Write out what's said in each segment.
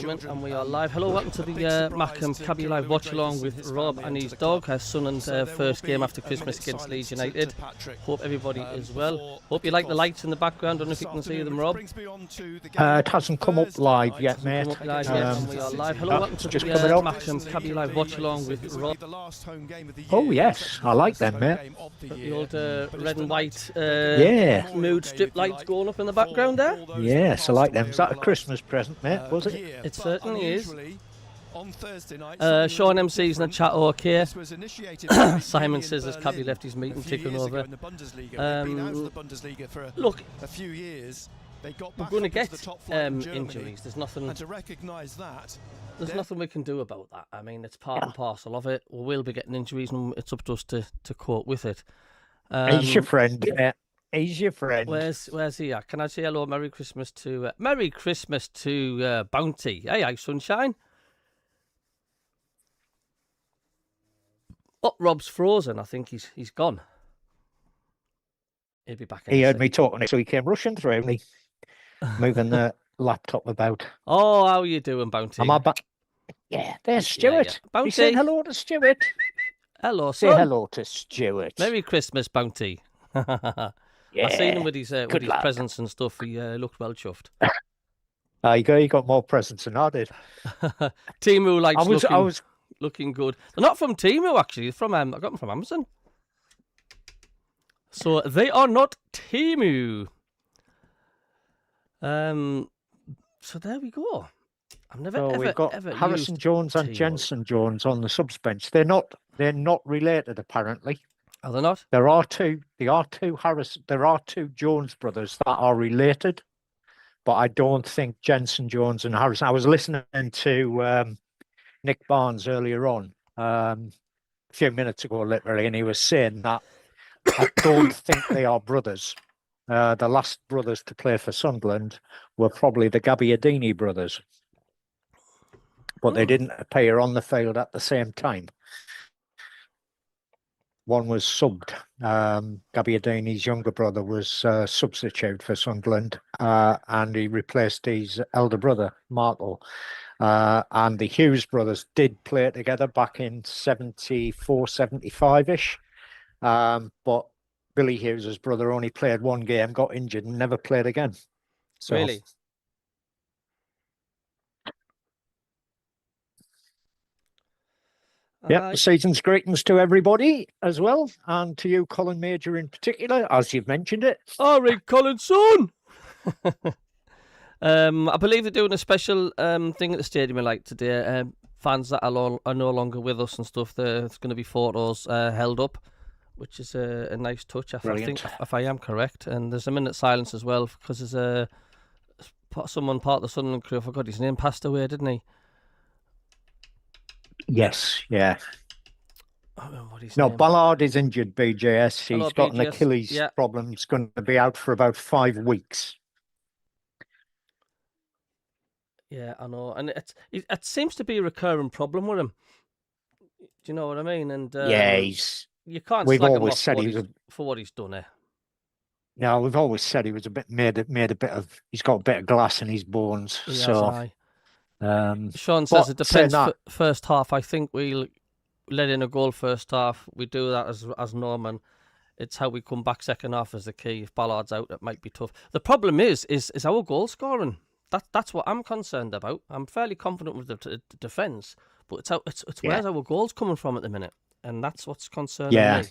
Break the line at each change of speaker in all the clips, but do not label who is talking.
gentlemen, and we are live. Hello, welcome to the Mackham Cabby Live watch along with Rob and his dog. Sunderland's first game after Christmas against Leeds United. Hope everybody is well. Hope you like the lights in the background. I don't know if you can see them, Rob.
It hasn't come up live yet, mate.
We are live. Hello, welcome to the Mackham Cabby Live watch along with Rob.
Oh yes, I like them, mate.
The old red and white
Yeah.
mood strip lights going up in the background there.
Yes, I like them. Is that a Christmas present, mate? Was it?
It certainly is. Sean MC's in the chat, okay. Simon says as Cabby left his meeting ticking over. Look, we're going to get injuries. There's nothing. There's nothing we can do about that. I mean, it's part and parcel of it. We will be getting injuries, and it's up to us to cope with it.
He's your friend. He's your friend.
Where's he at? Can I say hello, Merry Christmas to Bounty? Hey, sunshine. Oh, Rob's frozen. I think he's gone. He'll be back.
He heard me talking, so he came rushing through me, moving the laptop about.
Oh, how are you doing, Bounty?
Am I back? Yeah, there's Stuart.
Yeah. Bounty.
He said hello to Stuart.
Hello, son.
Say hello to Stuart.
Merry Christmas, Bounty.
Yeah,
I seen him with his presents and stuff. He looked well chuffed.
He got more presents than I did.
Timu likes looking good. They're not from Timu, actually. They're from I got them from Amazon. So they are not Timu. So there we go. I've never
we've got
ever
Harrison Jones and Jensen Jones on the subs bench. They're not related, apparently.
Are they not?
There are two Jones brothers that are related, but I don't think Jensen Jones and Harrison. I was listening to Nick Barnes earlier on, a few minutes ago, literally, and he was saying that I don't think they are brothers. The last brothers to play for Sunderland were probably the Gabbiadini brothers, but they didn't appear on the field at the same time. One was subbed. Gabbiadini's younger brother was substitute for Sunderland, and he replaced his elder brother, Marco. And the Hughes brothers did play together back in 74, 75-ish. But Billy Hughes' brother only played one game, got injured, and never played again. So,
really?
Yeah, season's greetings to everybody as well, and to you, Colin Major, in particular, as you've mentioned it.
All right, Collinson. I believe they're doing a special thing at the stadium like today. Fans that are no longer with us and stuff. There's going to be photos held up, which is a nice touch. I think, if I am correct. And there's a minute silence as well because there's someone part of the Sunderland crew. I forgot his name. Passed away, didn't he?
Yes, yeah.
No,
Ballard is injured, BJS. He's got
BJS.
An Achilles problem. He's going to be out for about 5 weeks.
Yeah, I know. And it seems to be a recurring problem with him. Do you know what I mean? And you can't
we've
slag
always
him off
said
for what he's done.
No, we've always said he was a bit he's got a bit of glass in his bones.
Sean says it depends. First half, I think we'll let in a goal first half. We do that as Norman. It's how we come back second half as the key. If Ballard's out, it might be tough. The problem is our goal scoring. That's what I'm concerned about. I'm fairly confident with the defence, but it's where's our goals coming from at the minute, and that's what's concerning me.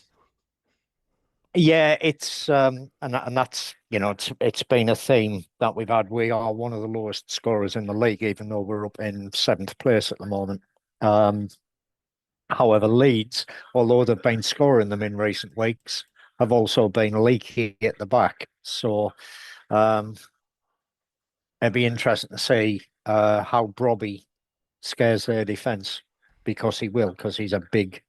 Yeah, it's and that's it's been a theme that we've had. We are one of the lowest scorers in the league, even though we're up in 7th place at the moment. However, Leeds, although they've been scoring them in recent weeks, have also been leaky at the back. So it'd be interesting to see how Brobby scares their defence, because he's a big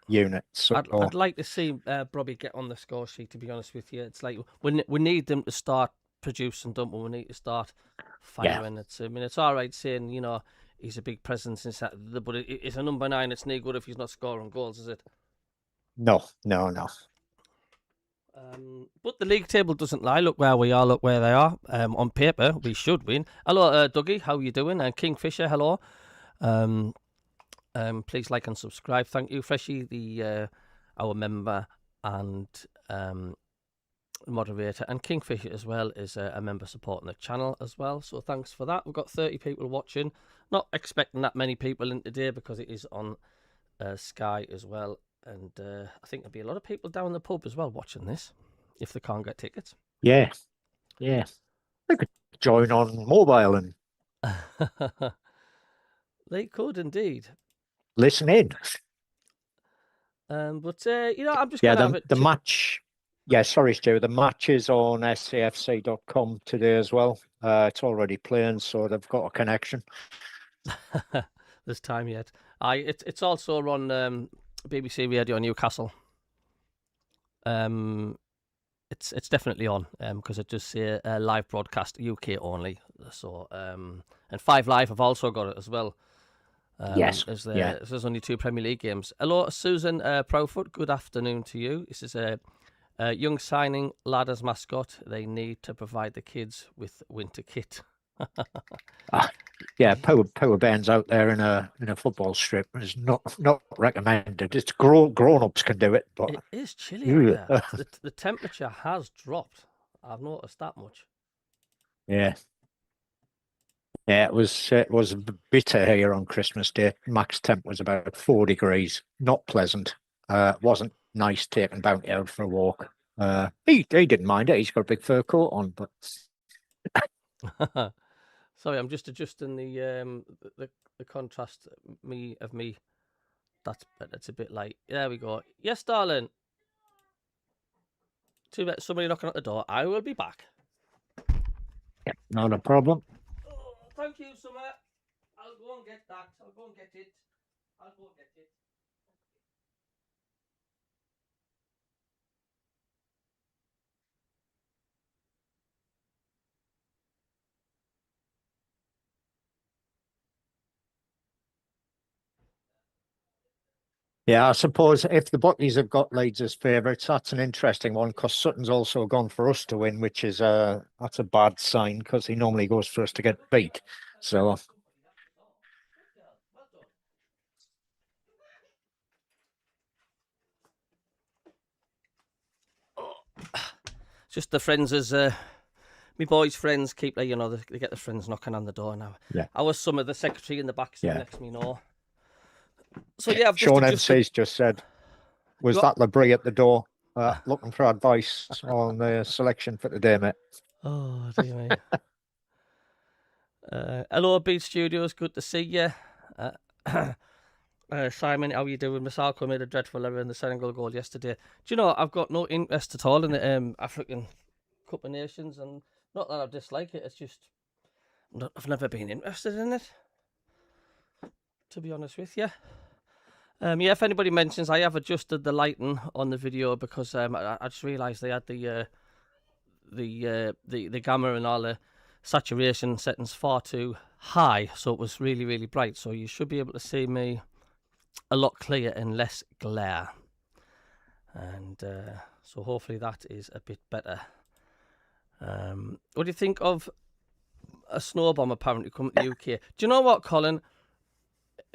unit. So
I'd like to see Brobby get on the score sheet, to be honest with you. It's like we need them to start producing, don't we? We need to start firing. Yeah. It's all right saying, he's a big presence inside, but it's a number 9. It's no good if he's not scoring goals, is it?
No.
But the league table doesn't lie. Look where we are. Look where they are. On paper, we should win. Hello, Dougie. How you doing? And Kingfisher, hello. Please like and subscribe. Thank you, Freshie, our member and moderator, and Kingfisher as well is a member supporting the channel as well. So thanks for that. We've got 30 people watching. Not expecting that many people in today because it is on Sky as well. And I think there'll be a lot of people down the pub as well watching this if they can't get tickets.
Yeah. They could join on mobile and
they could indeed
listen in.
But I'm just gonna have it.
The match. Yeah, sorry, Stu. The match is on scfc.com today as well. It's already playing, so they've got a connection.
There's time yet. It's also on BBC Radio Newcastle. It's definitely on because it does say live broadcast UK only. So and 5 Live have also got it as well.
Yes.
There's only 2 Premier League games. Hello, Susan Profoot. Good afternoon to you. This is a young signing lad as mascot. They need to provide the kids with winter kit.
Power bands out there in a football strip is not recommended. It's grown-ups can do it, but
it is chilly out there. The temperature has dropped. I've noticed that much.
Yeah, it was bitter here on Christmas Day. Max temp was about 4 degrees. Not pleasant. Wasn't nice taking Bounty out for a walk. He didn't mind it. He's got a big fur coat on, but.
Sorry, I'm just adjusting the contrast of me. That's a bit light. There we go. Yes, darling. Somebody knocking at the door. I will be back.
Yeah, not a problem.
Oh, thank you, Summer. I'll go and get that. I'll go and get it.
Yeah, I suppose if the Buckies have got Leeds as favourites, that's an interesting one because Sutton's also gone for us to win, which is that's a bad sign because he normally goes for us to get beat. So.
Just the friends as my boys' friends keep they get the friends knocking on the door now.
Yeah.
I was some of the secretary in the back next to me now. So yeah,
Sean MC's just said, was that Labrie at the door looking for advice on the selection for today, mate?
Oh dear me. Hello, Beat Studios. Good to see you. Simon, how are you doing? Masalko made a dreadful error in the Senegal goal yesterday. Do you know, I've got no interest at all in the African Cup of Nations, and not that I dislike it, it's just I've never been interested in it, to be honest with you. If anybody mentions, I have adjusted the lighting on the video because I just realised they had the gamma and all the saturation settings far too high, so it was really, really bright. So you should be able to see me a lot clearer and less glare, and so hopefully that is a bit better. What do you think of a snow bomb apparently coming to the UK? Do you know what, Colin?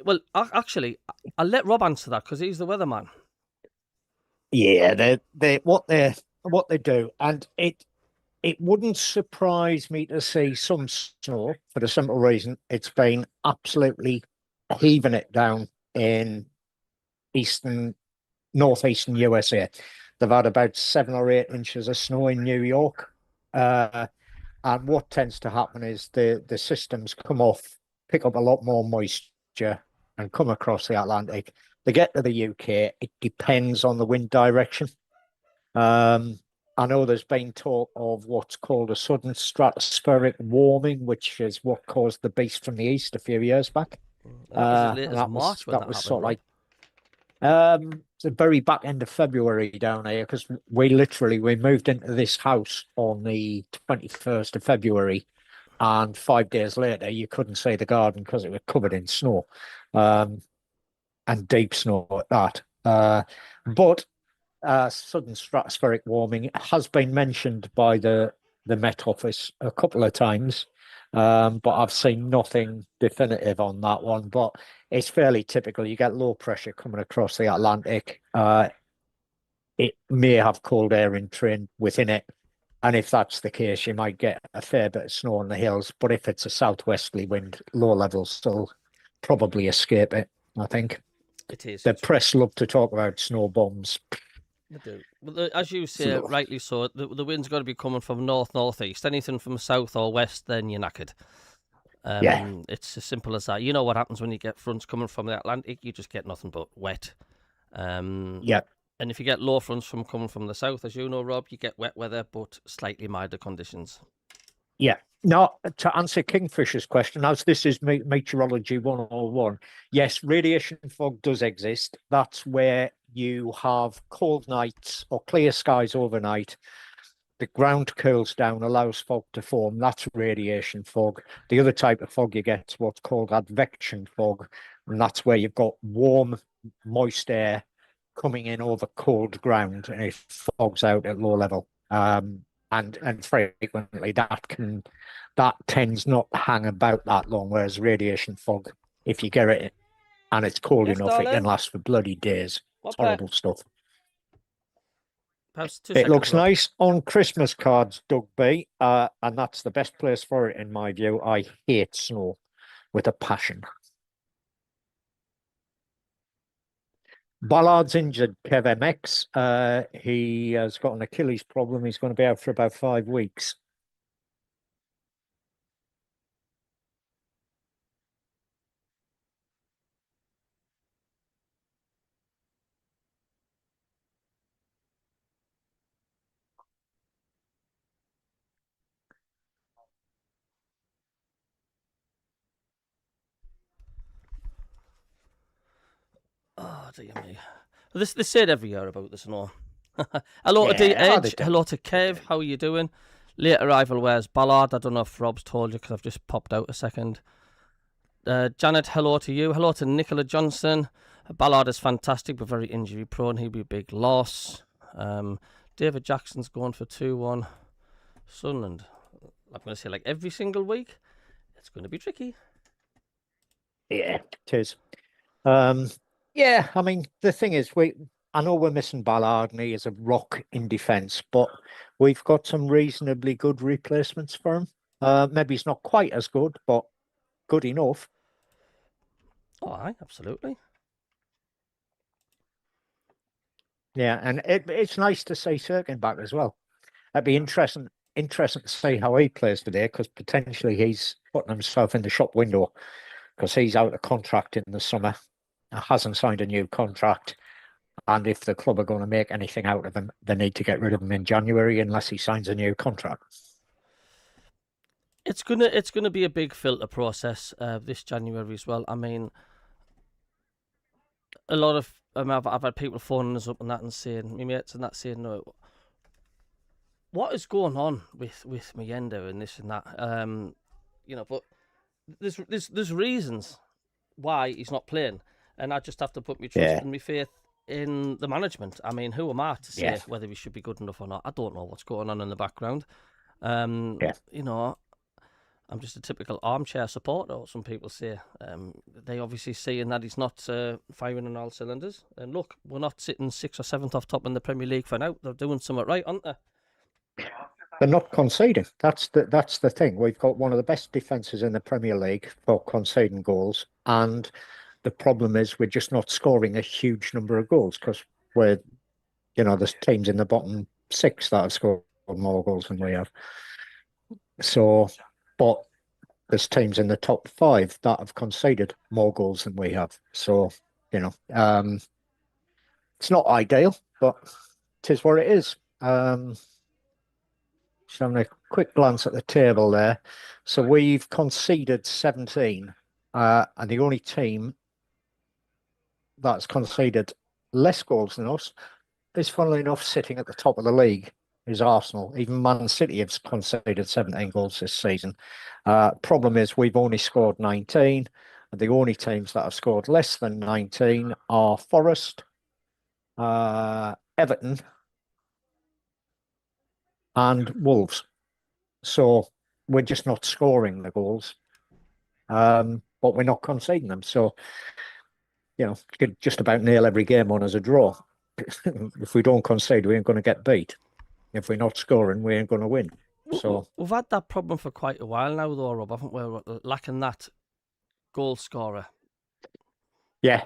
Well, actually, I'll let Rob answer that because he's the weatherman.
Yeah, they what they do, and it wouldn't surprise me to see some snow for the simple reason it's been absolutely heaving it down in northeastern USA. They've had about 7 or 8 inches of snow in New York. And what tends to happen is the systems come off, pick up a lot more moisture and come across the Atlantic. They get to the UK, it depends on the wind direction. I know there's been talk of what's called a sudden stratospheric warming, which is what caused the beast from the east a few years back.
That was as late as March when
that was sort of like the very back end of February down here, because we moved into this house on the 21st of February, and 5 days later you couldn't see the garden because it was covered in snow, and deep snow at that. But sudden stratospheric warming has been mentioned by the Met Office a couple of times, but I've seen nothing definitive on that one. But it's fairly typical. You get low pressure coming across the Atlantic. It may have cold air in train within it. And if that's the case, you might get a fair bit of snow on the hills. But if it's a southwesterly wind, low levels still probably escape it, I think.
It is.
The press love to talk about snow bombs.
They do. But as you say, rightly so, the wind's got to be coming from north-northeast. Anything from south or west, then you're knackered.
Yeah.
It's as simple as that. You know what happens when you get fronts coming from the Atlantic? You just get nothing but wet.
Yeah.
And if you get low fronts coming from the south, as you know, Rob, you get wet weather, but slightly milder conditions.
Yeah. Now, to answer Kingfisher's question, as this is Meteorology 101, yes, radiation fog does exist. That's where you have cold nights or clear skies overnight. The ground cools down, allows fog to form. That's radiation fog. The other type of fog you get is what's called advection fog, and that's where you've got warm, moist air coming in over cold ground, and it fogs out at low level. And frequently that tends not to hang about that long, whereas radiation fog, if you get it and it's cold enough,
darling.
it can last for bloody days. It's horrible stuff.
It
looks nice on Christmas cards, Doug B, and that's the best place for it in my view. I hate snow with a passion. Ballard's injured, Kev MX. He has got an Achilles problem. He's going to be out for about 5 weeks.
Oh, dear me. They say it every year about the snow. Hello to D Edge. Hello to Kev. How are you doing? Late arrival, where's Ballard? I don't know if Rob's told you because I've just popped out a second. Janet, hello to you. Hello to Nicola Johnson. Ballard is fantastic but very injury prone. He'll be a big loss. David Jackson's going for 2-1. Sunderland. I'm going to say like every single week. It's going to be tricky.
Yeah, it is. Yeah, I mean, the thing is, I know we're missing Ballard and he is a rock in defence, but we've got some reasonably good replacements for him. Maybe he's not quite as good, but good enough.
Oh, aye, absolutely.
Yeah, and it's nice to see Sirkin back as well. It'd be interesting to see how he plays today, because potentially he's putting himself in the shop window because he's out of contract in the summer. Hasn't signed a new contract, and if the club are going to make anything out of him, they need to get rid of him in January unless he signs a new contract.
It's gonna be a big filter process this January as well. I mean, a lot of I've had people phoning us up and that and saying, my mates and that saying, no, what is going on with Mayenda and this and that, but there's reasons why he's not playing. And I just have to put my trust and my faith in the management. I mean, who am I to say whether he should be good enough or not? I don't know what's going on in the background. I'm just a typical armchair supporter, what some people say. They obviously seeing that he's not firing on all cylinders. And look, we're not sitting 6th or 7th off top in the Premier League for now. They're doing something right, aren't they?
They're not conceding. That's the thing. We've got one of the best defences in the Premier League for conceding goals, and the problem is we're just not scoring a huge number of goals because there's teams in the bottom 6 that have scored more goals than we have. So, but there's teams in the top 5 that have conceded more goals than we have. So, it's not ideal, but it is what it is. Just having a quick glance at the table there. So we've conceded 17, and the only team that's conceded less goals than us is, funnily enough, sitting at the top of the league, is Arsenal. Even Man City have conceded 17 goals this season. Problem is we've only scored 19, and the only teams that have scored less than 19 are Forest, Everton, and Wolves. So we're just not scoring the goals, but we're not conceding them. So, you could just about nail every game on as a draw. If we don't concede, we ain't going to get beat. If we're not scoring, we ain't going to win. So
we've had that problem for quite a while now, though, Rob, haven't we? We're lacking that goal scorer.
yeah,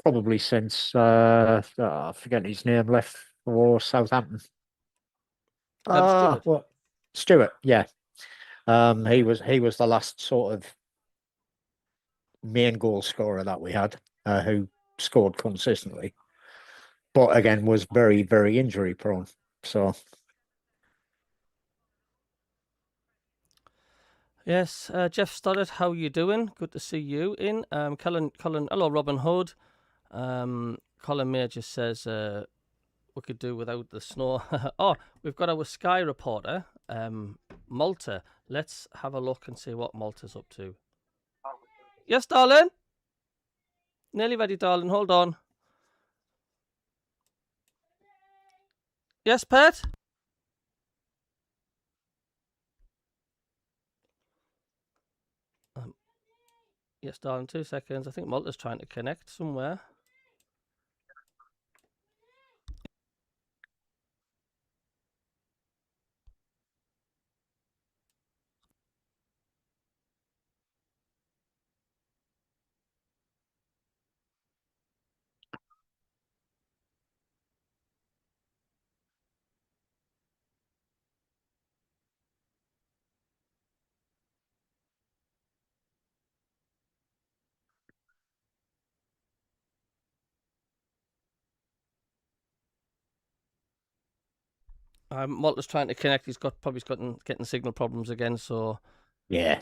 probably since I forget his name, left for Southampton.
Stewart.
What? Stewart, yeah. He was the last sort of main goal scorer that we had, who scored consistently, but again was very, very injury prone. So
Yes, Jeff Stoddart, how you doing? Good to see you in. Colin, hello, Robin Hood. Colin Mayer just says we could do without the snow. Oh, we've got our Sky reporter, Malta. Let's have a look and see what Malta's up to. Yes, darling? Nearly ready, darling. Hold on. Yes, pet? Yes, darling, 2 seconds. I think Malta's trying to connect somewhere. Malta's trying to connect. He's probably getting signal problems again. So
yeah,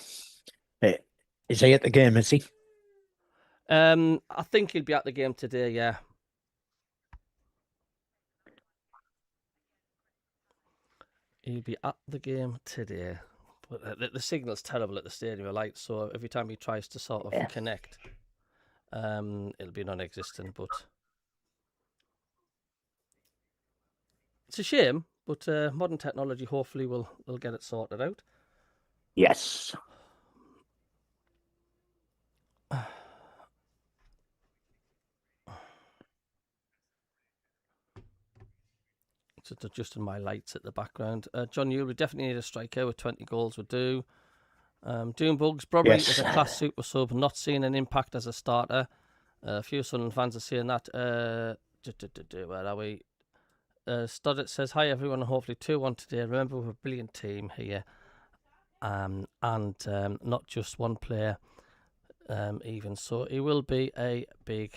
is he at the game? Is he?
I think he'll be at the game today. Yeah. He'll be at the game today. But the signal's terrible at the Stadium of Light, so every time he tries to sort of connect, it'll be non-existent. But it's a shame. But modern technology hopefully will get it sorted out.
Yes.
Just adjusting my lights at the background. John Ewell, we definitely need a striker with 20 goals would do. Doing Bugs, Broderick
Yes.
is a class super sub, not seeing an impact as a starter. A few Sunderland fans are saying that. Where are we? Stoddart says, hi everyone, and hopefully 2-1 today. Remember, we're a brilliant team here. And not just one player, even. So it will be a big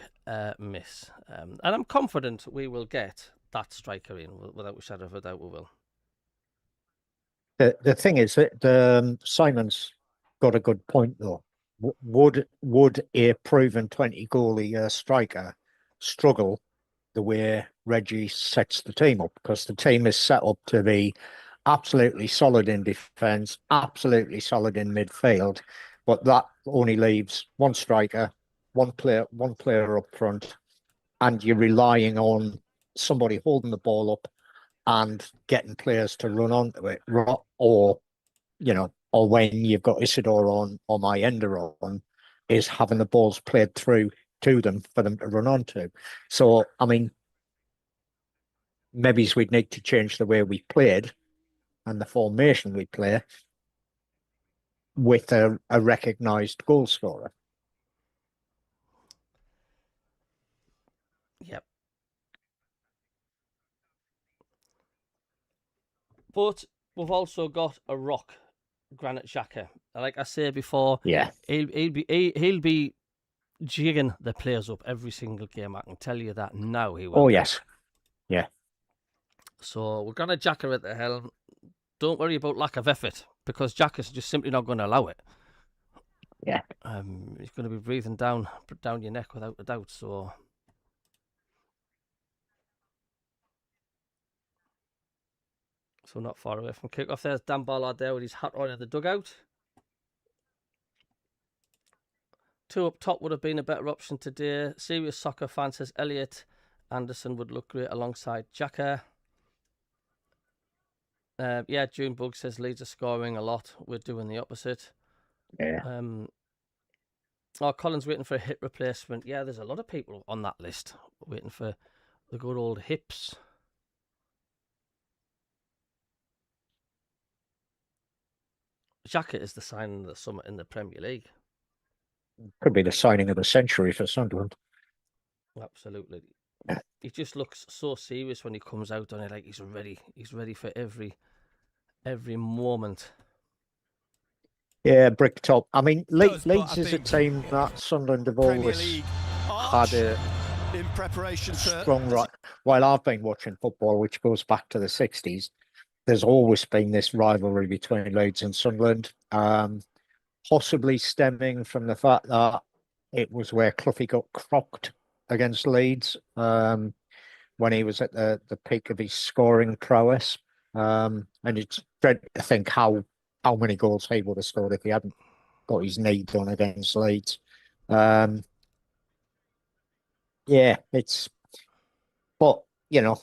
miss. And I'm confident we will get that striker in, without a shadow of a doubt we will.
The thing is that Simon's got a good point though. Would a proven 20 goalie striker struggle the way Reggie sets the team up? Because the team is set up to be absolutely solid in defence, absolutely solid in midfield, but that only leaves one striker, one player up front, and you're relying on somebody holding the ball up and getting players to run onto it, or or when you've got Isidore on or Mayenda on, is having the balls played through to them for them to run onto. So, I mean, maybe we'd need to change the way we played and the formation we play with a recognised goal scorer.
Yep. But we've also got a rock, Granit Xhaka. Like I said before,
Yeah,
he'll be jigging the players up every single game. I can tell you that now. He will.
Oh yes, yeah.
So we're gonna Xhaka at the helm. Don't worry about lack of effort, because Xhaka's just simply not going to allow it.
Yeah.
He's going to be breathing down your neck without a doubt. So not far away from kickoff. There's Dan Ballard there with his hat on in the dugout. 2 up top would have been a better option today. Serious soccer fan, says Elliot. Anderson would look great alongside Xhaka. Yeah, Junebug says Leeds are scoring a lot. We're doing the opposite.
Yeah.
Colin's waiting for a hip replacement. Yeah, there's a lot of people on that list waiting for the good old hips. Xhaka is the signing of the summer in the Premier League.
Could be the signing of the century for Sunderland.
Absolutely. He just looks so serious when he comes out on it, like he's ready. He's ready for every moment.
Yeah, brick top. I mean,
Leeds
is a team that Sunderland have always had a
in preparation for
strong right. While I've been watching football, which goes back to the 60s, there's always been this rivalry between Leeds and Sunderland, possibly stemming from the fact that it was where Cloughie got crocked against Leeds when he was at the peak of his scoring prowess. And it's dreadful to think how many goals he would have scored if he hadn't got his knee done against Leeds. Yeah, but you know,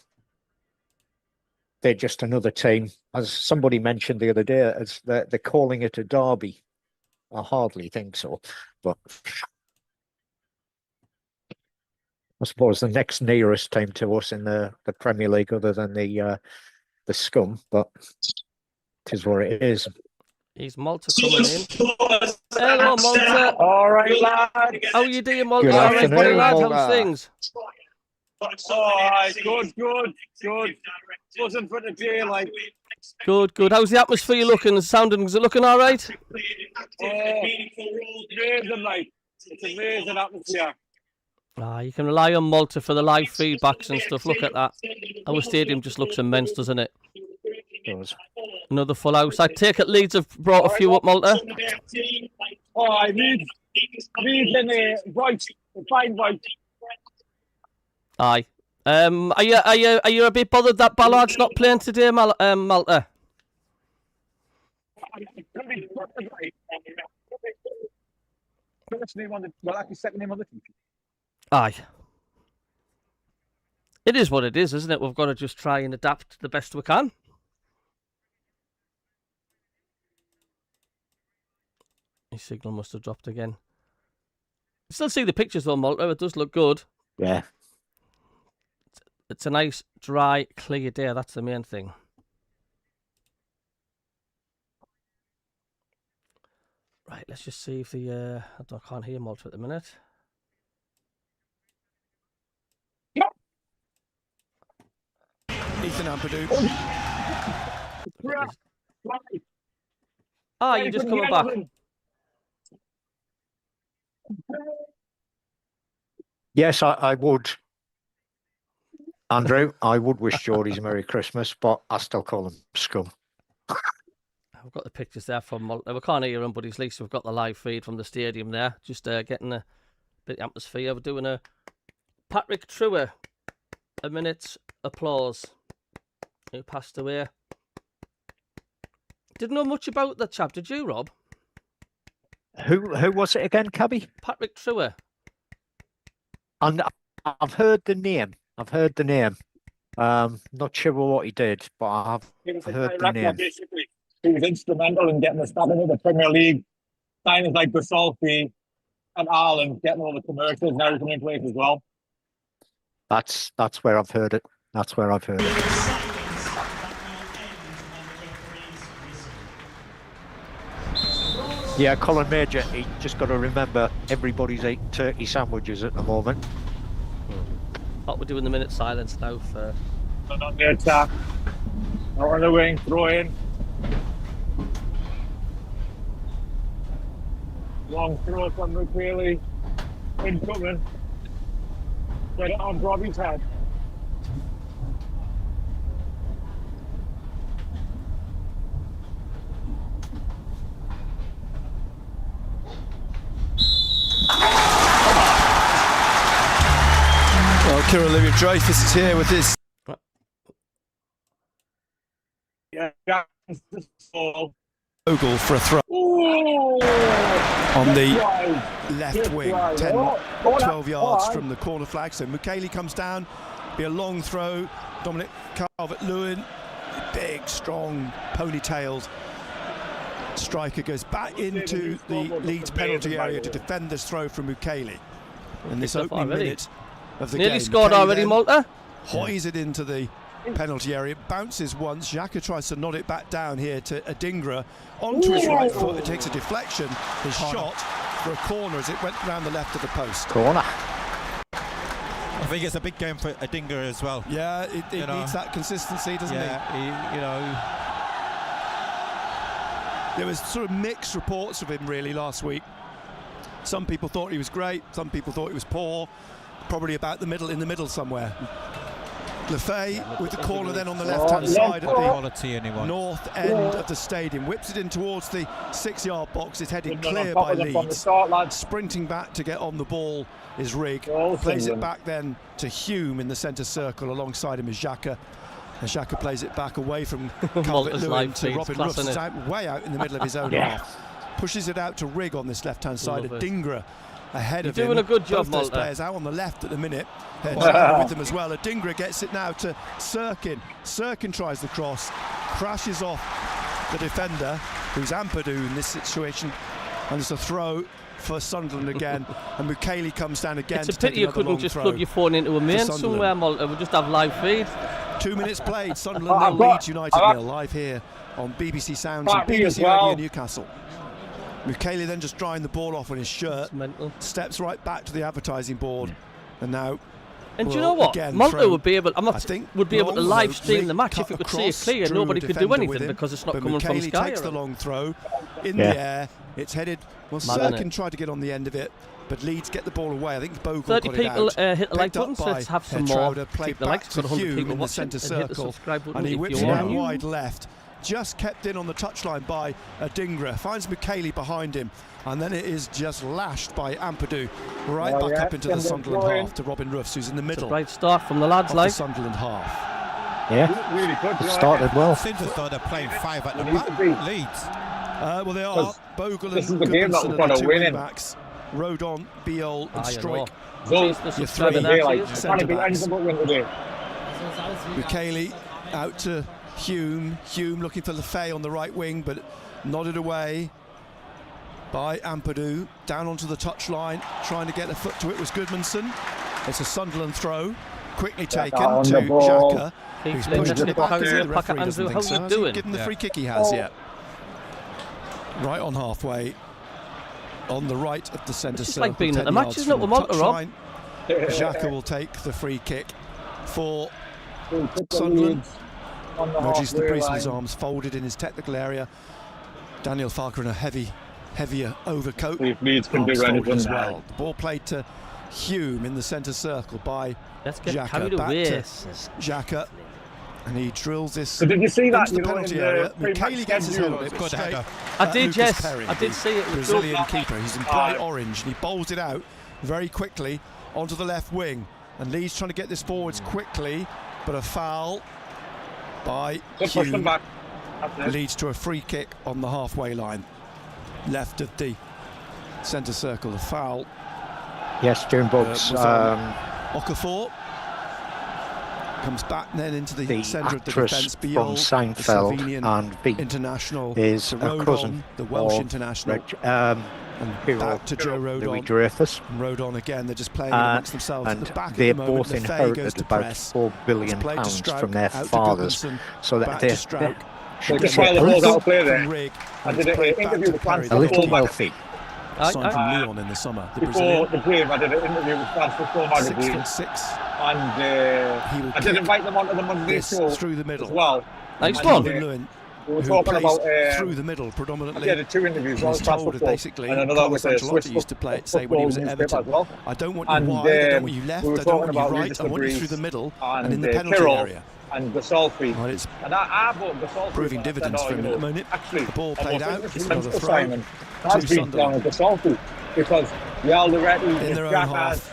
they're just another team. As somebody mentioned the other day, they're calling it a derby. I hardly think so, but I suppose the next nearest team to us in the Premier League, other than the scum, but it is what it is.
He's Malta coming in. Hello, Malta.
All right, lad.
How are you doing, Malta?
Good
All right,
afternoon,
buddy, lad.
Malta.
How's things?
All right, good. Wasn't for the day, like.
Good. How's the atmosphere looking? Is it looking all right?
Amazing, like. It's amazing atmosphere.
You can rely on Malta for the live feedbacks and stuff. Look at that. Our stadium just looks immense, doesn't it? Another full house. I take it Leeds have brought a few up, Malta.
All right, Leeds in the right, fine right.
Aye. Are you a bit bothered that Ballard's not playing today, Malta?
First name on the, well, actually second name on the team.
Aye. It is what it is, isn't it? We've got to just try and adapt the best we can. His signal must have dropped again. You still see the pictures though, Malta. It does look good.
Yeah.
It's a nice, dry, clear day. That's the main thing. Right, let's just see if the... I can't hear Malta at the minute.
Ethan Ampadu.
You're just coming back.
Yes, I would. Andrew, I would wish Geordies a Merry Christmas, but I still call him scum.
I've got the pictures there from Malta. We can't hear him, but at least we've got the live feed from the stadium there. Just getting a bit of atmosphere. We're doing a Patrick Truer, a minute's applause, who passed away. Didn't know much about the chap, did you, Rob?
Who was it again, Cabby?
Patrick Truer.
And I've heard the name. Not sure what he did, but I've heard the name.
Basically. He was instrumental in getting us started in the Premier League. Signings like Basalfi and Ireland, getting all the commercials and everything in place as well.
That's where I've heard it. Yeah, Colin Major, he just got to remember everybody's eating turkey sandwiches at the moment.
What we're doing the minute silence now for...
On the attack. On the wing, throw in. Long throw from McQueely. Incoming. Get it on Robbie's head.
Well, Kieran Olivia Dreyfus is here with his.
Yeah, the ball.
Bogle for a throw on the left wing, 10, 12 yards from the corner flag. So Mukiele comes down, be a long throw. Dominic Calvert-Lewin, big, strong, ponytailed striker, goes back into the Leeds penalty area to defend this throw from Mukiele. In this opening minute of the game.
Nearly scored already, Malta.
Hoys it into the penalty area, bounces once. Xhaka tries to nod it back down here to Adingra onto his right foot. It takes a deflection. His shot for a corner as it went round the left of the post.
Corner.
I think it's a big game for Adingra as well.
Yeah, it needs that consistency, doesn't it? There was sort of mixed reports of him really last week. Some people thought he was great, some people thought he was poor, probably about in the middle somewhere. Lefay with the corner then on the left-hand side at the north end of the stadium, whips it in towards the 6-yard box. It's headed clear by Leeds. Sprinting back to get on the ball is Rigg. Plays it back then to Hume in the centre circle. Alongside him is Xhaka. And Xhaka plays it back away from Calvert-Lewin to Robin Ruff, way out in the middle of his own half. Pushes it out to Rigg on this left-hand side. Adingra ahead of him.
Doing a good job,
Both those players out on the left at the minute. With them as well. Adingra gets it now to Sirkin. Sirkin tries the cross, crashes off the defender, who's Ampadu in this situation, and it's a throw for Sunderland again. And Mukiele comes down again.
It's a pity you couldn't just plug your phone into a main somewhere, Malta. We'll just have live feed.
2 minutes played. Sunderland 0, Leeds United 0, live here on BBC Sounds and BBC Radio Newcastle. Mukiele then just drying the ball off on his shirt, steps right back to the advertising board, and now.
And do you know what? Malta would be able. Would be able to live stream the match if it could see it clear. Nobody could do anything because it's not coming from Sky.
Takes the long throw in the air. It's headed. Well, Sirkin tried to get on the end of it, but Leeds get the ball away. I think Bogle
30
got
people
it out.
hit the like button, so let's have some more. Keep the likes. Got 100 people
in the centre circle, and he whips it out wide left. Just kept in on the touchline by Adingra. Finds Mukiele behind him, and then it is just lashed by Ampadu right back up into the Sunderland half to Robin Ruffs, who's in the middle.
Great start from the lads,
like the Sunderland half.
Yeah,
really good.
It started well.
Since they're playing 5 at the back, Leeds.
Well, they are. Bogle and
Goodmanson
are the 2 wing backs. Rodon, Biol and Stroik. Your 3 centre backs. Mukiele out to Hume looking for Lefay on the right wing, but nodded away by Ampadu. Down onto the touchline, trying to get a foot to it was Goodmanson. It's a Sunderland throw, quickly taken to Xhaka, who's pushed it back. The referee doesn't think so. Has he given the free kick he has yet? Right on halfway, on the right of the centre circle.
It's like being at the match, isn't it? We're Malta, Rob.
Xhaka will take the free kick for Sunderland. Reggie's the breeze of his arms folded in his technical area. Daniel Farker in a heavier overcoat.
Leeds can do anything
as well. The ball played to Hume in the centre circle by Xhaka. Back to Xhaka, and he drills this.
So did you see that?
The penalty area. Mukiele gets his head on it.
Good header.
I did, yes. I did see it.
Brazilian keeper. He's in bright orange, and he bowls it out very quickly onto the left wing. And Leeds trying to get this forwards quickly, but a foul by Hume leads to a free kick on the halfway line, left of the centre circle. A foul.
Yes, June Bugs.
Okafor comes back then into the centre of the defence.
From Seinfeld and Veep
international
is a cousin,
the Welsh international. And back to Joe Rodon. Rodon again, they're just playing amongst themselves at the back
they
at the moment.
both inherited about £4 billion from their fathers, so that they're
just while the ball's out of play there. I did an interview with France
a little healthy.
Signed from Lyon in the summer.
Before the game, I did an interview with France for Full Magazine.
6'6",
and I did invite them onto the Monday show
through the middle.
As well.
Nice one.
We were talking about
through the middle predominantly.
I did 2 interviews. One was told
basically,
and another was a Swiss
used to play, say when he was at Everton.
Well.
I don't want you wide, I don't want you left, I don't want you right, I want you through the middle and in the penalty area.
And Gasolfi.
Well, it's
and I bought Gasolfi.
Proving dividends for him at the moment.
Actually,
the ball played out. It's another throw.
Simon has been down at Gasolfi because the Alderete
in their own half.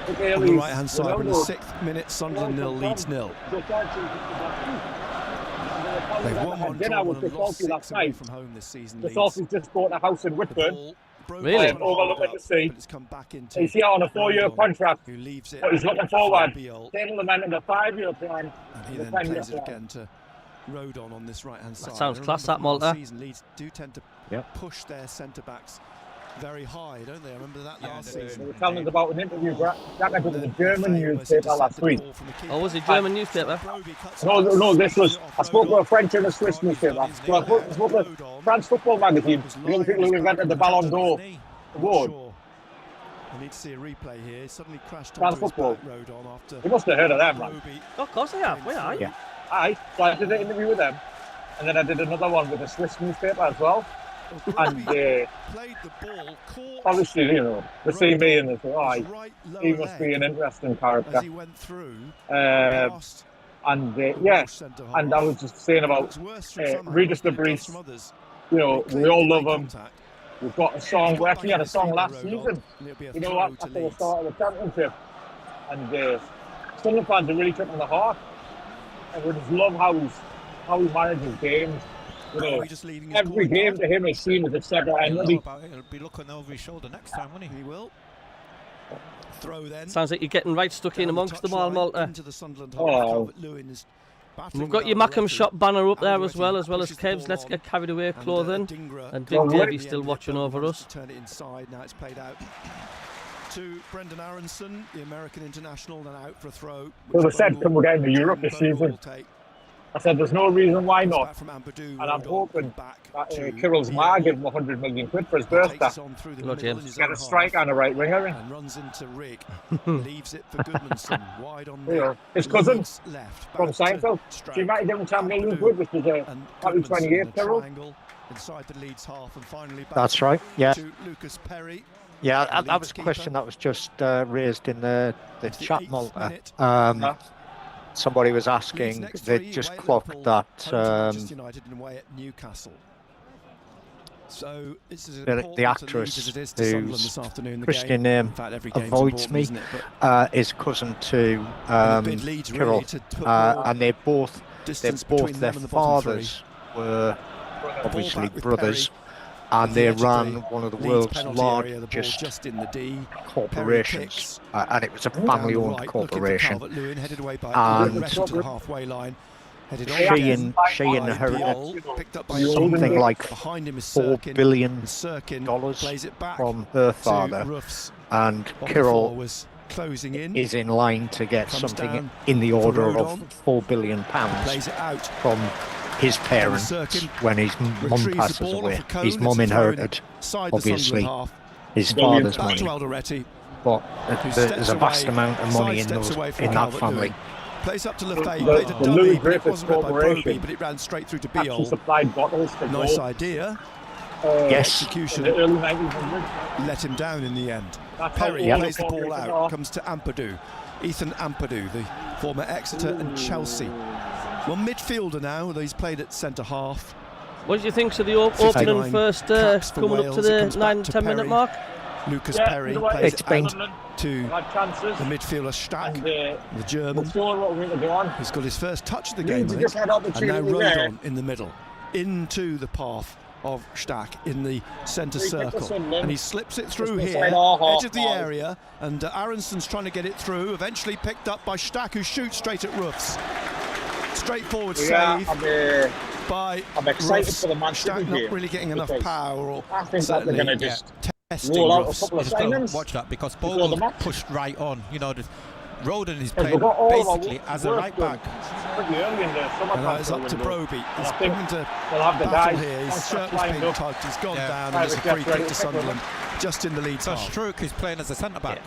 On the right hand side, in the 6th minute, Sunderland 0, Leeds 0. They've won
I had
one,
dinner
drawn
with
one, and lost
Grisolfi last
6 away
night.
from home this season. Leeds.
Grisolfi's just bought a house in
The
Whitburn.
ball broke
Really?
on a
Overlooking
hold-up,
the sea.
but it's come back into
He's here on a 4-year
Rodon,
contract,
who leaves it
but he's looking
for
forward.
Biol,
Table the man in the 5-year plan.
and he
the
then
10-year
plays it
plan.
again to Rodon on this right-hand side.
sounds
I
class,
remember
that,
from last
Malta.
season, Leeds do tend to
Yep.
push their centre-backs very high, don't they? I remember that
Yeah,
last
they do.
season.
They were telling us about an interview Jack did with
The
the German
famous
newspaper last
intercepted
week.
ball from the keeper.
Oh, was it German newspaper?
No, this was, I spoke to a French and a Swiss newspaper. So I spoke to France Football Magazine, the young people who invented the Ballon d'Or award.
I need to see a replay here. He suddenly crashed
France
onto his
Football.
back road on after
You must have heard of them, man.
Broby
Oh, of course I have. Where are you?
Yeah.
Aye, so I did an interview with them. And then I did another one with a Swiss newspaper as well. And
played the ball, caught
obviously, you know, they see me and they say, oh,
his right lower
he must be
leg
an interesting
as
character.
he went through.
And
Past
yeah,
Welsh centre-half.
and I was just saying about
Looks worse from some
Regis de
angles than it does
Vries.
from others.
You know,
Clearly
we all
made
love him.
contact.
We've got a song. We actually had a song last season.
And it'll be a
You know
throw
what?
to
After the
Leeds.
start of the championship, and Sunderland fans are really taking the heart, and we just love how he manages games. You know,
Broby just leaving his
every
corner.
game to him is seen as a separate
He'll know
entity.
about it. He'll be looking over his shoulder next time, won't he?
He will. Throw then.
Sounds like you're getting right stuck in
Down the
amongst them all,
touchline
Malta.
into the Sunderland half.
Oh.
Calvert-Lewin is battling
We've got
with
your Mackham
Alderete.
shop banner up there as
Alderete
well as
pushes the
Kev's
ball
Let's
on.
Get Carried Away
And,
clothing.
Dingra
And
Well,
Dick
what-
Davies still watching over
wants
us.
to turn it inside. Now it's played out to Brendan Aronson, the American international, then out for a throw.
So they
which
said,
Bogle-
can we get into Europe this
Bogle
season?
will take.
I said, there's no reason why
Comes
not.
back from Ampadu,
And I'm
Rodon,
hoping
back
that
to
Kirill's
Biol.
ma gave him 100 million quid for his birthday.
Takes on through the
Lord
middle
James.
in his
Get
own
a striker
half
and a right winger in.
and runs into Rig. Leaves it for Goodmanson. Wide on
You
the
know, his cousin
Leeds left.
from
back to
Seinfeld.
Stroke.
She might have given him 10 million
Ampadu
quid, which is a
and
happy
Goodmanson
28,
in a
Kirill.
triangle inside the Leeds half, and finally back
That's right. Yeah.
to Lucas Perry.
Yeah,
the
that
Leeds
was a
keeper.
question that was just raised in the
It's the
chat,
8th
Malta.
minute.
Somebody was
Leeds
asking,
next
they
three,
just
away at
clocked
Liverpool,
that
home to Manchester United and away at Newcastle. So this is
the
important to Leeds
actress
as it is to Sunderland
whose
this afternoon. The
Christian
game.
name
In fact, every game's
avoids
important,
me
isn't it? But
is cousin to
and the bid Leeds
Kirill,
really to put more
and they both
distance
their
between them and the bottom three.
fathers were obviously
back with
brothers,
Perry
and
at
they
the edge of
ran
the
one of the
Leeds
world's
penalty area, the ball
largest
just in the D.
corporations,
kicks
and it was a
Down the
family-owned
right, looking for
corporation.
Calvert-Lewin, headed away by
And
Alderete to the halfway line. Headed on
She
again
inherited
Biol, picked up by
something
Biol.
like
Behind him is
$4
Sirkin.
billion
And Sirkin plays it back
from her
to
father,
Ruffs.
and
Okafor
Kirill
was closing in,
is in line to get
Comes
something
down
in the order
for
of
Rodon.
£4 billion
plays it out.
from his parents
Sirkin
when his mum
retrieves the
passes
ball
away.
off a cone.
His
It's
mum
a throw in
inherited
side the
obviously
Sunderland half.
his
Brilliant.
father's
Back to
money,
Alderete.
but there's a vast
away,
amount of money in
sidesteps
those
away from
in that
Calvert-Lewin.
family.
Plays up to Lefebvre,
The-
played a
the
dummy,
Louis
but it
Griffith
wasn't read by
Corporation
Broby, but it ran straight through to
Actually
Biol.
supplied bottles for
Nice
goal.
idea.
Yes.
In
Execution
the early 1900s.
let him down in the end.
That's how
Perry
all
plays the ball
corporations
out,
are.
comes to Ampadu. Ethan Ampadu, the former Exeter and Chelsea. Well, midfielder now, though he's played at centre half.
What do you think of the opening
59
first
caps for
coming up
Wales.
to
It
the
comes back
9-10
to
minute
Perry.
mark?
Lucas
Yeah,
Perry
you know what,
plays
it's
it
been-
out
Sunderland
to
had chances.
the midfielder Stack,
And
the
we're
German,
sure what we're going to do on.
who's got his first touch of the game,
Leeds
I
have
think.
just had
And now
opportunity there.
Rodon in the middle, into the path of Stack in the centre
Free kick to
circle.
Sunderland.
And he slips it through
Just
here,
inside our half
edge of the
now.
area, and Aronson's trying to get it through, eventually picked up by Stack, who shoots straight at Ruffs. Straightforward
Yeah,
save by
I'm excited
Ruffs.
for the Man City
Stack not
game,
really getting enough
because
power, or
I think that they're
certainly
going to just
testing
roll out a
Ruffs.
couple of
Just gotta
signings.
watch that because
before the
Bogle
match.
pushed right on. You know, Rodon is
Because
playing
we've got all of our
basically
work
as a right
done
back.
pretty early in the summer
And now it's
transfer
up to
window.
Broby. He's
I think
coming to
they'll have the
battle
guys
here. His
once
shirt
that's
was
lined
being
up.
tugged. He's gone
Yeah.
down, and
Private
there's a
jet
free
ready
kick
to
to
pick one
Sunderland, just in the Leeds
So
half.
Struik is playing as a centre back.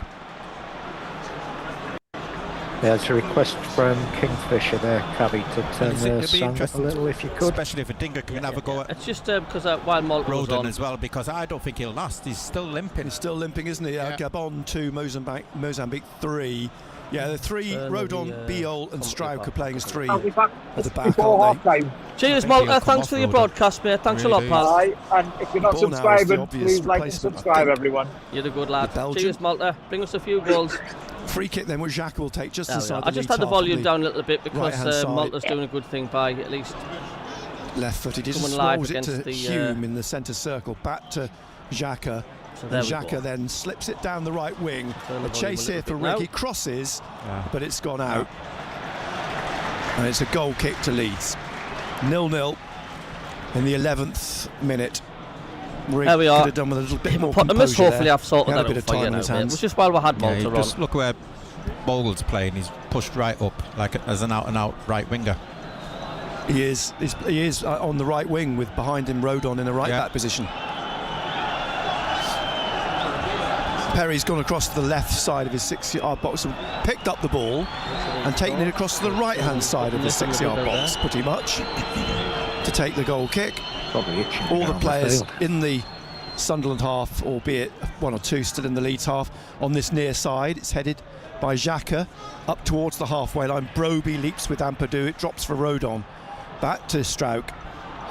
There's a request from Kingfisher there, Cabby, to turn
It'll
the
be
sound up a
interesting,
little if you could.
especially if a Dinger can have a go at
It's just because while Malta was
Rodon
on,
as well, because I don't think he'll last. He's still limping.
He's still limping, isn't he?
Yeah.
Gabon 2, Mozambique 3. Yeah, the three, Rodon, Biol and Strauch are playing as three
I'll be back
at the back,
before
aren't
half
they?
time.
cheers,
think he'll
Malta.
come
Thanks
off
for your
Rodon.
broadcast, mate. Thanks
Really
a lot,
do.
pal.
Aye, and if you're not
Ball now is the
subscribing,
obvious
please like and
replacement, I
subscribe,
think.
everyone.
You're a good lad.
The Belgian.
Cheers, Malta. Bring us a few goals.
Free kick then, which Jacques will take just
There we
inside
are.
the
I just
Leeds
had the
half on
volume down a little bit because
right-hand side.
Malta's doing a good thing by at least
Left-footed. He just
Coming live
rolls it to
against the,
Hume in the centre circle. Back to Xhaka.
So there
And
we
Xhaka
go.
then slips it down the right wing.
Turn the
A
volume
chase
a
here
little
for
bit now.
Rig. He crosses,
Yeah.
but it's gone out. And it's a goal kick to Leeds. 0-0 in the 11th minute. Rig
There we
could
are.
have done with a little bit more
Hippopotamus,
composure
hopefully
there.
I've sorted
He had
that
a bit
out
of
for you
time in
now,
his
mate. It
hands.
was just while we had
Yeah,
Malta on.
just look where Bogle's playing. He's pushed right up as an out-and-out right winger.
He is on the right wing with behind him Rodon in a right
Yeah.
back position. Perry's gone across to the left side of his 6-yard box and picked up the ball and taken it across to the right-hand side of the 6-yard box, pretty much, to take the goal kick.
Probably itching
All the
around
players
field.
in the Sunderland half, albeit one or two still in the Leeds half, on this near side. It's headed by Xhaka up towards the halfway line. Broby leaps with Ampadu. It drops for Rodon. Back to Struijk,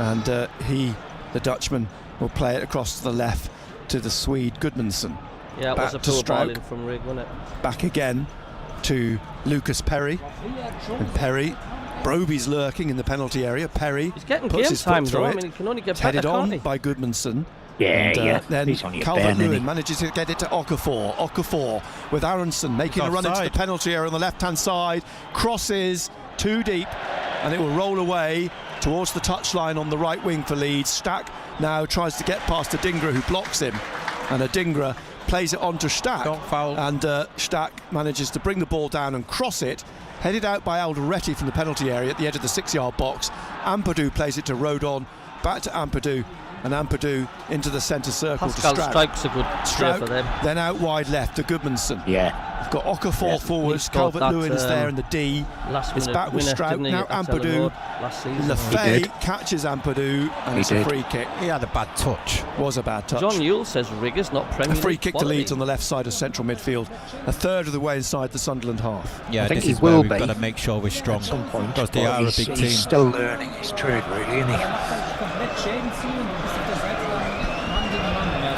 and the Dutchman, will play it across to the left to the Swede Gudmundsson.
Yeah, it
Back
was a
to
poor ball
Struijk.
in from Rig, wasn't it?
Back again to Lucas Perry. And Perry, Broby's lurking in the penalty area. Perry
He's getting
puts
game
his foot
time
through
though. I
it.
mean, he can only get
It's
better,
headed
can't
on
he?
by Gudmundsson.
Yeah,
And,
yeah.
Then
He's only a Ben, isn't
Calvert-Lewin
he?
manages to get it to Okafor. Okafor with Aronson making a run into the
offside.
penalty area on the left-hand side. Crosses too deep, and it will roll away towards the touchline on the right wing for Leeds. Stack now tries to get past Adingra, who blocks him, and Adingra plays it on to Stack.
Don't foul.
And Stack manages to bring the ball down and cross it. Headed out by Alderete from the penalty area at the edge of the 6-yard box. Ampadu plays it to Rodon. Back to Ampadu. And Ampadu into the centre circle
Pascal
to Struijk.
Struik's a good player for them.
Then out wide left to Gudmundsson.
Yeah.
We've got Okafor
Yeah.
forwards.
He scored
Calvert-Lewin is
that,
there in the D.
Last
It's
minute
back with
winner,
Struijk.
didn't he,
Now
at Selhurst
Ampadu.
Road last season.
Lefay
He did.
catches Ampadu, and
He
it's a
did.
free kick.
He had a bad touch.
Was a bad touch.
John Yule says Rig is not Premier
A free
League
kick to
quality.
Leeds on the left side of central midfield. A third of the way inside the Sunderland half.
Yeah,
I think
this
he
is where
will
we've
be
got to make sure we're strong.
At some point,
Because they
but
are a
he's,
big team.
he's still learning his trade, really, isn't he?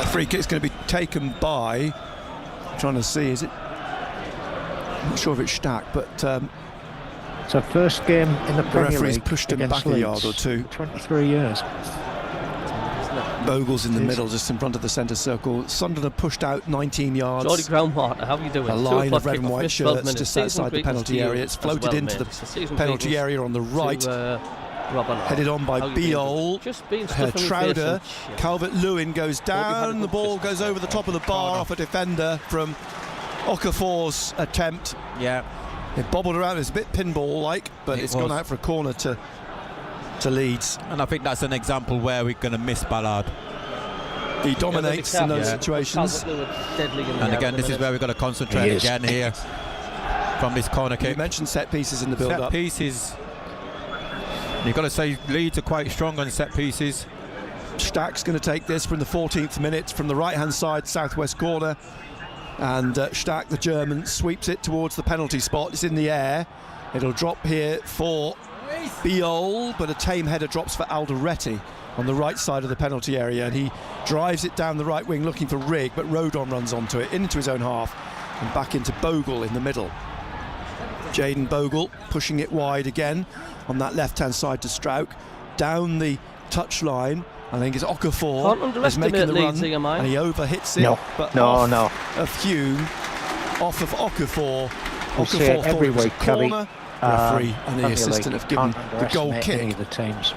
The free kick is going to be taken by, I'm trying to see, is it? I'm not sure if it's Stack, but
It's our first game in the Premier
referee's
League
pushed him
against
back a
Leeds.
yard or two.
23 years.
Bogle's in the
It is.
middle, just in front of the centre circle. Sunderland pushed out 19 yards.
Geordie Groundwater, how are you doing?
A
2
line
o'clock
of red and
kickoff,
white
missed 12
shirts
minutes.
just
Season
outside the
greetings
penalty
to you
area. It's
as
floated
well,
into
mate.
the
So season
penalty
greetings
area on the right.
to, Robin.
Headed on by
How you been?
Biol.
Just being stuff in my face
Trowder.
and shit.
Calvert-Lewin goes
had a
down.
good
The ball
Christmas,
goes over the top of the bar off a defender from Okafor's attempt.
Yeah.
It bobbled around. It's a bit pinball-like, but
It
it's gone
was.
out for a corner to Leeds.
And I think that's an example where we're going to miss Ballard.
He dominates in those
Yeah.
situations.
And again, this is where we've got to concentrate
He is.
again here from this corner
You
kick.
mentioned set pieces in the
Set
build-up.
pieces. You've got to say Leeds are quite strong on set pieces.
Stack's going to take this from the 14th minute from the right-hand side, southwest corner. And Stack, the German, sweeps it towards the penalty spot. It's in the air. It'll drop here for Biol, but a tame header drops for Alderete on the right side of the penalty area, and he drives it down the right wing looking for Rig, but Rodon runs onto it, into his own half, and back into Bogle in the middle. Jayden Bogle pushing it wide again on that left-hand side to Struijk, down the touchline. I think it's
Can't
Okafor is
underestimate
making the
Leeds
run,
here, mate.
and he overhits it.
No,
but
no,
off
no.
of Hume, off of Okafor.
We see
Okafor
it
thought
every
it was a
week, Kelly.
corner. Referee and the
Premier
assistant
League
have given
can't
the goal
underestimate any
kick.
of the teams.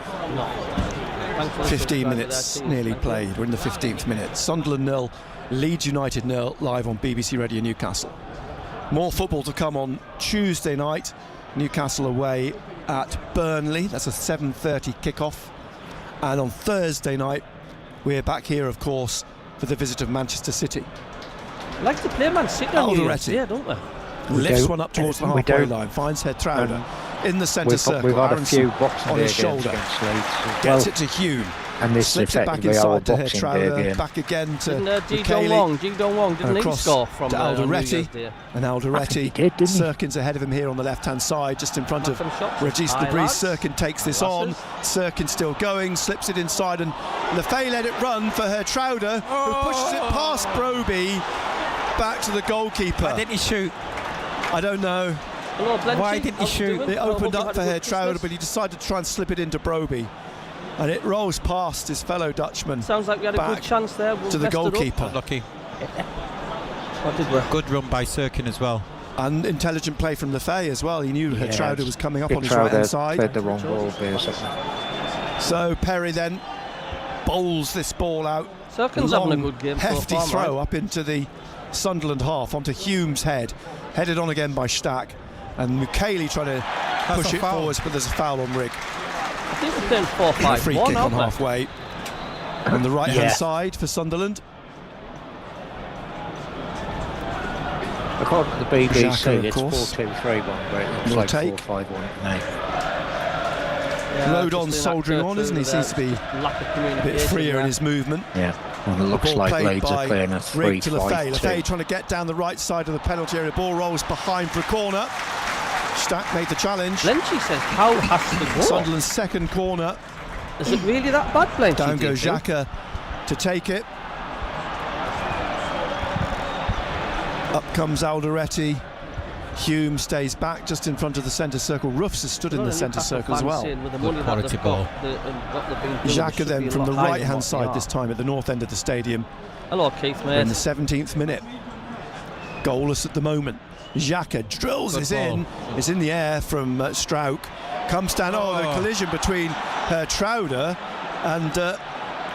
15 minutes nearly played. We're in the 15th minute. Sunderland 0, Leeds United 0, live on BBC Radio Newcastle. More football to come on Tuesday night. Newcastle away at Burnley. That's a 7:30 kickoff. And on Thursday night, we're back here, of course, for the visit of Manchester City.
Like to play Man City on New Year's
Alderete.
Day, don't we?
Lifts
do.
one up towards the
We
halfway
do.
line, finds Herr Trowder in the centre
We've
circle.
had a
Aronson
few Boxing
on
Day
his
games
shoulder.
against Leeds as
Gets
well.
it to Hume.
And this is
Slips it back
effectively our
inside to Herr
Boxing Day
Trowder.
game.
Back again to
Didn't Ji
Michele.
Dong-Wong, didn't
And
he
across
score from
to
on New
Alderete.
Year's Day?
And
I
Alderete,
think he did, didn't he?
Sirkin's ahead of him here on the left-hand side, just in front of
Nothing shots.
Regis
Aye,
Lebris.
lads.
Sirkin takes this
Lasses.
on. Sirkin still going, slips it inside, and Lefay let it run for Herr Trowder, who pushes it past Broby back to the goalkeeper.
Why didn't he shoot?
I don't know.
Hello, Blenchy.
Why didn't he
How's
shoot?
doing?
It
I hope
opened
you
up
had
for
a
Herr
good
Trowder,
Christmas.
but he decided to try and slip it into Broby. and it rolls past his fellow Dutchman.
Sounds like we had a good
Back
chance there. We'll
to the
messed it up.
goalkeeper.
Unlucky.
What did we?
Good run by Sirkin as well.
And intelligent play from Lefay as well. He knew Hertrauder was coming up
Big
on his right-hand
Trouder
side.
played the wrong ball, basically.
So Perry then bowls this ball out.
Sirkin's
Long,
having a good game so
hefty
far,
throw
man.
up into the Sunderland half, onto Hume's head. Headed on again by Stack. And Mukaele trying to push
a
it
foul.
forwards, but there's a foul on Rigg.
I think we're playing 4-5-1,
Free kick on
aren't we?
halfway. On the right-hand
Yeah.
side for Sunderland.
According to the
Xhaka,
BBC,
of
it's
course.
4-2-3-1, but it looks
Will
like
take.
4-5-1 now.
Yeah,
Load
just
on,
doing
soldiering
that
on, isn't he?
there.
Seems to be
Lack of
a
communication
bit freer
there.
in his movement.
Yeah, and it looks
Ball
like
played
Leeds
by
are playing a
Rigg to Lefay.
3-5-2.
Lefay trying to get down the right side of the penalty area. Ball rolls behind for a corner. Stack made the challenge.
Lenchy says Cow has to go.
Sunderland's second corner.
Is it really that bad, Lenchy?
Down
do you
goes
think?
Xhaka to take it. Up comes Alderete. Hume stays back just in front of the centre circle. Ruffs has stood in
Well,
the
the
centre
Newcastle
circle as
fans
well.
saying with the money that
quality
they've
ball.
got, what they've been doing, they
Xhaka
should
then
be a
from
lot
the
higher
right
than
hand
what
side
they
this
are.
time at the north end of the stadium.
Hello, Keith,
We're in
mate.
the 17th minute. Goalless at the moment. Xhaka drills
Good
this in.
ball.
It's in the air from Strauch. Comes down. Oh, the collision between Hertrauder and
Is that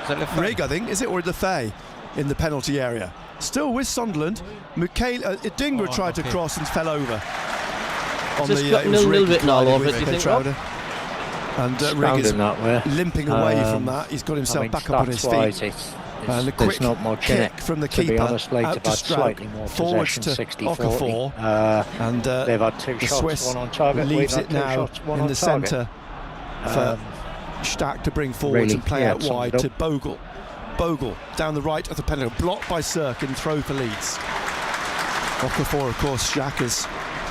Lefay?
Rigg, I think. Is it, or Lefay in the penalty area? Still with Sunderland. Adingra tried to
okay.
cross and fell over.
Just
it
got
was
nil-nil
Rigg
written all
collided
over
with
it, do you think, Rob?
Hertrauder. And Rigg is
Sounding that way.
limping away from
Um,
that. He's got himself
I mean,
back up on his
stats-wise,
feet.
it's,
And the
there's
quick
not much in
kick
it.
from the
To be
keeper
honest, Leeds
out
have
to
had slightly
Strauch,
more
forwards
possession,
to
60-40.
Okafor, and
They've had two
the
shots,
Swiss
one on target. We've
leaves
had
it
two
now
shots, one
in
on
the
target.
centre for Stack to bring forwards
really,
and play
yeah,
out
summed
wide
it
to
up.
Bogle. Bogle down the right of the penalty, blocked by Sirkin, throw for Leeds. Okafor, of course, Xhaka's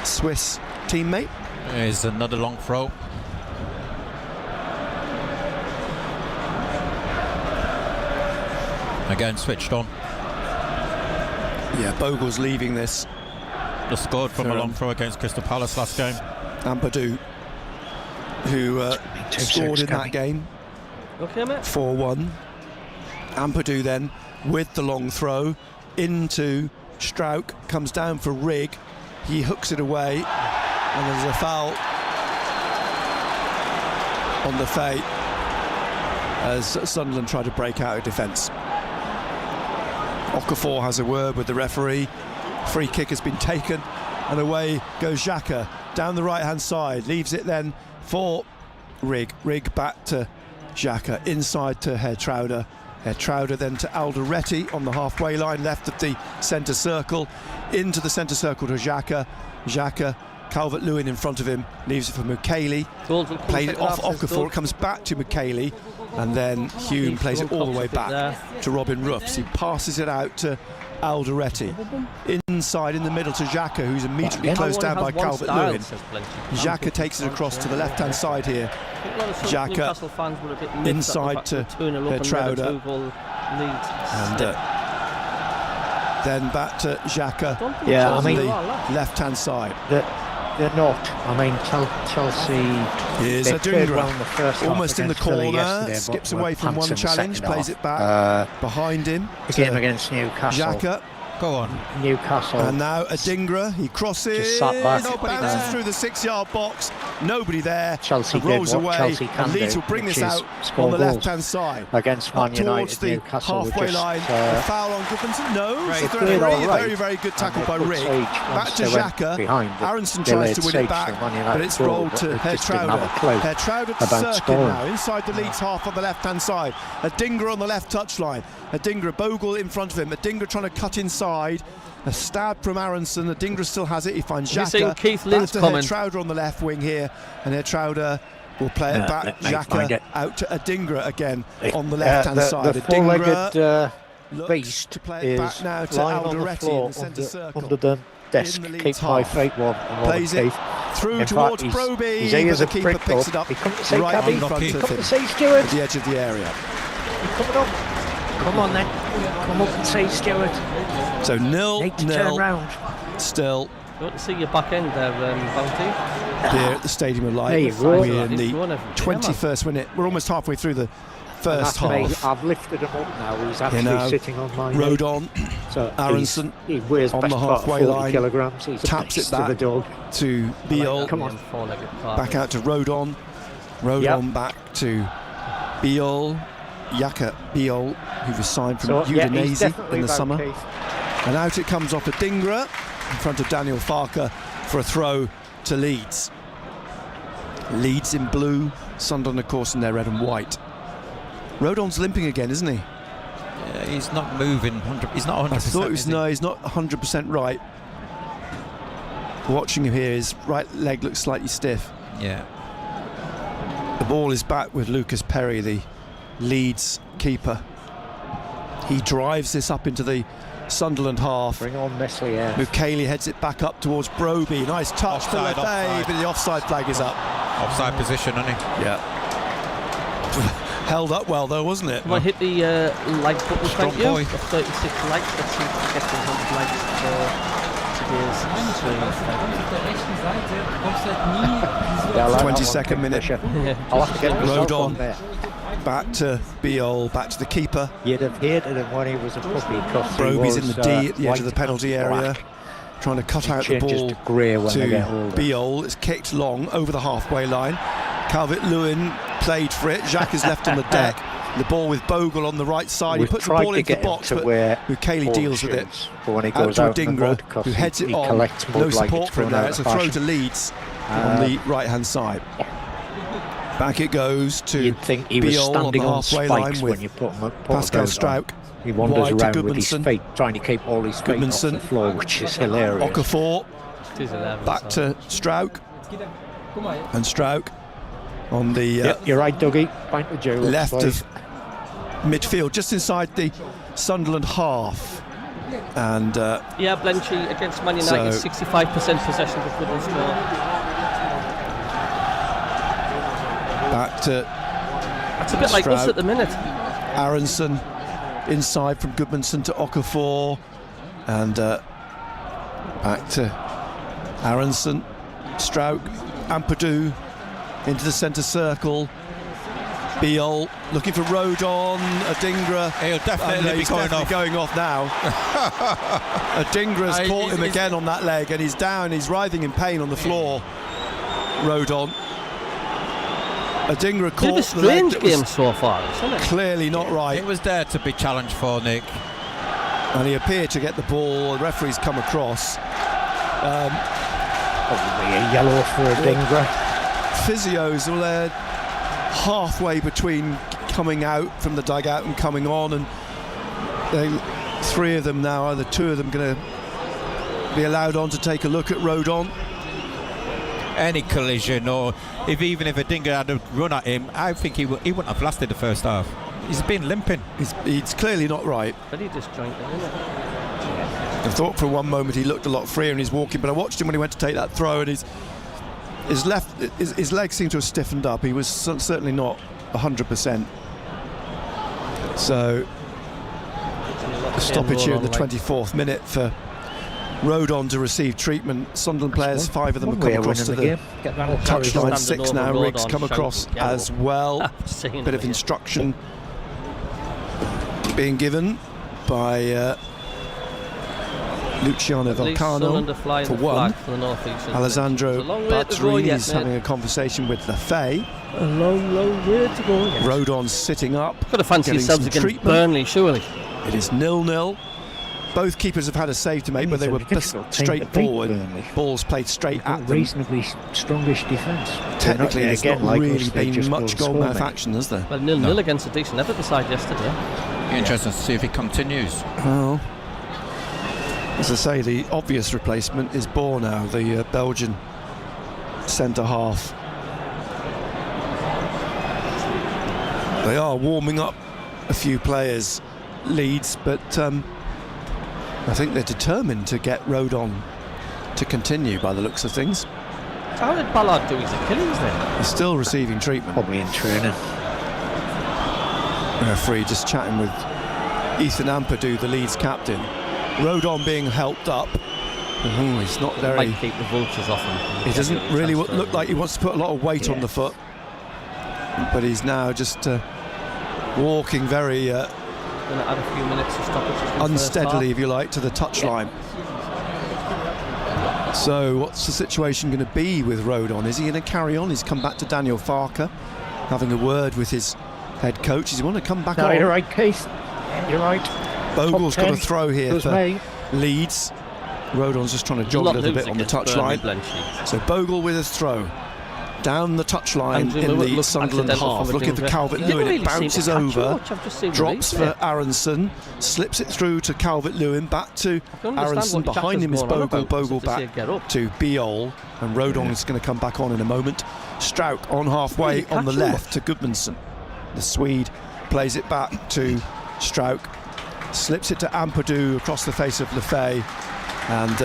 Swiss teammate.
Here's another long throw. Again switched on.
Yeah, Bogle's leaving this.
Just scored from a long throw against Crystal Palace last game.
Ampadu, who scored in that
coming.
game.
Okay, mate.
4-1. Ampadu then with the long throw into Strauch, comes down for Rigg. He hooks it away, and there's a foul on Lefay as Sunderland try to break out of defence. Okafor has a word with the referee. Free kick has been taken, and away goes Xhaka down the right-hand side. Leaves it then for Rigg. Rigg back to Xhaka, inside to Hertrauder. Hertrauder then to Alderete on the halfway line, left of the centre circle, into the centre circle to Xhaka. Xhaka, Calvert-Lewin in front of him, leaves it for Mukaele.
Goals will come
Played it
second
off
half, says
Okafor,
Doug.
it comes back to Mukaele, and then Hume
Keith,
plays it all the way
someone cops a
back
bit
to Robin Ruffs. He passes it out to Alderete. Inside in the middle to Xhaka, who's immediately
Again,
closed down by
Everyone has one
Calvert-Lewin.
style, says Blenty.
Xhaka takes it across to the left-hand side here.
I think a lot of some
Xhaka
Newcastle fans were a bit miffed
inside
at the fact
to
that we're 2-0 up and
Hertrauder.
let a two-goal lead.
And then back to Xhaka
Don't think
Yeah, I
on
Chelsea
mean-
are left.
the left-hand side.
They're not. I mean, Chelsea.
Here's
They played well
Adingra,
in the first half
almost in the
against Villa
corner,
yesterday, but
skips
were
away from
pants
one
in the
challenge,
second
plays
half.
it back behind him
The game
to
against Newcastle.
Xhaka.
Go on.
Newcastle.
And now Adingra, he crosses,
Just sat back.
bounces through the 6-yard box, nobody there,
Chelsea
and rolls
did what
away,
Chelsea can
and Leeds
do,
will bring
which
this
is
out
score
on the
goals.
left-hand side.
Against
Up
Man
towards
United,
the
Newcastle were
halfway
just,
line, a foul on Guffinson. No,
Right.
it's the
They played
referee.
all right.
Very, very good tackle
And
by
they put
Rigg.
siege
Back
once
to
they went
Xhaka.
behind, but
Aronson
they
tries
laid
to win
siege
it back,
to Man
but
United
it's
goal,
rolled
but
to
they just didn't have
Hertrauder.
a clue
Hertrauder to
about
Sirkin
scoring.
now, inside the Leeds half on the left-hand side. Adingra on the left touchline. Adingra, Bogle in front of him. Adingra trying to cut inside. A stab from Aronson. Adingra still has it. He finds
Have you
Xhaka.
seen Keith
Back
Lynn's
to
comment?
Hertrauder on the left wing here, and Hertrauder will play it
Yeah,
back.
let me find
Xhaka
it.
out to Adingra again on the left-hand side.
The
Adingra
four-legged
looks
beast
to play it back
is
now to
lying on the
Alderete
floor
in the centre circle.
under the desk.
In the
Keep
Leeds
high
half.
feet one.
Plays it through
In
towards
fact,
Broby,
his
but
ears
the
are
keeper
pricked
picks
up.
it up
He come to see
right
Cabby.
in front
He
of
Come to
him
see Stuart.
at the edge of the area.
He's coming up. Come on then. Come up and see Stuart.
So
Need to turn
0-0
round.
still
You want to see your back end there, Bounty?
Here at the Stadium of Light.
There you go.
We're in
He's
the
won every game,
21st minute. We're almost halfway through the first
And that's
half.
me. I've lifted him up now. He's actually
now,
sitting on my knee.
Rodon,
So
Aronson
he weighs
on
best
the
part of
halfway
40
line,
kilograms. He's a
taps
beast
it
of a
back
dog.
to Beal.
Come on.
Four-legged part.
Back out to Rodon. Rodon back to Beal. Yaka Beal, who was signed from
So, yeah, he's
Udinese
definitely
in the
about
summer.
Keith.
And out it comes off to Dingra in front of Daniel Farker for a throw to Leeds. Leeds in blue, Sunderland of course in their red and white. Rodon's limping again, isn't he?
Yeah, he's not moving. He's not 100%.
I thought it was, no, he's not 100% right. Watching him here, his right leg looks slightly stiff.
Yeah.
The ball is back with Lucas Perry, the Leeds keeper. He drives this up into the Sunderland half.
Bring on Meslier.
Mukeli heads it back up towards Broby. Nice touch for
Offside,
Lefebvre,
offside.
but the offside flag is up.
Offside position, isn't he?
Yeah. Held up well though, wasn't it?
Can I hit the like button?
Strong
Thank
boy.
you. The 36 likes. Let's see if we get the 100 likes for today's
Yeah, I like
22nd
that one,
minute.
Kingfisher. I'll have to get myself
Rodon.
on there.
Back to Beal, back to the keeper.
You'd have hated him when he was a puppy because he
Broby's
was,
in the D at the edge
white
of the penalty
and
area,
black.
trying to cut
He
out the
changes
ball
to grey when they get
to
older.
Beal. It's kicked long over the halfway line. Calvert-Lewin played for it. Jacques is left on the deck. The ball with Bogle on the right side.
We've
He puts the
tried
ball
to
into the
get him
box,
to
but
wear
Mukeli
ball
deals with it.
shoes for when he
Out
goes
to
out in the
Dingra,
mud, 'cause
who heads it
he
on.
collects mud
No
like
support
it's
for him
thrown
there.
out
It's a
of
throw
fashion.
to Leeds on the right-hand side. Back it goes to
You'd think he was
Beal on the
standing on
halfway
spikes
line
when
with
you put him
Pascal Struijk.
He wanders
wide to
around with his
Gudmundsson.
feet, trying to keep all his feet off
Gudmundsson.
the floor, which is hilarious.
Okafor
It is 11.
back
so.
to Struijk. And Struijk on the
Yep, you're right, Dougie. Point the Jew.
left of midfield, just inside the Sunderland half. And
Yeah, Blenchy against Man United,
So-
65% possession of double score.
back to
It's a bit like us
Stroud.
at the minute.
Aronson inside from Gudmundsson to Okafor. And back to Aronson, Struijk, Ampadu into the centre circle. Beal looking for Rodon, Adingra.
He'll definitely be
He's
going
definitely
off.
going off now. Adingra's
Aye,
caught him
he's-
again on that leg, and he's down. He's writhing in pain on the floor. Rodon.
Bit
Adingra
of a
caught the leg
strange
that was
game so far, isn't it?
clearly not right,
It was there to be challenged for, Nick.
and he appeared to get the ball. The referee's come across.
Probably a yellow for a Dingra.
Physios, well, they're halfway between coming out from the dugout and coming on, and three of them now, either two of them going to be allowed on to take a look at Rodon.
Any collision, or even if Adingra had a run at him, I think he wouldn't have lasted the first half. He's been limping.
He's clearly not right.
Very disjointed, isn't it?
I thought for one moment he looked a lot freer in his walking, but I watched him when he went to take that throw, and his legs seemed to have stiffened up. He was certainly not 100%. So a stoppage here in the 24th minute for Rodon to receive treatment. Sunderland players, 5 of them have come across to the touchline. 6 now. Riggs come across as well. Bit of instruction being given by Luciano Volcano for one. Alessandro Batterini's having a conversation with Lefebvre.
A long way to go. Yes.
Rodon sitting up.
Got to fancy
getting
yourselves
some
against
treatment.
Burnley, surely.
It is 0-0. Both keepers have had a save to make, but they were straightforward. Balls played straight at them.
Reasonably strongish defence.
Technically, there's not really been much goalmouth action, has there?
Well, 0-0 against a decent Everton side yesterday.
Interesting to see if he continues.
Well, as I say, the obvious replacement is Bohr now, the Belgian centre half. They are warming up a few players, Leeds, but I think they're determined to get Rodon to continue by the looks of things.
How did Ballard do his Achilles then?
He's still receiving treatment.
Probably in training.
Referee just chatting with Ethan Ampadu, the Leeds captain. Rodon being helped up. He's not
He
very.
might keep the vultures off him.
He doesn't really
Transfer.
look like he wants to put a lot of weight on the foot, but he's now just walking very
Going to add a few minutes to stoppages.
unsteadily, if you like, to the touchline. So what's the situation going to be with Rodon? Is he going to carry on? He's come back to Daniel Farker, having a word with his head coach. Does he want to come back
No,
on?
you're right, Keith. You're right.
Bogle's
Top
got a
10
throw here
was
for
me.
Leeds. Rodon's just trying to jog a little bit on the touchline. So Bogle with his throw. Down the touchline
Andrew
in
Lewis
the
looks
Sunderland
accidental
half.
from a
Look at the
Dingler.
Calvert-Lewin.
He
It
didn't really seem
bounces
to catch
over.
much. I've just seen the
Drops
replay.
for Aronson. Slips it through to Calvert-Lewin. Back to
I can understand
Aronson.
what
Behind him is
Jack's going on
Bogle.
about,
Bogle
to see
back
it get up.
to Biol. And Rodon is going to come back on in a moment. Strauch on halfway
Really
on the
catch him.
left to Gudmundsson. The Swede plays it back to Strauch. Slips it to Ampadu across the face of Lefay. And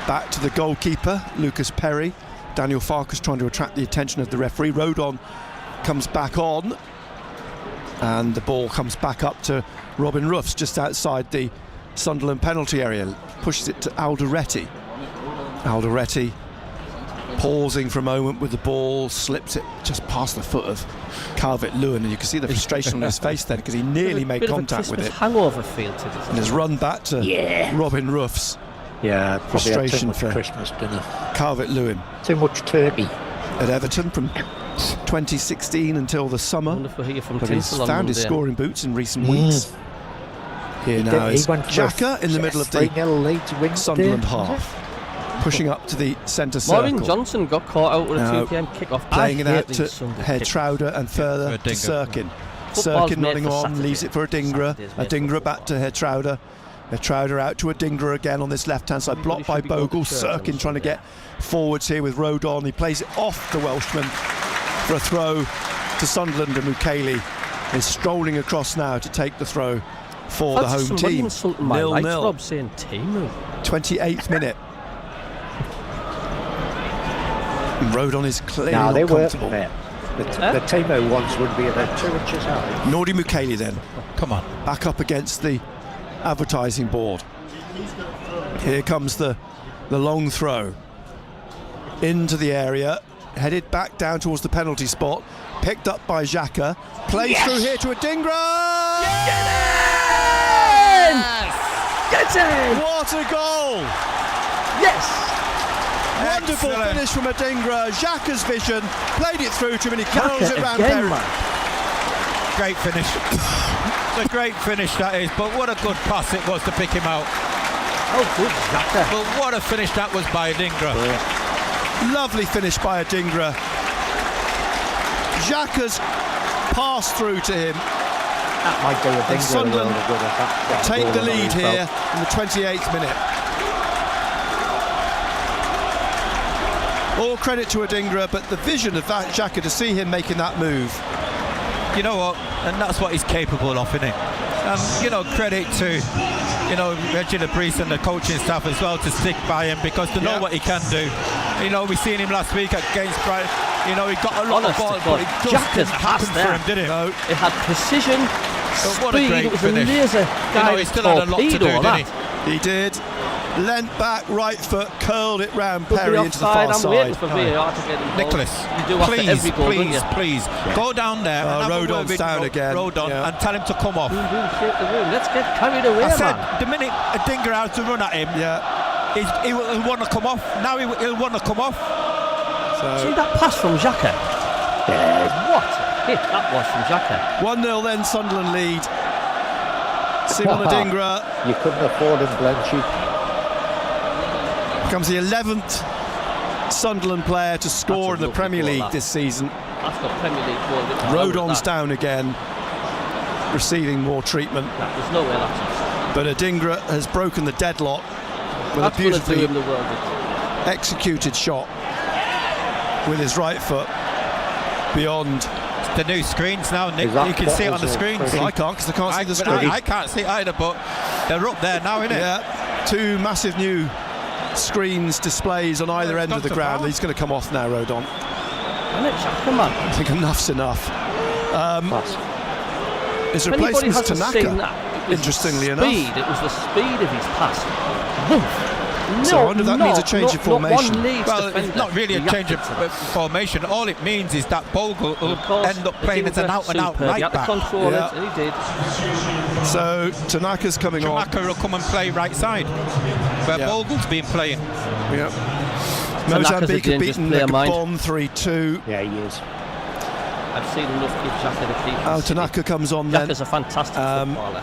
back to the goalkeeper, Lucas Perry. Daniel Farker's trying to attract the attention of the referee. Rodon comes back on. And the ball comes back up to Robin Ruffs just outside the Sunderland penalty area. Pushes it to Alderete. Alderete pausing for a moment with the ball, slips it just past the foot of Calvert-Lewin, and you can see the frustration on his face then because he nearly made
Bit of a
contact with
Christmas
it.
hangover feel to this.
And has run back to Robin Ruffs.
Yeah, probably had too
Frustration
much
for
Christmas dinner.
Calvert-Lewin
Too much turkey.
at Everton from 2016 until the
I
summer.
wonder if we'll hear from
But he's
Tinsel on
found his
Monday.
scoring boots in recent weeks. Here
He
now
did- he
is
went for
Xhaka in the middle of the
3-0 lead to win
Sunderland
today, wasn't
half. Pushing up to the centre circle.
Maureen Johnson got caught out with a
Now,
2 p.m. kick-off.
Playing it
I hate
out
these
to
Sunday
Hertrauder and further
For
to
Adingra.
Sirkin.
Football's
Sirkin
made
nodding
for
on,
Saturday.
leaves it for Adingra.
Saturday's made for
Adingra back to Hertrauder. Hertrauder out to Adingra again on this left-hand side, blocked by
should be going to
Bogle.
church on
Sirkin trying to
Sunday.
get forwards here with Rodon. He plays it off the Welshman for a throw to Sunderland, and Mukeli is strolling across now to take the throw for the home team. 0-0.
Rob saying Timu.
28th minute. And Rodon is clearly
No, they
not
weren't
comfortable.
there. The Timo ones would be about 2 inches high.
Nordi Mukeli then.
Come on.
Back up against the advertising board. Here comes the long throw into the area, headed back down towards the penalty spot, picked up by Xhaka, plays through here to Adingra.
Get in!
What a goal!
Yes!
Wonderful
Excellent.
finish from Adingra. Xhaka's vision, played it through to him, and he curls it round
again,
Perry.
man.
Great finish. It's a great finish that is, but what a good pass it was to pick him out.
Oh, good Xhaka.
But what a finish that was by Adingra.
Lovely finish by Adingra. Xhaka's pass through to him.
That might do a thing.
Sunderland take the lead here in the 28th minute. All credit to Adingra, but the vision of that Xhaka, to see him making that move.
You know what? And that's what he's capable of, isn't it? You know, credit to, you know, Reggie Priest and the coaching staff as well to stick by him because they know
Yeah.
what he can do. You know, we seen him last week against Brighton. You know, he got a lot
Honest
of
to
balls,
God,
but it just
Xhaka's
didn't happen
pass
for
there.
him, did it?
No,
It had precision,
But what a
speed,
great
it was
finish.
a laser
You know,
guided
he still had a lot to do,
torpedo,
didn't he?
that.
he did. Leant back, right foot, curled it round
Could be
Perry into the
offside.
far
I'm waiting
side.
for VAR to get involved.
Nicholas,
You do after
please,
every goal, don't
please,
you?
please, go down there and have a word
Rodon's
with
down again.
Rodon
Yeah.
and tell him to come off.
Do shake the room. Let's get carried away,
I said,
man.
the minute Adingra has to run at him,
Yeah.
he'll want to come off. Now he'll want to come off.
See that pass from Xhaka? What a hit that was from Xhaka.
1-0 then, Sunderland lead. Simon Adingra
You couldn't afford him, Blenchy.
becomes the 11th Sunderland player to score in the
lovely
Premier
goal,
League
that.
this season.
That's got Premier League goal.
Rodon's down again, receiving more treatment.
There's no way that's offside.
But Adingra has broken the deadlock with
That's
a
going to do
beautifully
him the world.
executed shot with his right foot beyond.
The new screens now, Nick.
Is that
You can see it on the
what was it?
screens.
I can't because I can't see the
but
screen.
I can't see it either, but they're up there now, innit?
Yeah, two massive new screens displays on either
it's
end of
got
the
to
ground.
foul.
He's going to come off now, Rodon.
And it, Xhaka, man.
I think enough's enough.
Pass.
His
If anybody
replacement's
hasn't seen
Tanaka.
that, it was
Interestingly
the
enough.
speed. It was the speed of his pass. Woof.
So I wonder if that means a change of formation.
One Leeds
Well,
defender
it's not really a change of formation. All it means is that Bogle will end up playing as an out-and-out right
He had to
back.
control
Yeah.
it, and he did.
So Tanaka's coming on.
Tanaka will come and play right side, where
Yeah.
Bogle's been playing.
Yeah.
Tanaka's a
Mozambique have
dangerous
beaten
player, mind.
Gabon 3-2.
Yeah, he is.
I've seen enough give Xhaka the keeper.
Oh, Tanaka comes on then.
Xhaka's a fantastic footballer.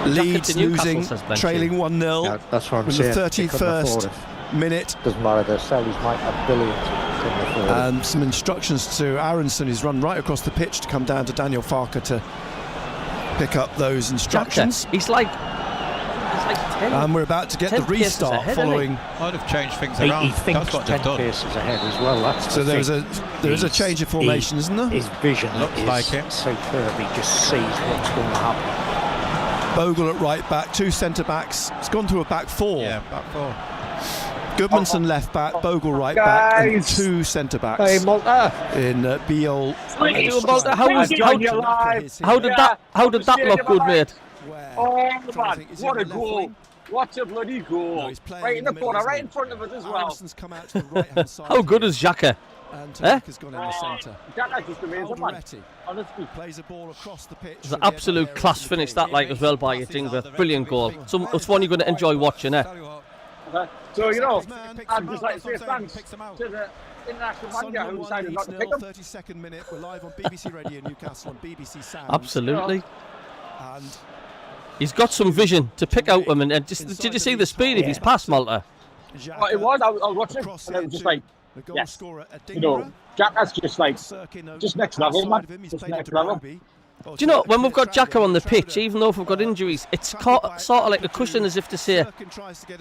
Leeds
to Newcastle,
losing,
says Benchy.
trailing 1-0
Yeah, that's what I'm
in
saying.
the
They couldn't afford
31st
it.
minute.
Doesn't matter. Their salaries might have billions. Couldn't afford it.
And some instructions to Aronson, who's run right across the pitch to come down to Daniel Farker to pick up those instructions.
Xhaka, he's like 10.
And we're about to get the
10 paces
restart
ahead, isn't he?
following.
Might have changed things
He
around.
thinks
That's what they've
10
done.
paces ahead as well. That's
So
the
there
thing.
is a change of formation, isn't there?
His vision
Looks
is
like it.
superb. He just sees what's going to happen.
Bogle at right back, two centre backs. It's gone to a back four.
Yeah, back four.
Goodmanson left back, Bogle right back, and
Guys.
two centre backs
Hey, Malta.
in Biol.
How did that look good, mate?
Oh, man, what a goal. What a bloody goal. Right in the corner, right in front of us as well.
Come out to the right-hand side.
How good is Xhaka?
And Tanaka's gone in the centre.
Xhaka's just amazing, man.
Alderete
Honestly.
plays a ball across the pitch.
It's an absolute class finish that, like, as well by Dingworth. Brilliant goal. It's one you're going to enjoy watching, eh?
So, you know, I'd just like to say thanks to the international manager who decided not to pick him.
32nd minute. We're live on BBC Radio Newcastle and BBC Sound.
Absolutely.
And
He's got some vision to pick out him. And just, did you see the speed of his pass, Malta?
Well, it was, I was watching it, and it was just like,
the goal
yes,
scorer at
you know, Xhaka's just like, just next level, man. Just next level.
Do you know, when we've got Xhaka on the pitch, even though if we've got injuries, it's sort of like a cushion, as if to say,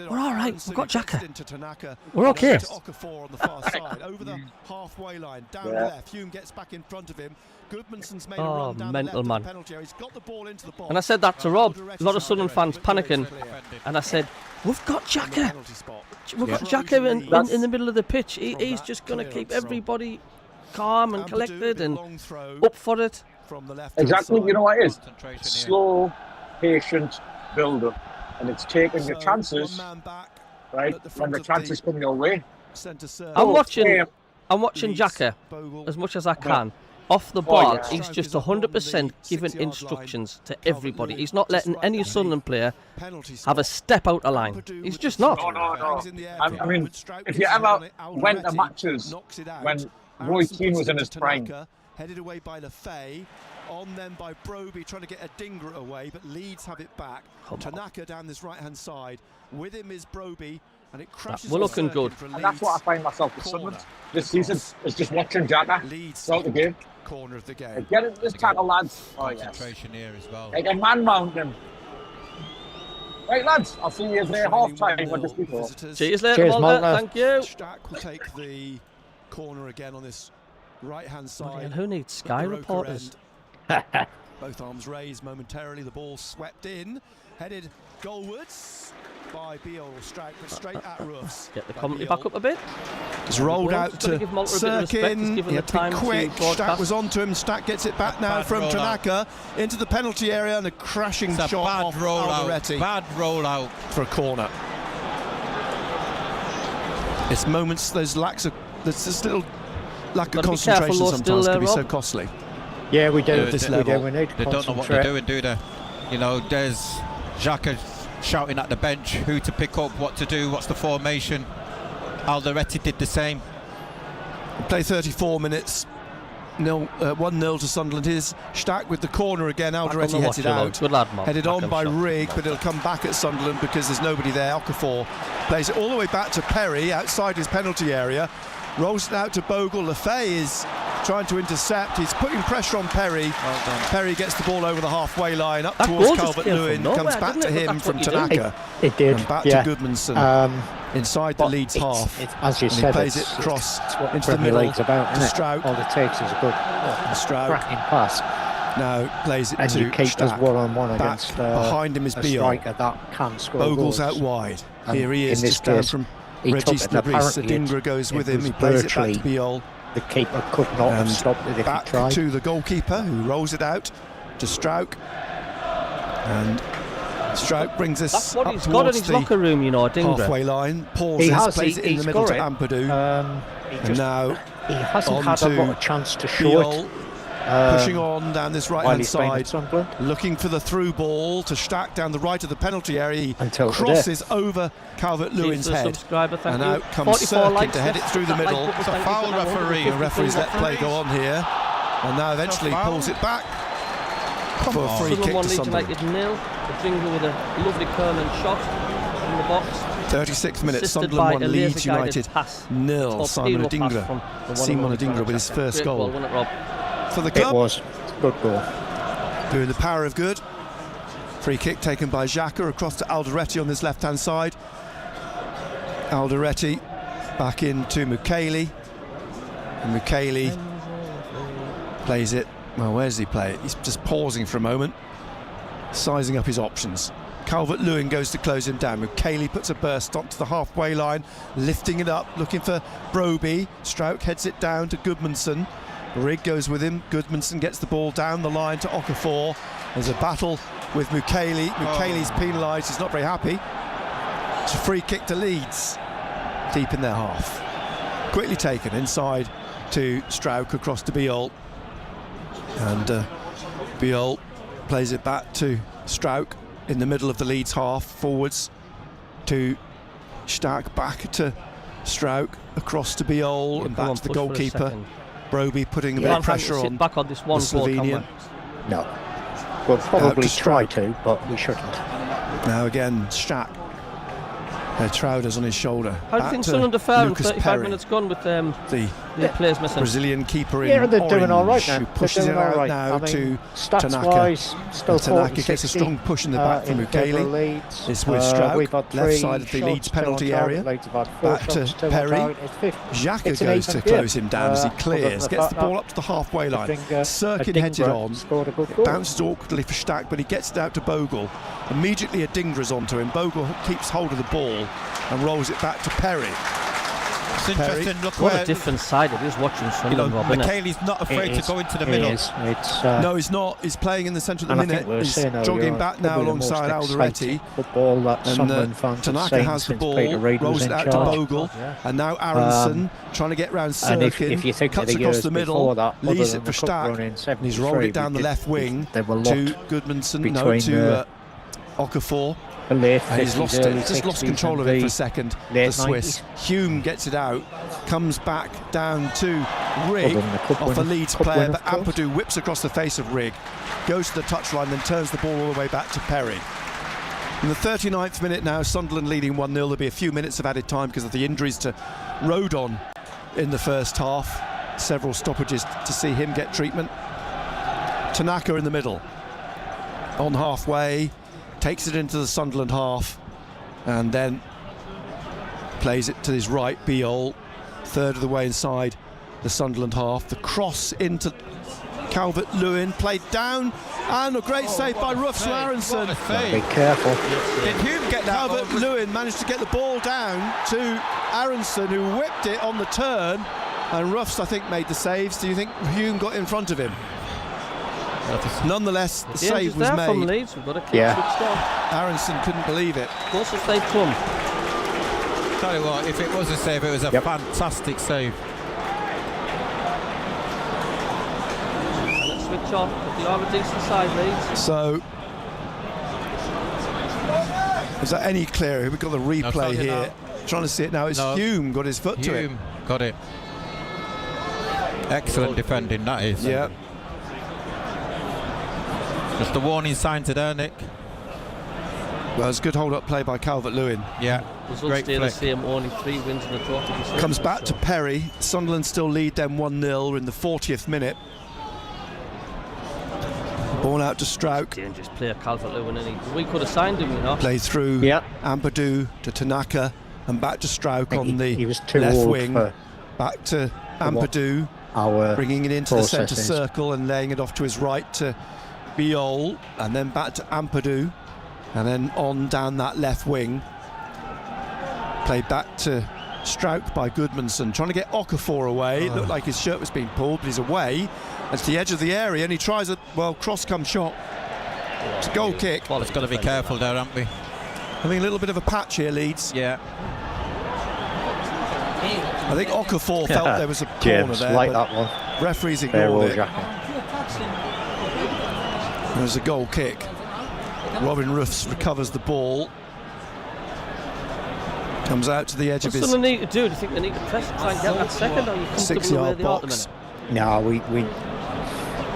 we're all right, we've got Xhaka. We're okay.
On the far side, over the halfway line, down the left. Hume gets back in front of him. Goodmanson's made a run down
mental,
the
man.
left of the penalty area. He's got the ball into the box.
And I said that to Rob. A lot of Sunderland fans panicking. And I said, we've got Xhaka. We've got Xhaka in the middle of the pitch. He's just going to keep everybody calm and collected and up for it.
From the left
Exactly, you know what it is?
Concentration
Slow, patient build-up. And it's taking your chances, right, when the chances come your way.
I'm watching Xhaka as much as I can. Off the ball,
yeah.
he's just 100% giving instructions to everybody. He's not letting any Sunderland player have a step out of line. He's just not.
No. I mean, if you ever went to matches when Roy Keane was in his prime,
headed away by Lefay, on then by Broby trying to get a dinger away, but Leeds have it back. Tanaka down this right-hand side. With him is Broby, and it crashes.
We're looking good.
and that's what I find myself with Sunderland this season, is just watching Xhaka throughout the game.
Corner of the game.
Get into this tackle, lads. Oh, yes.
concentration here as well.
Like a man mountain. Right, lads, I'll see you there half-time with this before.
Cheers later,
Cheers,
Malta.
Malta.
Thank you.
Stack will take the corner again on this right-hand side.
And who needs Sky
With the Roker
reporters?
end. Both arms raised momentarily. The ball swept in, headed goalwards by Biol or Strike, but straight at Roofs.
Get the commentary back up a bit.
It's rolled
Well,
out
just gotta
to
give Malta a bit of respect. He's
Sirkin.
given
He
the
had to be
time to
quick.
broadcast.
Stack was on to him. Stack gets it back now
Bad
from
rollout.
Tanaka into the penalty area and a crashing
It's a
shot
bad
off
rollout.
Alderete
Bad rollout.
for a corner. It's moments. There's this little lack of
Gotta be
concentration
careful though
sometimes
still
can be
there,
so
Rob.
costly.
Yeah, we do.
Yeah,
this
we
level,
do. We need to
They don't know what they're
concentrate.
doing, do they? You know, there's Xhaka shouting at the bench who to pick up, what to do, what's the formation. Alderete did the same.
Play 34 minutes. 1-0 to Sunderland. Here's Stack with the corner again.
Back on
Alderete
the
heads it
Watchalong.
out.
Good lad, Mal.
Headed
Back
on
him
by
shot.
Rigg, but it'll come back at Sunderland because there's nobody there. Okafor plays it all the way back to Perry outside his penalty area. Rolls it out to Bogle. Lefay is trying to intercept. He's putting pressure on Perry. Perry gets the ball over the halfway line up
That
towards
goal just came
Calvert-Lewin.
from nowhere,
Comes back
didn't
to
it?
him
That's
from
what you do.
Tanaka.
It did.
And back
yeah.
to Goodmanson inside the
but
Leeds
it's-
half.
as you
And he
said,
plays
it's
it across
it's what
into the
Premier
middle
League's about,
to
isn't it?
Stroud.
All it takes is a good
Stroud
cracking pass,
now plays it
and
to
you keep us
Stack.
one-on-one
Back
against
behind him is
a
Biol.
striker that can score
Bogle's
goals.
out wide.
And
Here he is,
in this
just down
case,
from
he took
Regis
it, and
Lebris.
apparently
Adingra goes
it
with him.
was
He plays it back to
virtually-
Biol.
The keeper could not have
And
stopped it if he
back
tried.
to the goalkeeper who rolls it out to Stroud. And Strouk brings us
That's what
up
he's got in
towards
his
the
locker room, you know, Dingra.
halfway line.
He
Pauses,
has.
plays it in the
He's
middle
got
to
it.
Ampadu. And now
He hasn't
on
had a
to
lot of chance to show
Biol,
it.
pushing on down this
while
right-hand
he's playing
side,
at Sunderland.
looking for the through ball to Stack down the right of the penalty area. He
Until
crosses over Calvert-Lewin's
He's a
head,
subscriber, thank
and
you.
out comes
44
Sirkin
likes,
to head it through the
that like
middle.
button,
It's a
thank you
foul
for that.
referee. The referee's let play go on here, and now eventually
foul.
pulls it back
Come
for a
on.
free
Sunderland
kick
won
to
Leeds
Sunderland.
United 0. The Dingra with a lovely curling shot in the box.
36th minute,
Assisted
Sunderland
by
won
a
Leeds
laser-guided
United
pass.
0. Simon
Torpedo pass
Adingra.
from the one
Simon
and only
Adingra with his
Jack.
first
Great
goal
wasn't it, Rob?
for the
It
club.
was. Good goal.
Doing the power of good. Free kick taken by Xhaka across to Alderete on this left-hand side. Alderete back into Mukiele. And Mukiele plays it. Well, where does he play it? He's just pausing for a moment, sizing up his options. Calvert-Lewin goes to close him down. Mukiele puts a burst onto the halfway line, lifting it up, looking for Broby. Strouk heads it down to Gudmundsson. Rigg goes with him. Gudmundsson gets the ball down the line to Okafor. There's a battle with Mukiele. Mukele's penalised. He's not very happy. It's a free kick to Leeds, deep in their half. Quickly taken inside to Strouk, across to Biol. And Biol plays it back to Strouk in the middle of the Leeds half, forwards to Stack, back to Strouk, across to Biol, and back to the goalkeeper. Broby putting a bit of pressure on
back on this one
the
ball, can we?
Slovenian.
No. We'll probably
to
try
Strouk.
to, but we shouldn't.
Now again, Stack. Trouders on his shoulder.
How do you
Back
think
to
Sunderland are faring?
Lucas
35
Perry,
minutes gone with
the
the players missing.
Brazilian keeper in
Yeah, they're doing
orange,
all right now.
who
They're
pushes
doing
it
all
out
right.
now
I mean,
to
stats-wise, still
Tanaka
40-60,
gets a strong push in the back from
in favour of
Mukiele.
Leeds.
It's with Strouk,
We've had
left
3
side of the
shots,
Leeds
2 on
penalty
target.
area.
Leeds have had 4
Back to
shots, 2 on
Perry.
target. It's
Xhaka
an
goes to
even
close
game.
him down as he
Other than
clears,
the
gets the
fact
ball
that
up to the halfway line. Sirkin
Adingra
heads it on,
scored a good
it
goal.
bounces awkwardly for Stack, but he gets it out to Bogle. Immediately Adingra's onto him. Bogle keeps hold of the ball and rolls it back to Perry.
It's interesting. Look
What
where
a different side it is watching Sunderland, Rob, isn't it?
Michaeli's not afraid to go into the
It
middle.
is. It's,
No, he's not. He's playing in the centre of the
and I
minute.
think we were
He's
saying earlier
jogging
on,
back now
probably the most
alongside
exciting
Alderete.
football that
And
Sunderland fans have
Tanaka
seen
has the
since
ball,
Peter Reid was
rolls
in
it out to
charge.
Bogle, and now Aronson trying to get round
And
Sirkin,
if you think of
cuts
the
across
years
the middle,
before that, other
leaves
than
it for
the cup
Stack,
run in
and he's rolled it down the left wing
they were
to
locked
Gudmundsson, no,
between
to Okafor.
the late
And he's
50s,
lost it,
early
just lost
60s
control of
and
it for a
the
second, the
late
Swiss.
90s.
Hume gets it out, comes back down to Rigg,
Other than the cup
off a
win-
Leeds
cup
player,
win,
but
of course.
Ampadu whips across the face of Rigg, goes to the touchline, then turns the ball all the way back to Perry. In the 39th minute now, Sunderland leading 1-0. There'll be a few minutes of added time because of the injuries to Rodon in the first half. Several stoppages to see him get treatment. Tanaka in the middle, on halfway, takes it into the Sunderland half, and then plays it to his right. Biol, third of the way inside the Sunderland half. The cross into Calvert-Lewin, played down, and a great save by Ruffs to Aronson.
What a save.
Be careful.
Did Hume get that?
Calvert-Lewin managed to get the ball down to Aronson, who whipped it on the turn, and Ruffs, I think, made the saves. Do you think Hume got in front of him? Nonetheless, the save was
there from
made.
Leeds. We've got to keep
Yeah.
switched on.
Aronson couldn't believe it.
Closest they've come.
Tell you what, if it was a save, it was a
Yep.
fantastic save.
Let's switch on. But they are a decent side, Leeds.
So, is that any clearer? We've got the replay
tell you
here.
now.
Trying to see it now. It's
No.
Hume got his foot to it.
Hume got it. Excellent defending, that is.
Yeah.
Just a warning sign to there, Nick.
Well, it's good hold-up play by Calvert-Lewin.
Yeah.
Results
Great
stay the
flick.
same. Only 3 wins and a draw to be said.
Comes back to
So,
Perry. Sunderland still lead them 1-0 in the 40th minute. Ball out to Strouk.
dangerous player, Calvert-Lewin, and we could have signed him, you know.
Play through
Yeah.
Ampadu to Tanaka and back to Strouk on the
he was too
left
old
wing.
for
Back to Ampadu,
our
bringing it into the centre
processes.
circle and laying it off to his right to Biol, and then back to Ampadu, and then on down that left wing. Played back to Strouk by Gudmundsson, trying to get Okafor away. It looked like his shirt was being pulled, but he's away. It's the edge of the area, and he tries a cross-come shot. It's a goal kick.
Well, it's got to be careful there, haven't we?
I think a little bit of a patch here, Leeds.
Yeah.
I think Okafor felt there was a corner
James,
there,
like
but
that one.
referees
Fair
ignored it.
Jacket.
There's a goal kick. Robin Roofs recovers the ball. Comes out to the edge of
What's
his
Sunderland need to do? Do you think they need to press to try and get that second, or are you comfortable
6-yard
where they are at the
box.
minute?
No,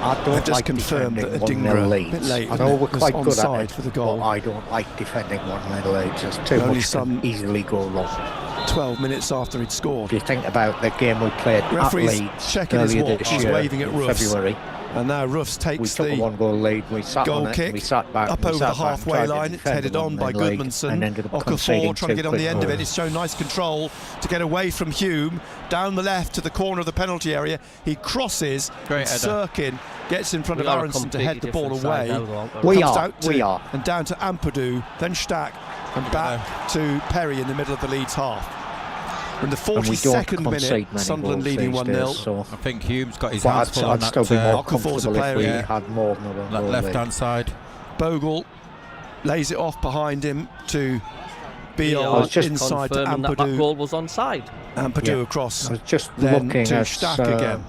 I
They've
don't
just
like
confirmed that
defending
Adingra,
1-0
a
leads.
bit late,
I know we're
was
quite good
onside
at it,
for the goal.
but I don't like defending 1-0 leads. There's too
Only
much
some
can easily go wrong.
12 minutes after he'd scored.
If you think about the game we played
Referee's
at Leeds
checking his
earlier
watch,
this
he's
year,
waving at
in
Roofs.
February,
And now Roofs
we
takes
took a
the
1-goal lead. We sat
goal
on it,
kick
we sat back,
up
we
over
sat
the
back and
halfway
tried to
line. It's
defend
headed
the
on by
1-0 lead
Goodmanson.
and ended up
Okafor
conceding
trying to get on the end of it.
goals.
He's shown nice control to get away from Hume. Down the left to the corner of the penalty area. He crosses.
Great
and
header.
Sirkin gets in front
We
of
are a
Aronson to
completely
head the ball
different side
away.
now, though, aren't we?
We
Comes
are,
out to,
we are.
and down to Ampadu, then Stack, and back to Perry in the middle of the Leeds half. In the
And we don't
42nd
concede
minute,
many
Sunderland
goals
leading
these
1-0.
days, so.
I think Hume's got his
But
hands full on
I'd
that
still be more
Okafor's a
comfortable
player,
if we
yeah.
had more than a 1-goal lead.
left-hand side.
Bogle lays it off behind him to
I
Beale
was just
inside to
Confirming that
Ampadu.
goal was onside.
Ampadu
Yeah.
across.
I was just
Then
looking
to
at
Stack again.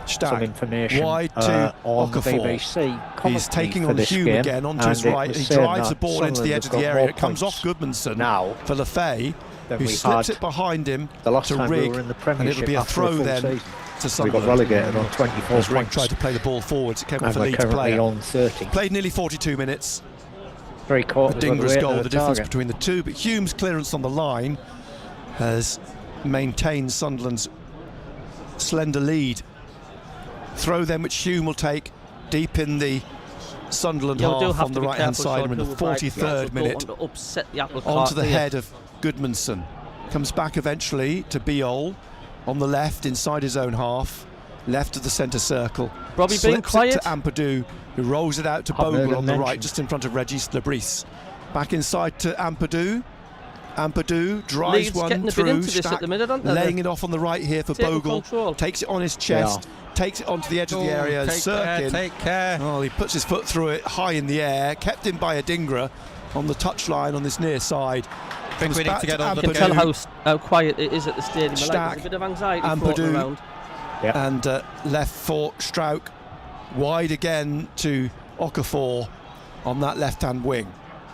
some
Stack
information
wide to
on the
Okafor.
BBC.
He's
commentary
taking
for
on
this
Hume
game,
again onto
and
his
it
right.
was
He
saying
drives the
that
ball into the
Sunderland
edge of
have
the
got
area.
more
It comes off
points
Goodmanson
now
for Lefay,
than
who
we
slips
had
it behind him
the last
to
time we
Rigg,
were in the
and
Premiership.
it'll be a
after
throw
full
then
season.
to
We got
Sunderland.
relegated on 24
As Rigg
points.
tried to play the ball forwards, it came off
And
a
we're
Leeds
currently
player.
on 30.
Played nearly 42 minutes.
3/4
Dingra's goal, the difference
target.
between the two, but Hume's clearance on the line has maintained Sunderland's slender lead. Throw then, which Hume will take deep in the Sunderland
Yeah, we do
half
have
on
to
the
be
right hand
careful,
side.
Sean,
We're in the
who we buy.
43rd
We also
minute.
don't want to upset the apple cart
Onto the
here.
head of Goodmanson. Comes back eventually to Beole on the left inside his own half. Left of the centre circle.
Robbie being
Slips
quiet.
it to Ampadu, who rolls it out to
Haven't heard
Bogle
him
on the right,
mentioned.
just in front of Regis Lebris. Back inside to Ampadu. Ampadu drives
Leeds
one
getting a bit
through.
into this
Stack
at the minute, aren't they?
laying it off on the right here for
Taking
Bogle.
control.
Takes it on his chest. Takes it onto the edge of the area.
Take care,
Sirkin.
take care.
Oh, he puts his foot through it high in the air. Kept in by Adingra on the touchline on this near side.
I think
Comes
we need
back
to get
to
on
You
the
can tell
Ampadu.
how quiet it is at the stadium. Like,
Stack,
there's a bit of anxiety
Ampadu.
floating around.
And left for Strauch. Wide again to Okafor on that left-hand wing.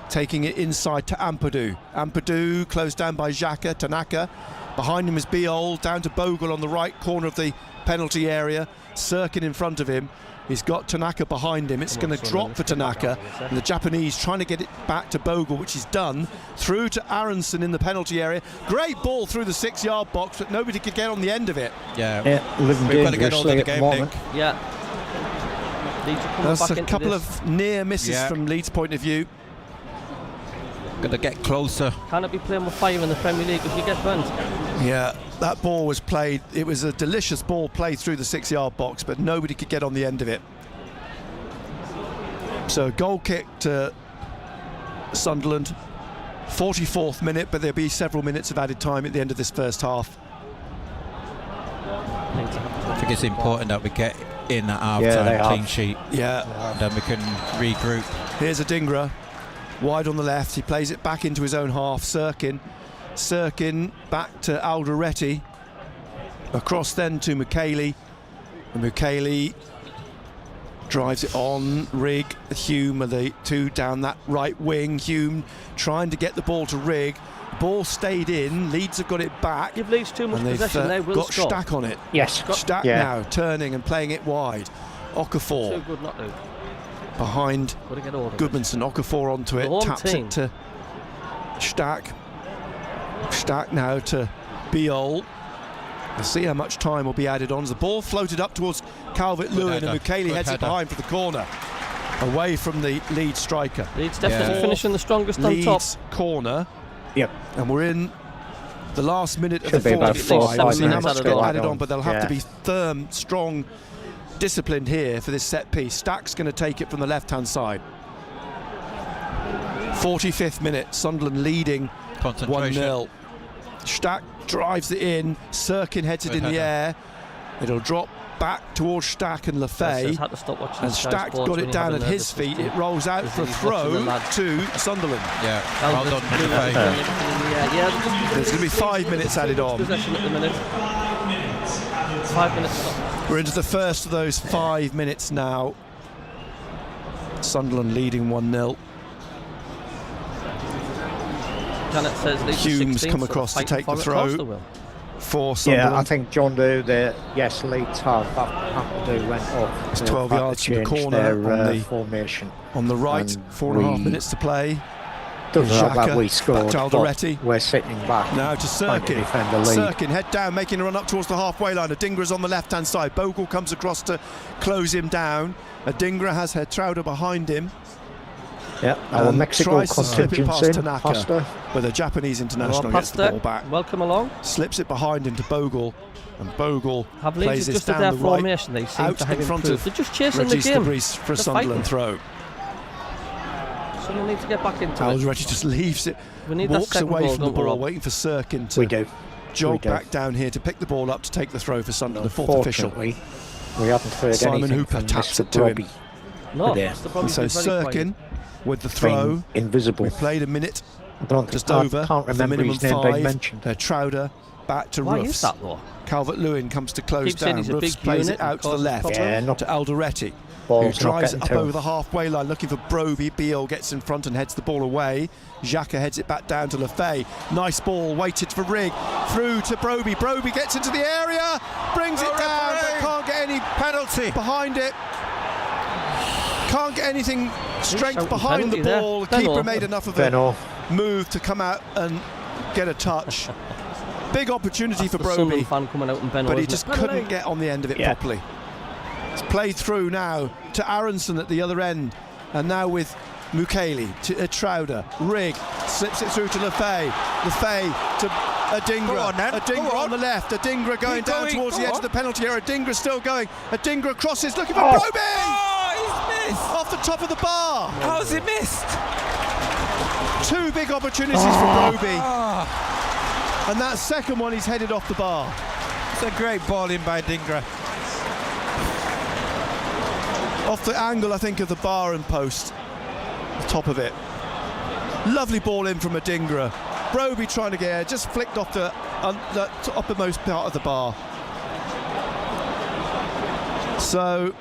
Taking it inside to Ampadu. Ampadu closed down by Xhaka, Tanaka. Behind him is Beole, down to Bogle on the right corner of the penalty area. Sirkin in front of him. He's got Tanaka behind him. It's
Come on,
going to
son,
drop
let's
for
get back
Tanaka.
on this, eh?
And the Japanese trying to get it back to Bogle, which he's done. Through to Aronson in the penalty area. Great ball through the 6-yard box, but nobody could get on the end of it.
Yeah.
Yeah, living
We've got to get on to
dangerously
the
at the
game,
moment.
Nick.
Yeah. Leeds are coming
There's
back
a
into
couple
this.
of near misses
Yeah.
from Leeds' point of view.
Got to get closer.
Can it be playing with fire in the Premier League if you get burnt?
Yeah, that ball was played. It was a delicious ball played through the 6-yard box, but nobody could get on the end of it. So goal kick to Sunderland, 44th minute, but there'll be several minutes of added time at the end of this first half.
I think it's important that we get in at
Yeah, they
half-time
have.
clean sheet,
Yeah,
and then we can regroup.
here's Adingra, wide on the left. He plays it back into his own half. Sirkin back to Alderete. Across then to Mukiele. And Mukiele drives it on. Rigg, Hume are the two down that right wing. Hume trying to get the ball to Rigg. Ball stayed in. Leeds have got it back.
Give Leeds too much
And they've
possession, they will
got
score.
Stack on it.
Yes.
Stack
Yeah.
now turning and playing it wide.
Too
Okafor
good not to.
behind
Got to get over it.
Goodmanson. Okafor onto
The
it,
home
taps
team.
it to Stack. Stack now to Beole. We'll see how much time will be added on as the ball floated up towards Calvert-Lewin, and
header.
Mukiele
Good
heads it
header.
behind for the corner, away from the Leeds striker.
Leeds definitely
Yeah.
finishing the strongest on top.
Leeds corner,
Yep.
and we're in the last minute of
Should
the
be about
45.
4 or 5
We'll see how
minutes
much
added
got
on.
added on, but they'll have to
Yeah.
be firm, strong, disciplined here for this set piece. Stack's going to take it from the left-hand side. 45th minute, Sunderland leading
Concentration.
1-0. Stack drives it in. Sirkin heads it
Good
in the
header.
air. It'll drop back towards Stack and Lefay.
Had to stop watching
And
Sky
Stack
Sports
got
when
it
you
down
have
at
a
his
nervous
feet.
system.
It rolls out for a
He's watching the
throw
lad.
to Sunderland.
Yeah, well done. Lefay.
Yeah.
There's going to be 5 minutes added on.
Possession at the minute. 5 minutes.
We're into the first of those 5 minutes now. Sunderland leading 1-0.
Janet says Leeds are
Humes
16th,
come
so
across to
they're
take the
fighting for it. Of course
throw.
they will.
For Sunderland.
Yeah, I think John Doe, yes, Leeds have went up.
It's
They've
12
had to
yards from the
change
corner
their,
on the
formation.
On the right,
And
4.5
we-
minutes to play.
Doesn't look
Xhaka,
like we
back
scored,
to
but
Alderete.
we're sitting back.
Now to
trying to
Sirkin.
defend the lead.
Sirkin head down, making a run up towards the halfway line. Adingra's on the left-hand side. Bogle comes across to close him down. Adingra has Trauder behind him.
Yeah, our
and
Mexico
tries to slip it
contingent's
past
in.
Tanaka,
Pasta.
but the Japanese international
Well,
gets the
Pasta,
ball back.
welcome along.
Slips it behind him to Bogle, and Bogle
Have
plays
Leeds
this
adjusted
down
their
the right,
formation? They seem
out
to have
in front
improved.
of
They're just chasing the
Regis
game.
Debris for a
They're
Sunderland
fighting.
throw.
Someone needs to get back into it.
Alderete just leaves it,
We need that
walks
second
away
goal,
from the
don't we,
ball,
Rob?
waiting for Sirkin to
We do.
jog
We do.
back down here to pick the ball up to take the throw for Sunderland, the fourth official.
Unfortunately, we haven't heard
Simon
anything
Hooper
from
taps
Mr.
it to him.
Brobby.
No,
Yeah.
Mr. Brobby's
And so
been very quiet.
Sirkin with the throw.
Being invisible.
We played a minute just
I
over.
can't
the
remember
minimum
his name being
5.
mentioned.
Trauder back to
Why
Roofs.
is that though?
Calvert-Lewin comes to close
Keep saying
down.
he's a
Roofs
big
plays
unit
it out
and
to the
causes
left
problems.
Yeah, not
to Alderete, who
balls not
drives
getting
it up
to
over
him.
the halfway line looking for Broby. Beale gets in front and heads the ball away. Xhaka heads it back down to Lefay. Nice ball, waited for Rigg. Through to Broby. Broby gets into the area, brings it down, but can't get any
Penalty.
behind it. Can't get anything strength
shouting
behind the
penalty there.
ball. The
Benno.
keeper made enough of a
Benno.
move to come out and get a touch. Big opportunity for
The Sunderland
Broby,
fan coming out and Benno,
but he
isn't
just
it?
couldn't get on the end of it
Yeah.
properly. It's played through now to Aronson at the other end, and now with Mukiele to Trauder. Rigg slips it through to Lefay. Lefay to Adingra.
Go on, then.
Adingra
Go
on
on.
the left. Adingra going
Keep
down
going.
towards
Go
the edge
on.
of the penalty area. Adingra still going. Adingra crosses looking for
Oh.
Broby!
Oh, he's missed.
Off the top of the bar.
How's he missed?
2 big opportunities for Broby,
Oh,
and that second one he's headed off the bar.
it's a great ball in by Dingra.
Off the angle, I think, of the bar and post. The top of it. Lovely ball in from Adingra. Broby trying to get air, just flicked off the uppermost part of the bar. So,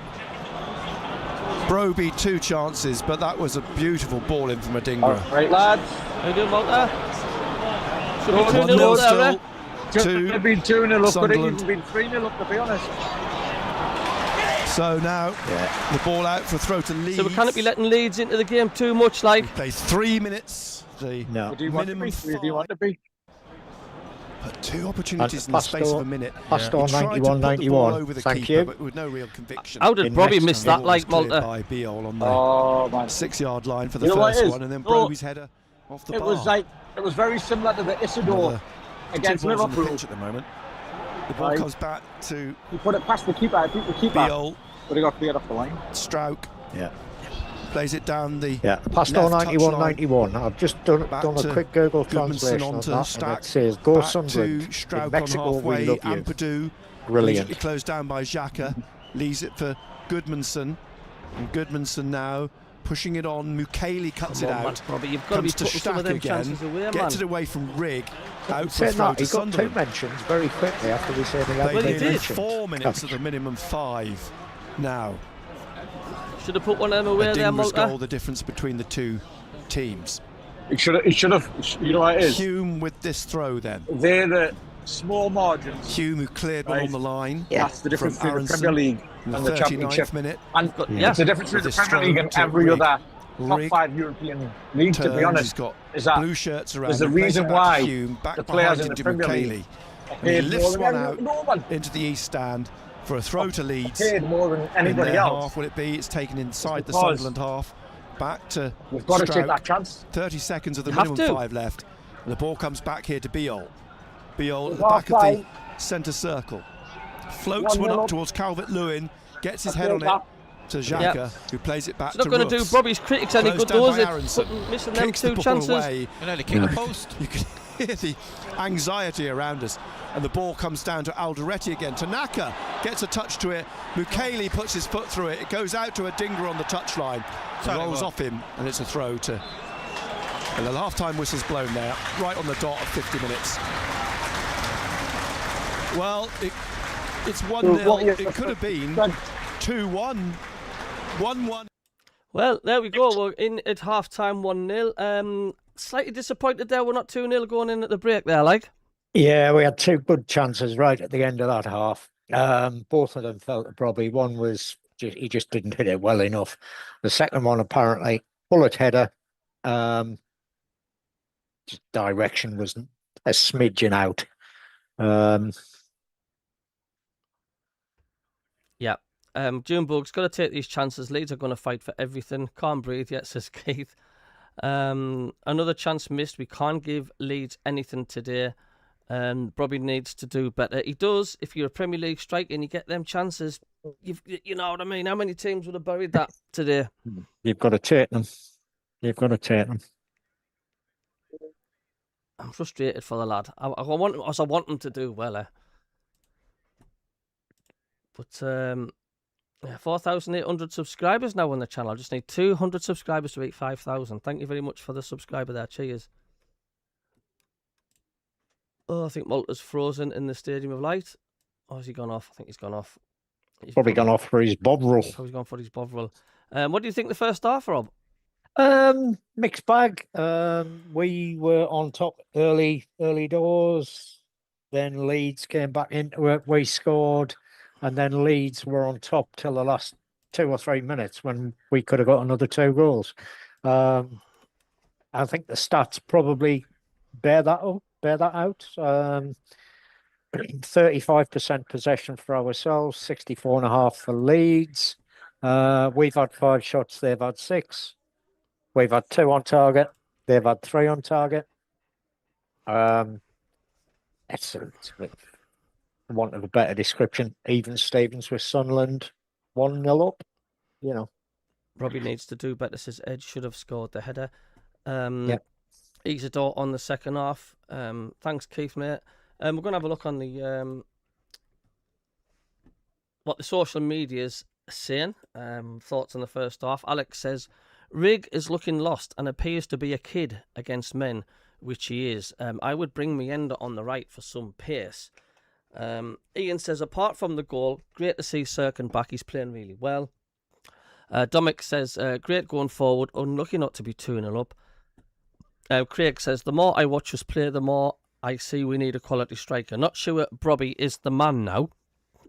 Broby 2 chances, but that was a beautiful ball in from Adingra.
Right, lads.
How you doing, Walter? Should be 2-0
1-0
up there, eh?
still
Could have
to
been 2-0 up, could have
Sunderland.
even been 3-0 up, to be honest.
So now
Yeah.
the ball out for a throw to Leeds.
So we can't be letting Leeds into the game too much, like.
Plays 3 minutes. The
No.
Would you want to
minimum
be? Would you want to be?
But 2 opportunities in
And
the space of a minute.
Pastor
He tried to put the
91-91.
ball over the
Thank
keeper,
you.
but with no real conviction.
How did
In
Broby
next
miss
The ball
that, like,
was cleared
Malta?
by Beale on the
Oh, man.
6-yard line for the
You know what
first
it is?
one, and then
No,
Broby's header off the
It
bar.
was like, it was very similar to the Isidore
Another
against
2 balls on the
Liverpool.
pitch at the moment. The ball
Right.
comes back to
He put it past the keeper, I think the keeper,
Beale.
but he got cleared off the line.
Strauk
Yeah.
plays it down the
Yeah, Pastor
left
91-91. I've just done
Back
a
to
quick Google
Goodmanson
translation of
onto
that, and
Stack,
it says, "Go
back
Sunderland.
to
In
Strauk
Mexico,
on halfway.
we love you."
Ampadu
Brilliant.
immediately closed down by Xhaka, leaves it for Goodmanson, and Goodmanson now pushing it on. Mukiele cuts
Come
it
on, man,
out.
Robbie, you've got to be
Comes to
putting some of
Stack
them
again,
chances away, man.
gets it away from Rigg, out for
Saying
throw
that,
to
he got 2
Sunderland.
mentions very quickly after we said he had
They
he
did
did.
mentions.
4 minutes of the minimum 5 now.
Should have put one of them away there,
Adingra's
Malta.
goal, the difference between the 2 teams.
He should have, you know what it is?
Hume with this throw then.
They're the small margins.
Hume who cleared one
Right.
on the line.
That's the difference
from
between the
Aronson
Premier League
in the
and the
39th
Championship.
minute.
And
Yeah.
it's the difference
With
between the
this
Premier League and
throw to
every
Rigg.
other top
Rigg
5 European league, to
turns,
be honest.
he's got
is that
blue shirts around.
there's a
him, plays
reason
it back to
why
Hume, back
the players
behind
in the
into
Premier
Mukiele.
League
And he
paid
lifts
more than
one
every-
out
no one
into the east stand for a throw to Leeds.
paid more than
In
anybody
their
else.
half, will it be? It's taken inside the
because
Sunderland half. Back to
We've got to take
Strauk.
that chance.
30 seconds of the
You have
minimum
to.
5 left. And the ball comes back here to Beale. Beale at
It's
the back of the
half-time.
centre circle. Floats
1-0
one up
up.
towards Calvert-Lewin. Gets his
I
head
think
on it
that-
to Xhaka,
Yep.
who plays it back
It's not
to
going to do
Roofs.
Broby's critics any
Closed
good,
down
though, is
by
it?
Aronson.
Putting- Missing them
Kicks the
2
ball
chances.
away.
And then he kicked the post.
You can hear the anxiety around us. And the ball comes down to Alderete again. Tanaka gets a touch to it. Mukele puts his foot through it. It goes out to Adingra on the touchline. Rolls off him, and it's a throw to... And the half-time whistle's blown there, right on the dot of 50 minutes. Well, it's 1-0. It could have been 2-1. 1-1.
Well, there we go. We're in at half-time 1-0. Slightly disappointed there. We're not 2-0 going in at the break there, like.
Yeah, we had two good chances right at the end of that half. Both of them felt probably one was he just didn't hit it well enough. The second one apparently bullet header. Just direction was a smidgen out.
Yeah. Junebug's got to take these chances. Leeds are going to fight for everything. Can't breathe yet, says Keith. Another chance missed. We can't give Leeds anything today. And Robbie needs to do better. He does. If you're a Premier League striker and you get them chances, you know what I mean? How many teams would have buried that today?
You've got to take them. You've got to take them.
I'm frustrated for the lad. I want him to do well. But 4,800 subscribers now on the channel. I just need 200 subscribers to reach 5,000. Thank you very much for the subscriber there. Cheers. Oh, I think Malta's frozen in the Stadium of Light. Oh, has he gone off? I think he's gone off. He's
probably gone off for his Bovril.
Probably gone for his Bovril. What do you think the first half, Rob?
Mixed bag. We were on top early doors. Then Leeds came back into it. We scored, and then Leeds were on top till the last 2 or 3 minutes when we could have got another 2 goals. I think the stats probably bear that out. 35% possession for ourselves, 64.5 for Leeds. We've had 5 shots, they've had 6. We've had 2 on target, they've had 3 on target. Excellent. For want of a better description, even Stevens with Sunderland 1-0 up. You know,
Robbie needs to do better. Says Edge should have scored the header.
Yeah.
Isidore on the second half. Thanks, Keith, mate. We're going to have a look on the what the social media's saying. Thoughts on the first half. Alex says, Rig is looking lost and appears to be a kid against men, which he is. I would bring Mienda on the right for some pace. Ian says, apart from the goal, great to see Serkin back. He's playing really well. Dominic says, great going forward. Unlucky not to be 2-0 up. Craig says, the more I watch us play, the more I see we need a quality striker. Not sure Brobby is the man now.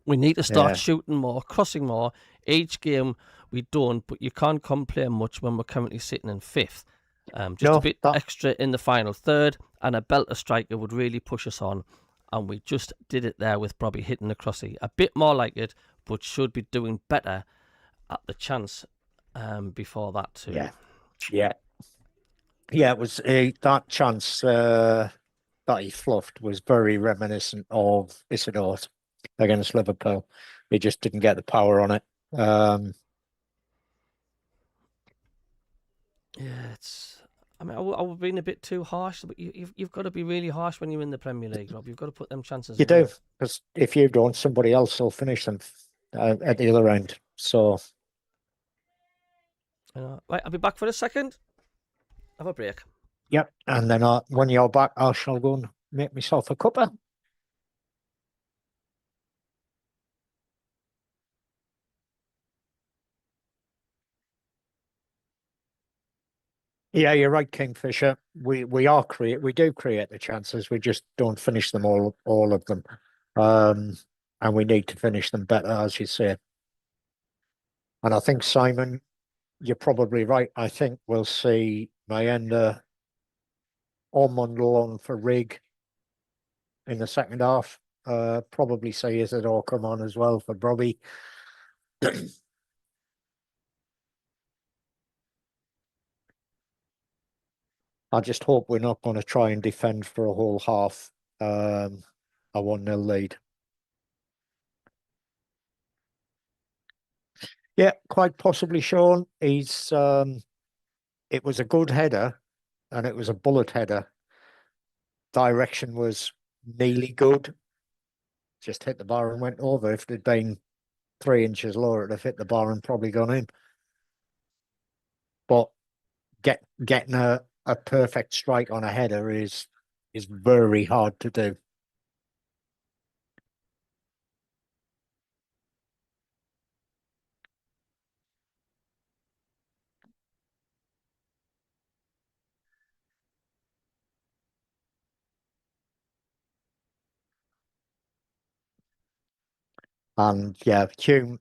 We need to start shooting more, crossing more. Each game we don't, but you can't complain much when we're currently sitting in 5th. A bit extra in the final third, and a belter striker would really push us on. And we just did it there with Brobby hitting the crossy. A bit more like it, but should be doing better at the chance before that too.
Yeah, it was that chance that he fluffed was very reminiscent of Isidore against Liverpool. He just didn't get the power on it.
It's. I mean, I've been a bit too harsh, but you've got to be really harsh when you're in the Premier League, Rob. You've got to put them chances.
You do, because if you don't, somebody else will finish them at the other end. So,
right, I'll be back for a second. Have a break.
Yep, and then when you're back, I shall go and make myself a cuppa. Yeah, you're right, Kingfisher. We do create the chances. We just don't finish them all of them, and we need to finish them better, as you say. And I think, Simon, you're probably right. I think we'll see Mienda or Watchalong for Rig in the second half. Probably see Isidore come on as well for Brobby. I just hope we're not going to try and defend for a whole half a 1-0 lead. Yeah, quite possibly, Sean. He's it was a good header, and it was a bullet header direction was nearly good. Just hit the bar and went over. If it had been 3 inches lower, it'd have hit the bar and probably gone in. But getting a perfect strike on a header is very hard to do. And yeah, Hume,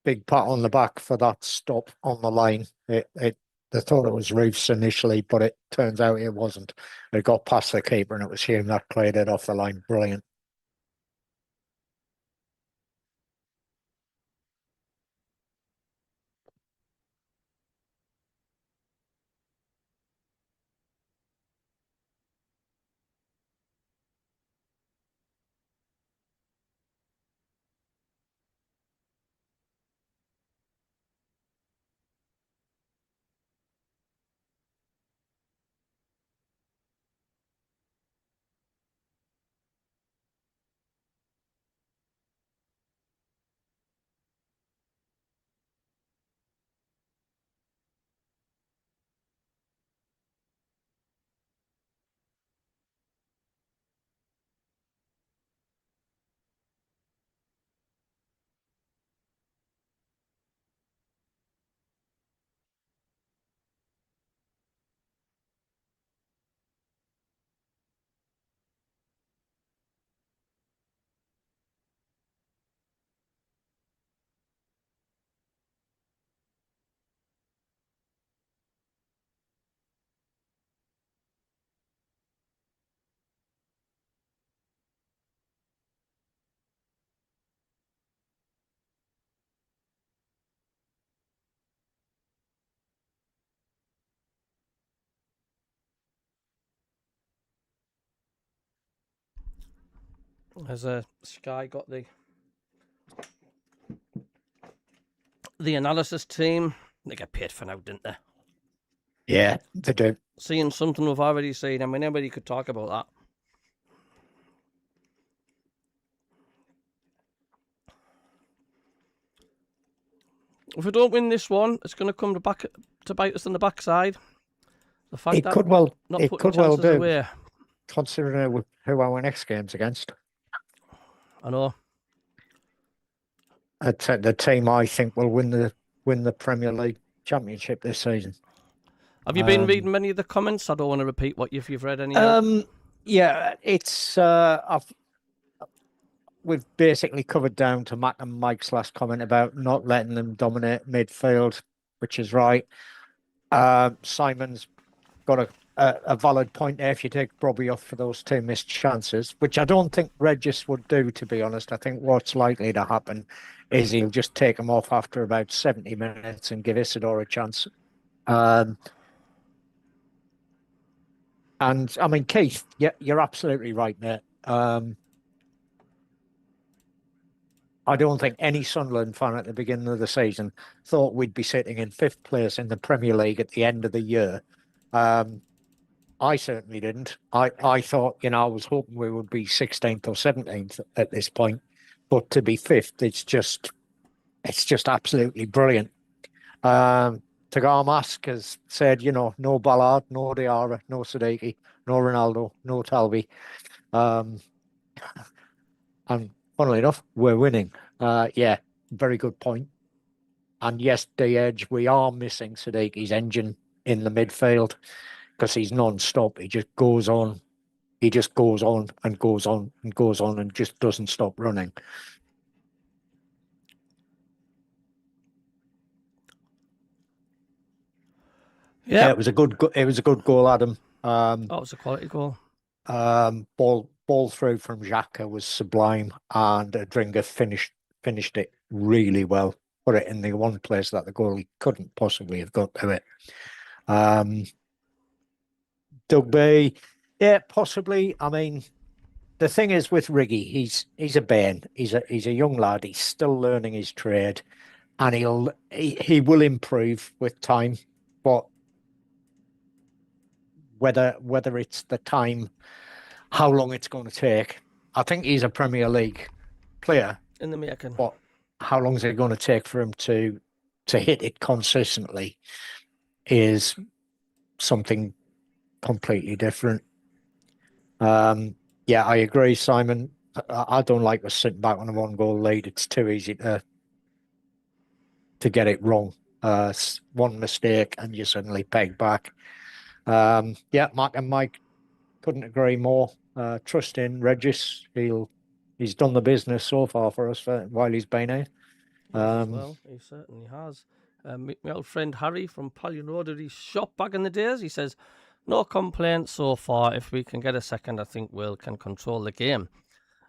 big pat on the back for that stop on the line. They thought it was Roofs initially, but it turns out it wasn't. It got past the keeper, and it was Hume that cleared it off the line. Brilliant.
Has Sky got the analysis team? They get paid for now, didn't they?
Yeah, they do.
Seeing something we've already seen. I mean, anybody could talk about that. If we don't win this one, it's going to come to bite us in the backside. The fact that
Could well
chances
do,
away.
considering who our next game's against.
I know.
The team I think will win the Premier League Championship this season.
Have you been reading many of the comments? I don't want to repeat what you've read any.
Yeah, it's we've basically covered down to Mac and Mike's last comment about not letting them dominate midfield, which is right. Simon's got a valid point there if you take Bobby off for those 2 missed chances, which I don't think Regis would do, to be honest. I think what's likely to happen is he'll just take him off after about 70 minutes and give Isidore a chance. And I mean, Keith, you're absolutely right, mate. I don't think any Sunderland fan at the beginning of the season thought we'd be sitting in 5th place in the Premier League at the end of the year. I certainly didn't. I thought, I was hoping we would be 16th or 17th at this point. But to be 5th, it's just absolutely brilliant. Tagar Mask has said, no Ballard, no Diarra, no Siddiqui, no Ronaldo, no Talby. And funnily enough, we're winning. Yeah, very good point. And yes, edge, we are missing Siddiqui's engine in the midfield because he's non-stop. He just goes on. He just goes on and goes on and goes on and just doesn't stop running.
Yeah,
it was a good goal, Adam.
that was a quality goal.
Ball through from Xhaka was sublime, and Dringa finished it really well. Put it in the one place that the goalie couldn't possibly have got to it. Dugby, yeah, possibly. I mean, the thing is with Riggy, he's a bairn. He's a young lad. He's still learning his trade, and he will improve with time. But whether it's the time, how long it's going to take. I think he's a Premier League player,
In the making.
but how long is it going to take for him to hit it consistently is something completely different. Yeah, I agree, Simon. I don't like us sitting back on a 1-goal lead. It's too easy to get it wrong. One mistake and you suddenly peg back. Yeah, Mark and Mike couldn't agree more. Trust in Regis. He's done the business so far for us while he's been here.
Well, he certainly has. My old friend Harry from Pallion Road at his shop back in the days, he says, no complaints so far. If we can get a second, I think Will can control the game.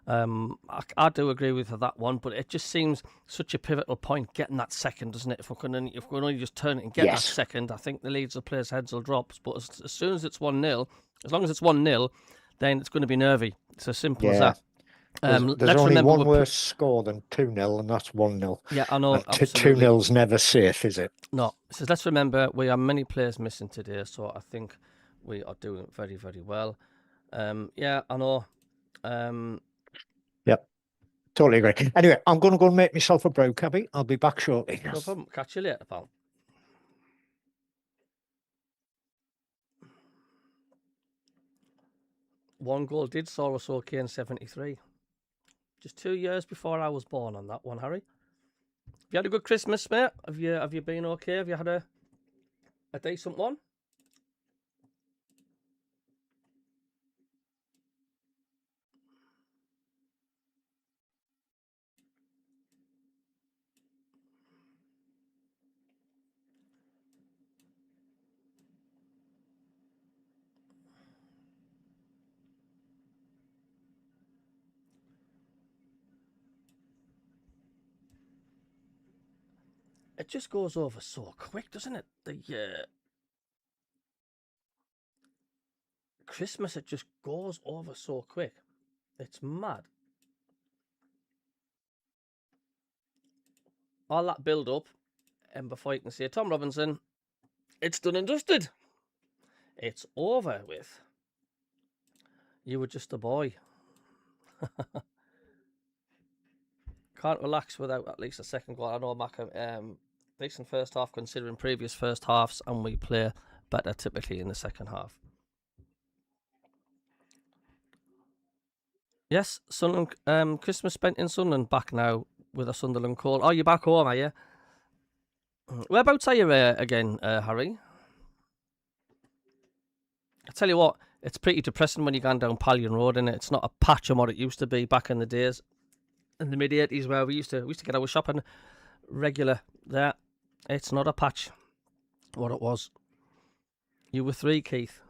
I do agree with that one, but it just seems such a pivotal point getting that second, doesn't it? If we can only just turn it and get that second, I think the Leeds players' heads will drop. But as soon as it's 1-0, as long as it's 1-0, then it's going to be nervy. It's as simple as that.
There's only one worse score than 2-0, and that's 1-0.
Yeah, I know.
And 2-0's never safe, is it?
No. So let's remember we have many players missing today, so I think we are doing very, very well. Yeah, I know.
Yep, totally agree. Anyway, I'm going to go and make myself a brew, Cabby. I'll be back shortly.
No problem. Catch you later, pal. One goal did saw us okay in 73. Just 2 years before I was born on that one, Harry. Have you had a good Christmas, mate? Have you been okay? Have you had a decent one? It just goes over so quick, doesn't it? The Christmas, it just goes over so quick. It's mad. All that build up, and before you can say Tom Robinson, it's done and dusted. It's over with. You were just a boy. Can't relax without at least a second goal. I know Mac, decent first half considering previous first halves, and we play better typically in the second half. Yes, Sunderland, Christmas spent in Sunderland, back now with a Sunderland call. Oh, you're back home, are you? Whereabouts are you again, Harry? I tell you what, it's pretty depressing when you're going down Pallion Road, and it's not a patch on what it used to be back in the days. In the mid-80s, where we used to get our shopping regular there. It's not a patch, what it was. You were 3, Keith.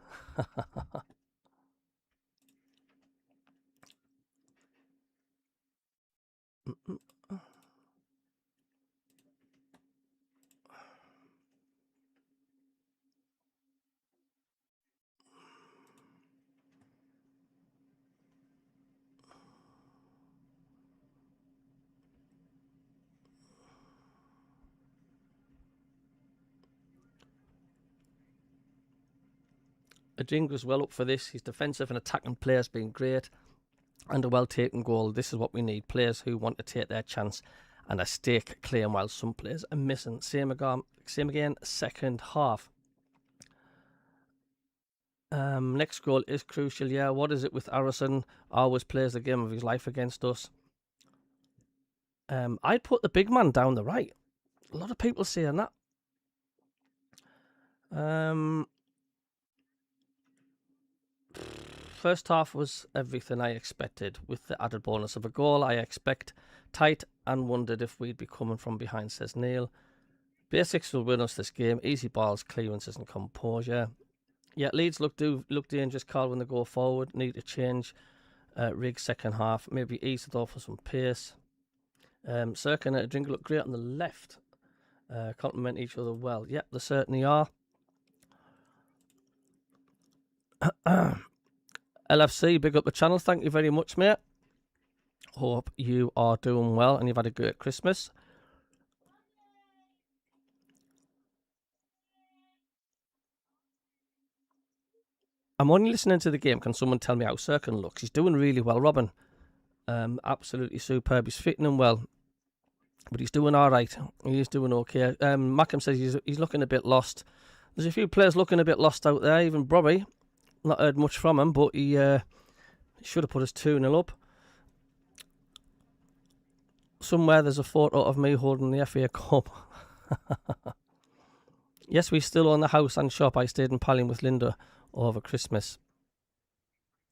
Adingra's well up for this. His defensive and attacking play has been great, and a well-taken goal. This is what we need. Players who want to take their chance and a stake claim, while some players are missing. Same again, second half. Next goal is crucial. Yeah, what is it with Harrison? Always plays the game of his life against us. I'd put the big man down the right. A lot of people saying that. First half was everything I expected, with the added bonus of a goal. I expect tight and wondered if we'd be coming from behind, says Neil. Basics will win us this game. Easy balls, clearances and composure. Yeah, Leeds look dangerous, Carl, when they go forward. Need to change Riggs second half. Maybe ease it off for some pace. Sirkin and Adingra look great on the left. Complement each other well. Yep, they certainly are. LFC, big up the channel. Thank you very much, mate. Hope you are doing well and you've had a great Christmas. I'm only listening to the game. Can someone tell me how Serkin looks? He's doing really well, Robin. Absolutely superb. He's fitting in well, but he's doing all right. He is doing okay. Mackham says he's looking a bit lost. There's a few players looking a bit lost out there. Even Brobby, not heard much from him, but he should have put us 2-0 up. Somewhere there's a photo of me holding the FA Cup. Yes, we still own the house and shop. I stayed in Palling with Linda over Christmas.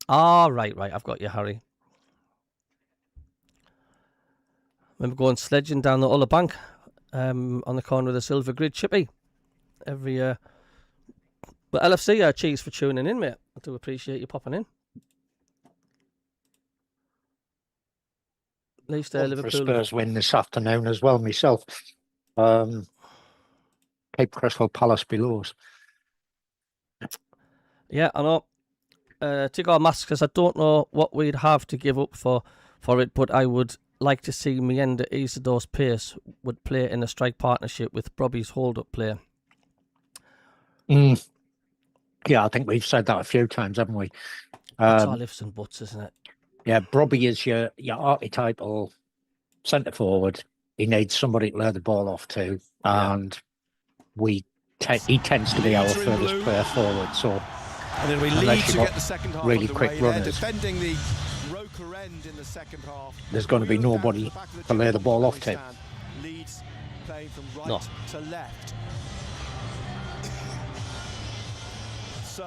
Right. I've got you, Harry. Remember going sledging down the Ulla Bank on the corner of the Silver Grid, Chippy, every year. But LFC, cheers for tuning in, mate. I do appreciate you popping in. At least Liverpool.
For a Spurs win this afternoon as well, myself. Cape Crystal Palace below us.
Yeah, I know. Take our masks, because I don't know what we'd have to give up for it, but I would like to see Mienda Isidore's pace would play in a strike partnership with Brobby's hold-up player.
Yeah, I think we've said that a few times, haven't we?
That's our lifts and buts, isn't it?
Yeah, Brobby is your archetypal centre forward. He needs somebody to lay the ball off to, and he tends to be our furthest player forward. So,
and then we lead to get the second half
really quick runners.
Defending the Roker end in the second half.
There's going to be nobody to lay the ball off to.
Leeds playing from right to left.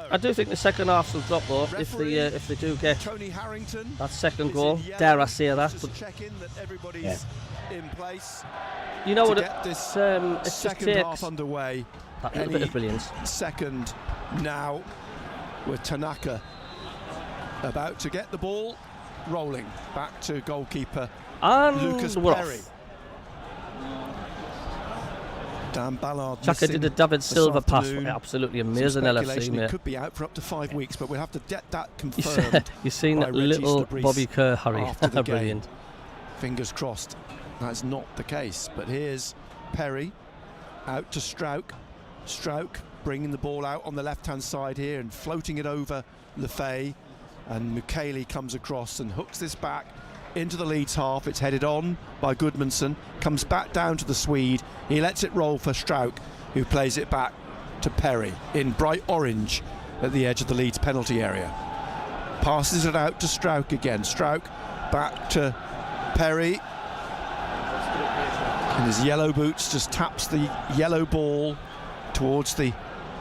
I do think the second half will drop though if they do get that second goal. Dare I say that? But
yeah. In place.
You know what?
It's
second just
half underway.
That little bit of brilliance.
Second now, with Tanaka about to get the ball rolling back to goalkeeper
and
Lucas Perry. Dan Ballard.
Xhaka did a David Silva pass. Absolutely amazing LFC, mate.
He could be out for up to 5 weeks, but we'll have to get that confirmed.
You've seen that little Bobby Kerr, Harry. Brilliant.
Fingers crossed. That's not the case. But here's Perry out to Strauch. Strauch bringing the ball out on the left-hand side here and floating it over Lefay. And Mukiele comes across and hooks this back into the Leeds half. It's headed on by Goodmanson, comes back down to the Swede. He lets it roll for Strauch, who plays it back to Perry in bright orange at the edge of the Leeds penalty area. Passes it out to Strauch again. Strauch back to Perry. And his yellow boots just taps the yellow ball towards the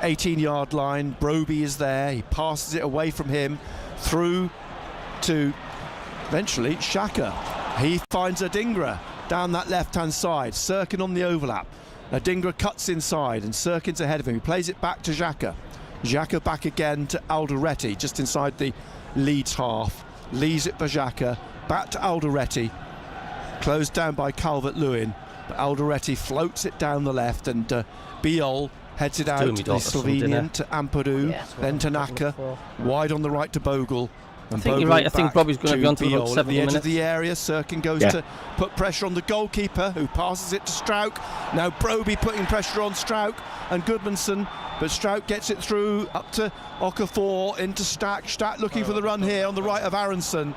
18-yard line. Broby is there. He passes it away from him through to eventually Xhaka. He finds Adingra down that left-hand side. Serkin on the overlap. Adingra cuts inside and Serkin's ahead of him. He plays it back to Xhaka. Xhaka back again to Alderete, just inside the Leeds half. Leaves it for Xhaka. Back to Alderete. Closed down by Calvert-Lewin. But Alderete floats it down the left, and Biol heads it out to the Slovenian, to Ampadu, then to Naka. Wide on the right to Bogle.
I think you're right. I think Bobby's going to be on to about 70 minutes.
At the edge of the area, Serkin goes to put pressure on the goalkeeper, who passes it to Strauch. Now Broby putting pressure on Strauch and Goodmanson, but Strauch gets it through up to Okafor, into Stack. Stack looking for the run here on the right of Aronson.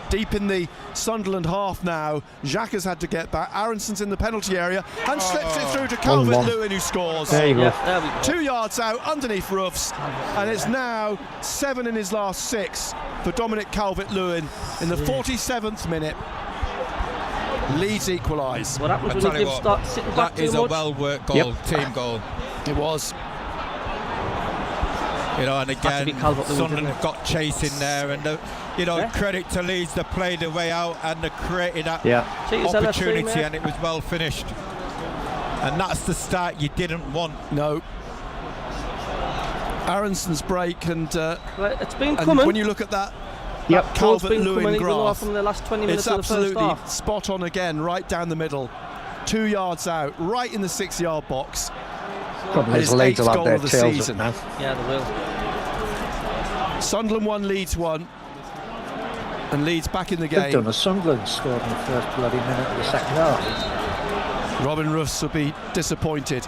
Deep in the Sunderland half now. Xhaka's had to get back. Aronson's in the penalty area and slips it through to Calvert-Lewin, who scores.
There you go.
2 yards out underneath Ruffs, and it's now 7 in his last 6 for Dominic Calvert-Lewin in the 47th minute. Leeds equalise.
What happens when you start sitting back
too much? That is a well-worked goal, team goal.
It was.
You know, and again, Sunderland got chasing there, and credit to Leeds, they played their way out and they created that opportunity, and it was well finished. And that's the start you didn't want.
No. Aronson's break, and
it's been coming.
When you look at that,
Calvert-Lewin graph from the last 20 minutes
it's
of the first
absolutely
half.
spot on again, right down the middle, 2 yards out, right in the 6-yard box.
Probably his 8th goal of the season.
Yeah, they will.
Sunderland 1, Leeds 1, and Leeds back in the game.
They've done a Sunderland scored in the first bloody minute of the second half.
Robin Ruffs will be disappointed.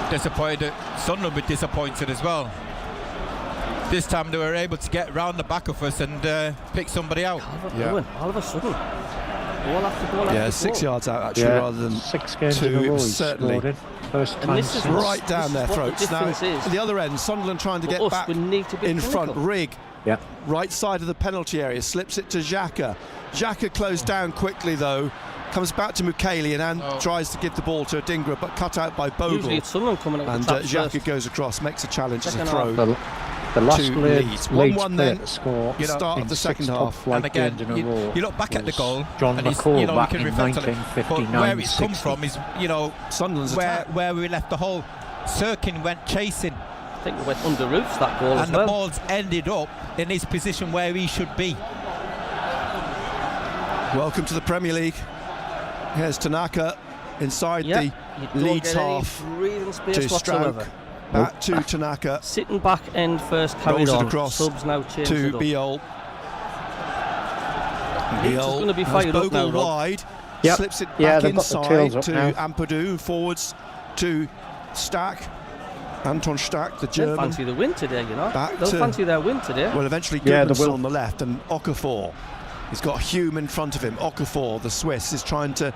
Sunderland will be disappointed as well. This time they were able to get round the back of us and pick somebody out.
All of a sudden. Goal after goal after
6
goal.
yards out actually, rather than
6 games
2.
in a row.
Certainly.
First time
this is
since.
Right down their throats. Now, at the other end, Sunderland trying to get back in front. Rig, right side of the penalty area, slips it to Xhaka. Xhaka closed down quickly though, comes back to Mukaele and tries to give the ball to Adingra, but cut out by Bogle.
Usually it's Sunderland coming out
and
the
Xhaka goes across, makes a challenge as a throw.
The last
to
Leeds
1-1 then,
score
start of the second half.
And again, you look back at the goal, John McCall
back in 1959.
But where it's come from is,
Sunderland's
where we left the hole. Sirkin went chasing.
I think it went under roofs, that goal as well.
And the ball's ended up in his position where he should be.
Welcome to the Premier League. Here's Tanaka inside the Leeds half to Strouk. Back to Tanaka.
Sitting back end first, carried on.
Across
Subs now changed
to
it up.
Biol.
Leeds is going to be fired up now,
wide. Slips it back inside to Ampadu. Forwards to Stack. Anton Stack, the German.
They'll fancy the win today, They'll fancy their win today.
Well, eventually Goodmanson on the left and Okafor. He's got Hume in front of him. Okafor, the Swiss, is trying to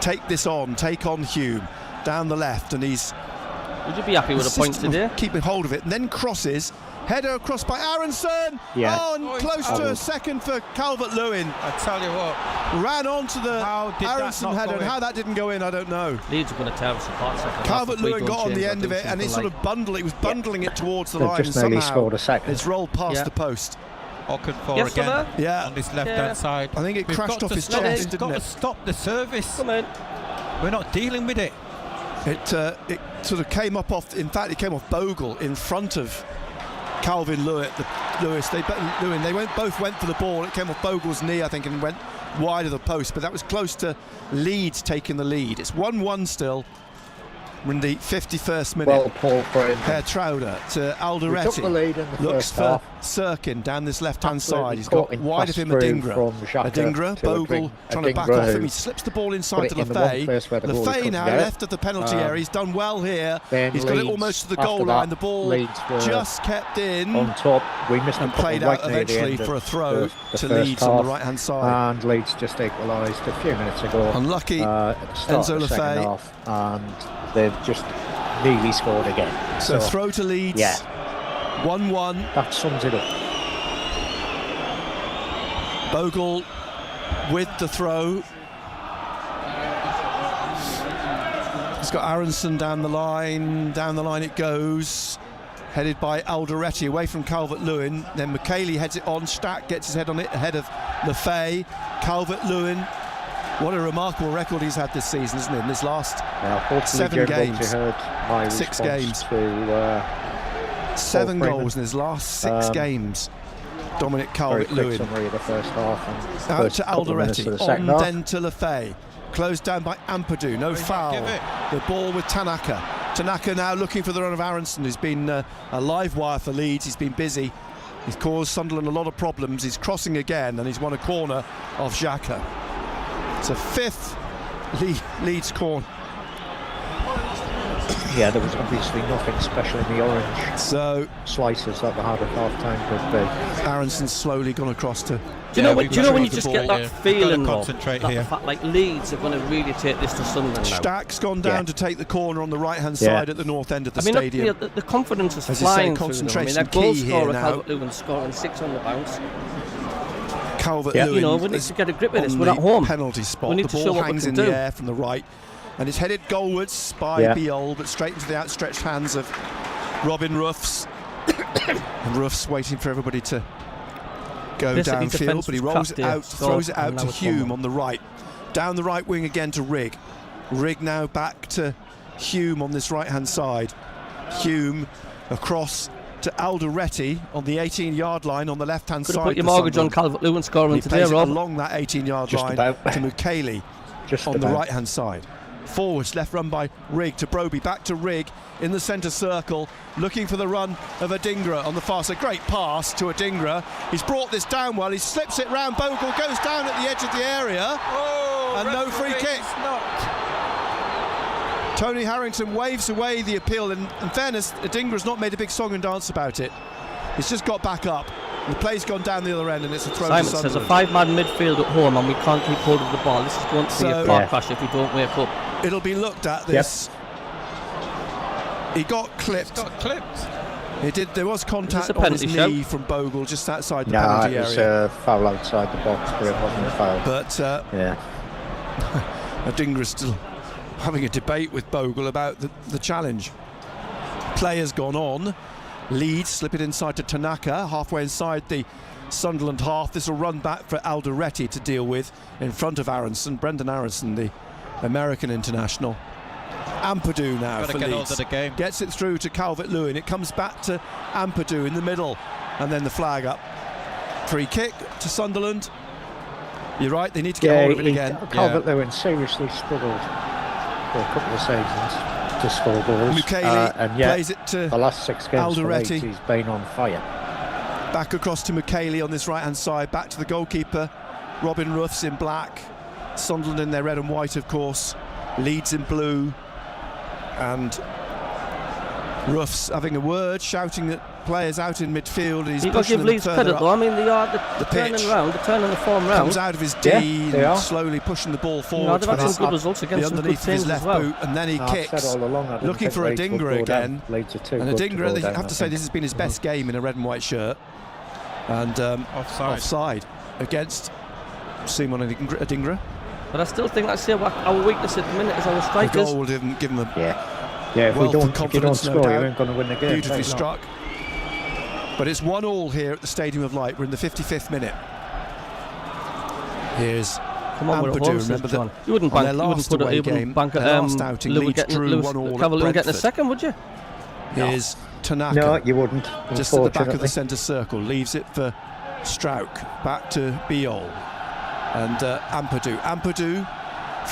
take on Hume down the left, and he's...
Would you be happy with a point today?
Keeping hold of it, and then crosses. Header across by Aronson. And close to a second for Calvert-Lewin.
I tell you what.
Ran onto the Aronson header, and how that didn't go in, I don't know.
Leeds are going to tear us apart.
Calvert-Lewin got on the end of it, and he sort of bundling it towards the line.
Just nearly scored a second.
It's rolled past the post.
Okafor again on this left-hand side.
I think it crashed off his chest, didn't it?
We've got to stop the service.
Come on.
We're not dealing with it.
It sort of came up off. In fact, it came off Bogle in front of Calvin Lewis. They both went for the ball. It came off Bogle's knee, I think, and went wide of the post. But that was close to Leeds taking the lead. It's 1-1 still. We're in the 51st minute.
Well, Paul
Herr Trauder to Alderete. Looks for Sirkin down this left-hand side. He's got wide of him Adingra. Bogle trying to back off him. He slips the ball inside to Lefay. Lefay now left of the penalty area. He's done well here. He's got it almost to the goal line. The ball just kept in
on top. We missed
and played out eventually for a throw to Leeds on the right-hand side.
And Leeds just equalised a few minutes ago.
Unlucky Enzo Lefay.
And they've just nearly scored again.
So throw to Leeds. 1-1.
That sums it up.
Bogle with the throw. He's got Aronson down the line. Down the line it goes. Headed by Alderete away from Calvert-Lewin. Then Mukaele heads it on. Stack gets his head on it ahead of Lefay. Calvert-Lewin. What a remarkable record he's had this season, isn't it? In his last 7 games. 6 games. 7 goals in his last 6 games. Dominic Calvert-Lewin.
The first half and
out to Alderete. On then to Lefay. Closed down by Ampadu. No foul. The ball with Tanaka. Tanaka now looking for the run of Aronson, who's been a live wire for Leeds. He's been busy. He's caused Sunderland a lot of problems. He's crossing again, and he's won a corner off Xhaka. It's a 5th Leeds corner.
There was obviously nothing special in the orange slices that they had at half-time. But
Aronson's slowly gone across to...
Do you know when you just get that feeling,
concentrate here.
Like Leeds are going to really take this to Sunderland now?
Stack's gone down to take the corner on the right-hand side at the north end of the stadium.
The confidence is flying through them. I mean, their goal scorer Calvert-Lewin scoring 6 on the bounce.
Calvert-Lewin
we need to get a grip with this. We're at home.
Penalty spot.
We need
the
to
ball
show
hangs in the air from the right, and it's headed goalwards by Biol, but straight into the outstretched hands of Robin Ruffs. And Ruffs waiting for everybody to go downfield, but he rolls it out, throws it out to Hume on the right. Down the right wing again to Rig. Rig now back to Hume on this right-hand side. Hume across to Alderete on the 18-yard line on the left-hand side.
Put your mortgage on Calvert-Lewin scoring today, Rob.
Along that 18-yard line to Mukaele on the right-hand side. Forwards, left run by Rig to Broby, back to Rig in the centre circle, looking for the run of Adingra on the far side. Great pass to Adingra. He's brought this down well. He slips it round. Bogle goes down at the edge of the area, and no free kick. Tony Harrington waves away the appeal. In fairness, Adingra's not made a big song and dance about it. He's just got back up. The play's gone down the other end, and it's a throw
Simon
to Sunderland.
says a 5-man midfield at home, and we can't keep hold of the ball. This is going to be a car crash if we don't wake up.
It'll be looked at, this. He got clipped. He did. There was contact on his knee from Bogle just outside the penalty area.
No, it was a foul outside the box, but it wasn't a foul.
But Adingra's still having a debate with Bogle about the challenge. Play has gone on. Leeds slip it inside to Tanaka, halfway inside the Sunderland half. This will run back for Alderete to deal with in front of Aronson. Brendan Aronson, the American international. Ampadu now for Leeds. Gets it through to Calvert-Lewin. It comes back to Ampadu in the middle, and then the flag up. Free kick to Sunderland. You're right, they need to get hold of it again.
Calvert-Lewin seriously struggled for a couple of seasons to score goals.
Mukiele
and yet
plays it to
the last 6 games for Leeds,
Alderete.
he's been on fire.
Back across to Mukiele on this right-hand side. Back to the goalkeeper. Robin Ruffs in black. Sunderland in their red and white, of course. Leeds in blue. And Ruffs having a word, shouting at players out in midfield. He's
You've got to give Leeds credit, though. I mean, they are the turning around, they're turning the form round.
Comes out of his D and slowly pushing the ball forward.
They've had some good results against some good teams as well.
Boot, and then he kicks, looking for Adingra again. And Adingra, I have to say, this has been his best game in a red and white shirt. And offside against Simon Adingra.
But I still think that's our weakness at the minute is our strikers.
The goal didn't give him a
if you don't score, you ain't going to win the game.
Beautifully struck. But it's 1-1 here at the Stadium of Light. We're in the 55th minute. Here's Ampadu. Remember that
you wouldn't bank,
last outing, Leeds drew 1-1
getting a second, would you?
Here's Tanaka.
No, you wouldn't.
Just at the back of the centre circle. Leaves it for Strauch. Back to Biol. And Ampadu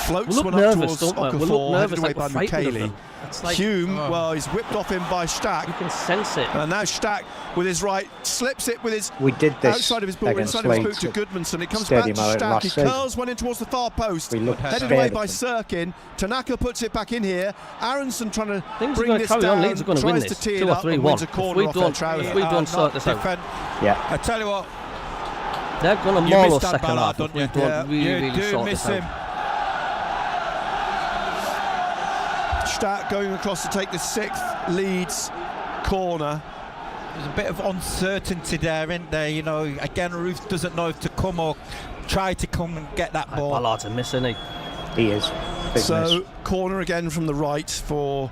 floats one up towards Okafor, headed away by Mukiele. Hume, he's whipped off him by Stack.
You can sense it.
And now Stack with his right slips it with his outside of his boot, inside of his boot to Goodmanson. It comes back to Stack. He curls one in towards the far post. Headed away by Sirkin. Tanaka puts it back in here. Aronson trying to bring this down.
Leeds are going to win this 2 or 3-1. If we don't sort this out.
I tell you what.
They're going to maul us second half if we don't really sort this out.
Stack going across to take the 6th Leeds corner.
There's a bit of uncertainty there, isn't there? You know, again, Ruth doesn't know if to come or try to come and get that ball.
Ballard's a miss, isn't he?
He is.
So, corner again from the right for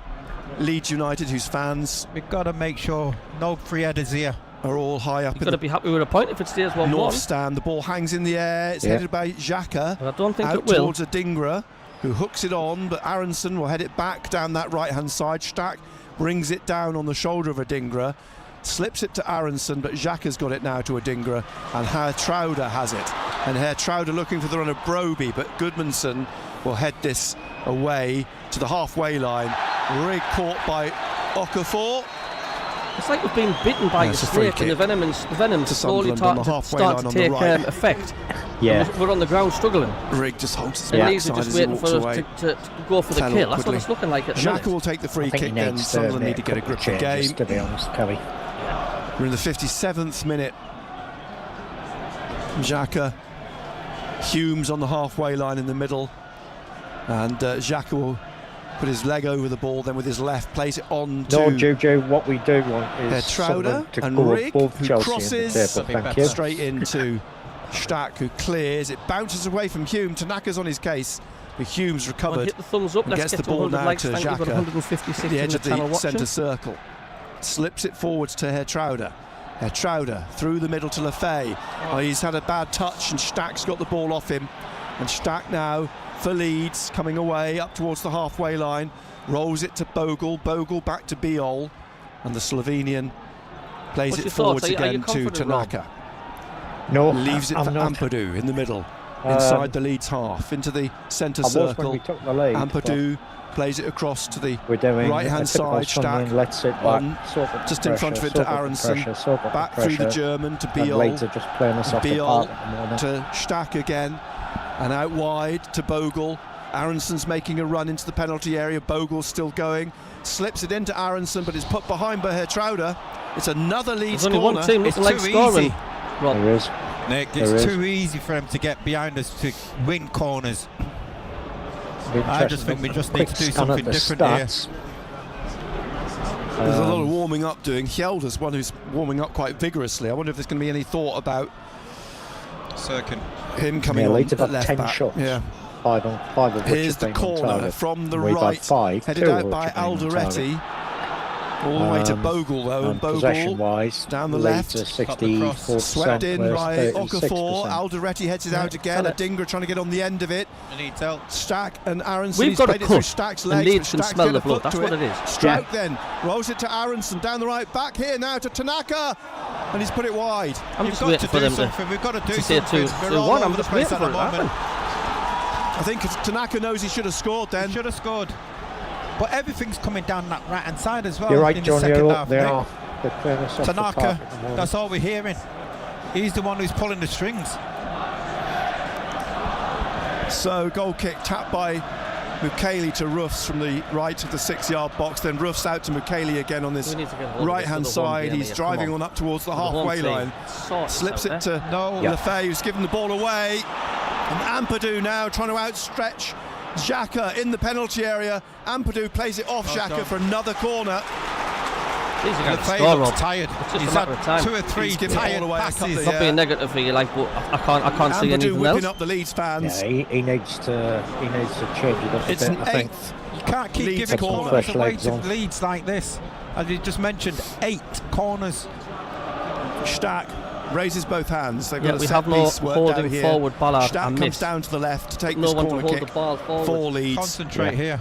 Leeds United, whose fans...
We've got to make sure no free headers here.
Are all high up.
You've got to be happy with a point if it stays 1-1.
North stand, the ball hangs in the air. It's headed by Xhaka.
But I don't think
out
it will.
Towards Adingra, who hooks it on, but Aronson will head it back down that right-hand side. Stack brings it down on the shoulder of Adingra, slips it to Aronson, but Xhaka's got it now to Adingra, and Hertrauder has it. And Hertrauder looking for the run of Broby, but Goodmanson will head this away to the halfway line. Rig caught by Okafor.
It's like we've been bitten by a snake and the venom slowly start to take effect.
Yeah.
We're on the ground struggling.
Rig just holds his
Leeds are just waiting for us to go for the kill. That's what it's looking like at the minute.
Xhaka will take the free kick then. Sunderland need to get a grip of the game.
To be honest, Kelly.
We're in the 57th minute. Xhaka, Humes on the halfway line in the middle. And Xhaka will put his leg over the ball, then with his left place it on to...
No, Juju, what we do want is
Hertrauder
to
and
go
Rig,
above
who
Chelsea
crosses
in the table. Thank you.
straight into Stack, who clears. It bounces away from Hume. Tanaka's on his case, but Hume's recovered.
Hit the thumbs up.
And gets the ball now to Xhaka, the edge of the centre circle. Slips it forwards to Hertrauder. Hertrauder through the middle to Lefay. He's had a bad touch and Stack's got the ball off him. And Stack now for Leeds, coming away up towards the halfway line. Rolls it to Bogle. Bogle back to Biol. And the Slovenian plays it forwards again to Tanaka.
No,
leaves it for Ampadu in the middle, inside the Leeds half, into the centre circle. Ampadu plays it across to the right-hand side. Stack on, just in front of it to Aronson. Back through the German to Biol. Biol to Stack again, and out wide to Bogle. Aronson's making a run into the penalty area. Bogle's still going. Slips it into Aronson, but is put behind by Hertrauder. It's another Leeds
There's only
corner.
one team
It's
looking like
too
scoring.
easy.
Rob.
There is.
Nick,
There
it's
is.
too easy for them to get behind us to win corners.
Be
I just think we just need to do something different here.
There's a lot of warming up doing. Hjelder's one who's warming up quite vigorously. I wonder if there's going to be any thought about him coming on
Leeds have
at
got
left
10
back.
shots.
Yeah.
5 of which
Here's
have
the
been on
corner
target.
from the
We've had
right,
5,
headed
2
out
of
by
which have been on target.
Alderete. All the way to Bogle though, and Bogle
possession-wise,
down the
Leeds
left,
are 64%,
swept in
whereas
by
36%.
Okafor. Alderete heads it out again. Adingra trying to get on the end of it. Stack and Aronson.
We've got a
played it through
cut,
Stack's
and
legs,
Leeds
but
can
Stack's
smell
get
the
a
blood.
foot
That's
to
what
it.
it is.
Strout then rolls it to Aronson down the right back here now to Tanaka, and he's put it wide.
I'm just waiting for them
We've got to do
to say
something.
2-1. I'm just waiting for it to happen.
I think Tanaka knows he should have scored then.
He should have scored. But everything's coming down that right-hand side as well.
You're right,
in
John.
the second
You're
half,
up. They
Nick.
are. They're clearing us off the park
Tanaka,
at the moment.
that's all we're hearing. He's the one who's pulling the strings.
So goal kick tapped by Mukiele to Ruffs from the right of the 6-yard box. Then Ruffs out to Mukiele again on this
We need to get hold of
right-hand
this for the home
side.
game
He's
here.
driving
Come
on up towards the
For the home
halfway
team.
line.
Sort this
Slips
out,
it to Lefay, who's given the ball away. And Ampadu now trying to outstretch Xhaka in the penalty area. Ampadu plays it off Xhaka for another corner.
These are going to
Lefay
score,
looks
Rob.
tired.
It's just
He's
a matter of
had
time.
2 or 3
He's given the
tired
ball away a couple
passes.
of-
Not being negative for you, like, but I can't see
Ampadu
anything
whipping
else.
up the Leeds fans.
Yeah, he needs to change it up a
It's
bit,
an
I think.
8th.
You can't keep
Leeds
giving
corner.
corners
Fresh
away
legs
to
on.
Leeds like this. As you just mentioned, 8 corners.
Stack raises both hands. They've got
Yeah,
a
we
set
have no
piece worked
holding
out here.
forward Ballard
Stack
and
comes
miss.
down to the left to take
No
this
one to
corner
hold
kick
the ball forward.
for Leeds.
Concentrate here.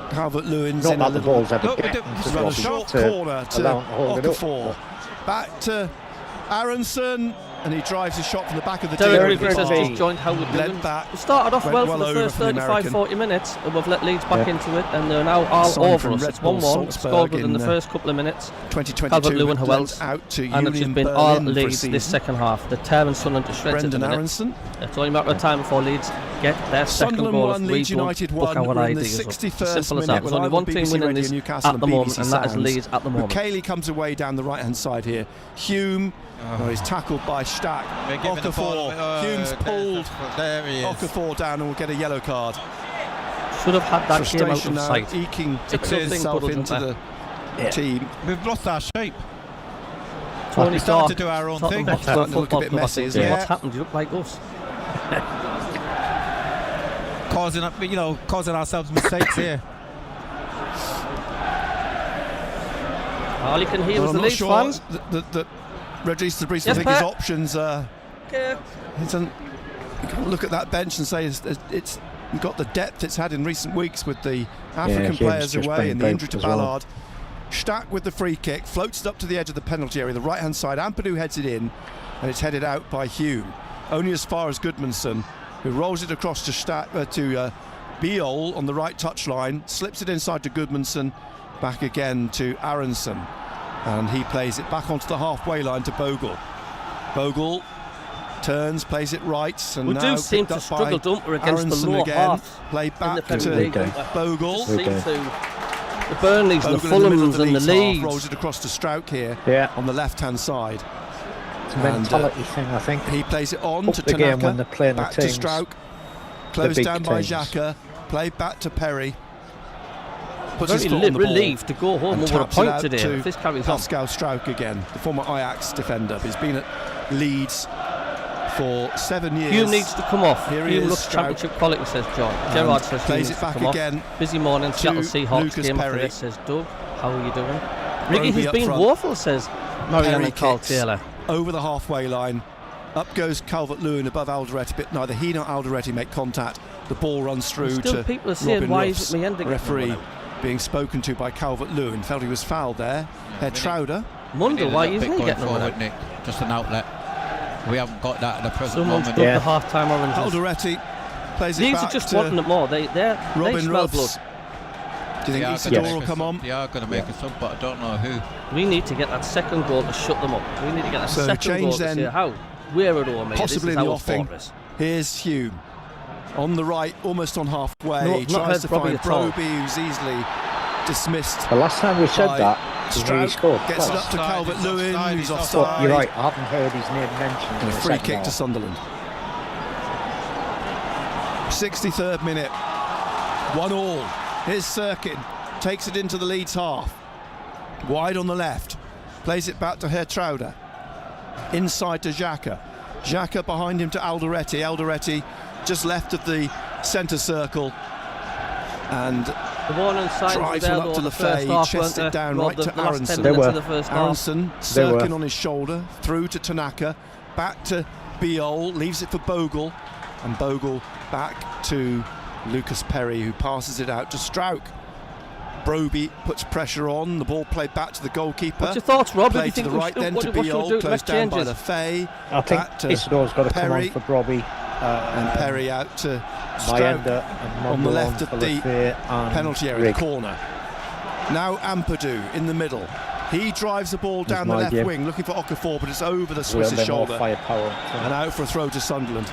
Calvert-Lewin's
Not
in a
that the
little
ball's ever
Look, we
getting
do-
to
it's
rather
Robbie
short
to
corner to
allow him to hold it up.
Okafor. Back to Aronson, and he drives his shot from the back of the
Derek
D.
Rigby says
Derek
just joined Howard
Led
Newman.
back.
We started off
Went
well
well
for the
over
first
for the
35,
American.
40 minutes, and we've let Leeds back
Yeah.
into it, and they're now all
Signed
over
from
us.
Red
It's
Bull
1-1. Scored within
Salzburg
the
in,
first couple of minutes.
2022
Calvert-Lewin
but
Wells,
lent out to
and it's
Union
just been all
Berlin for a
Leeds
season.
this second half. They're tearing Sunderland to shreds at the
Brendan
minute.
Aronson.
It's only a matter of time before Leeds get their second
Sunderland
goal.
won,
If we
Leeds
don't
United
book
won.
our
We're in the
ideas up.
61st
Simple as
minute.
that. There's
We're
only
live
one
on
team
BBC
winning
Radio
this
Newcastle
at the
and
moment,
BBC
and that is
Sounds.
Leeds at the moment.
Mukiele comes away down the right-hand side here. Hume, he's tackled by Stack.
They're giving the ball
Okafor,
away.
Hume's pulled
There he is.
Okafor down and will get a yellow card.
Should have had that game out
Frustration
of
now
sight.
eking
It's a tough thing,
itself
Puddles,
into
isn't
the team.
We've lost our shape.
Tony
We started
Stark,
to do our own
Tottenham
thing.
Hotspur
Starting to look a
Football
bit
Club, I
messy,
think.
isn't it?
What's happened? You look like us.
Causing ourselves mistakes here.
All you can hear
Well,
is
I'm
the
not
Leeds
sure
fans.
that Regis de Bries, I
Yes,
think his
Pat?
options are.
Okay.
You can't look at that bench and say it's got the depth it's had in recent weeks with the African
James
players
just
away
been
and the injury to
benched as well.
Ballard. Stack with the free kick, floats it up to the edge of the penalty area, the right-hand side. Ampadu heads it in, and it's headed out by Hume. Only as far as Goodmanson, who rolls it across to Biol on the right touchline, slips it inside to Goodmanson, back again to Aronson, and he plays it back onto the halfway line to Bogle. Bogle turns, plays it right, and
We
now
do seem
picked
to
up
struggle,
by
don't we, against
Aronson
the low
again.
half
Played
in
back
the
to
Premier League.
Bogle.
Seem
We do.
to the Burnleys and the
Bogle in the middle of
Fulhams and the
Leeds half, rolls
Leeds.
it across to Strouk here
Yeah,
on the left-hand side.
it's a mentality thing, I think.
He plays it on
Up
to
the game
Tanaka,
when they're playing the
back to
teams,
Strouk, closed
big
down by
teams.
Xhaka, played back to Perry. Puts his
Very
foot on the ball
relieved to go home
and
over a
taps it
point
out
today.
to
If this carries on.
Pascal Strouk again, the former Ajax defender. He's been at Leeds for 7 years.
Hume needs to come off.
Here he
Hume
is,
looks
Strouk.
championship quality, says John.
And
Gerard says Hume
plays
needs
it
to
back
come
again
off. Busy morning,
to
Seattle Seahawks
Lucas
game
Perry.
after this, says Doug. How are you doing? Riggy
Roby
has
up
been
front.
woeful, says Marianne
Perry
and Carl
kicks
Taylor.
over the halfway line. Up goes Calvert-Lewin above Alderete, but neither he nor Alderete make contact. The ball runs through
Still
to
people are saying,
Robin
why
Ruffs,
is it me ending it?
referee being spoken to by Calvert-Lewin. Felt he was fouled there. Head Trowder.
Wonder why isn't he getting
forward,
one out?
Nick? Just an outlet. We haven't got that at the present
Someone's
moment.
dubbed
Yeah.
the half-time oranges.
Alderete plays it
These
back
are just
to
wanting it more. They
Robin
smell
Ruffs.
blood.
Do you think
They are
Isidore
gonna
will
make
come
a
on?
sub. They are going to make a sub, but I don't know who.
We need to get that second goal to shut them up. We need to get that
So
second
change
goal to
then,
say how we're at home here.
possibly
This
in
is
the
our
offing.
fortress.
Here's Hume. On the right, almost on halfway.
No,
He
not
tries
heard
to
Robbie
find
at all.
Broby, who's easily dismissed
The last time we said
by
that,
Stroud gets it up to Calvert-Lewin, who's offside.
You're right, I haven't heard his name mentioned.
And a free kick to Sunderland. 63rd minute. 1-1. Here's Sirkin. Takes it into the Leeds half. Wide on the left. Plays it back to Hertrauder. Inside to Xhaka. Xhaka behind him to Alderete. Alderete just left of the centre circle. And drives one up to Lefay, chests it down right to Aronson. Aronson, Sirkin on his shoulder, through to Tanaka, back to Biol, leaves it for Bogle, and Bogle back to Lucas Perry, who passes it out to Strauch. Broby puts pressure on, the ball played back to the goalkeeper.
What's your thoughts, Rob?
Played to the right then to Biol, closed down by Lefay.
I think Isidore's got to come on for Broby.
And Perry out to Stroud on the left of the penalty area, the corner. Now Ampadu in the middle. He drives the ball down the left wing, looking for Okafor, but it's over the Swiss's shoulder. And out for a throw to Sunderland.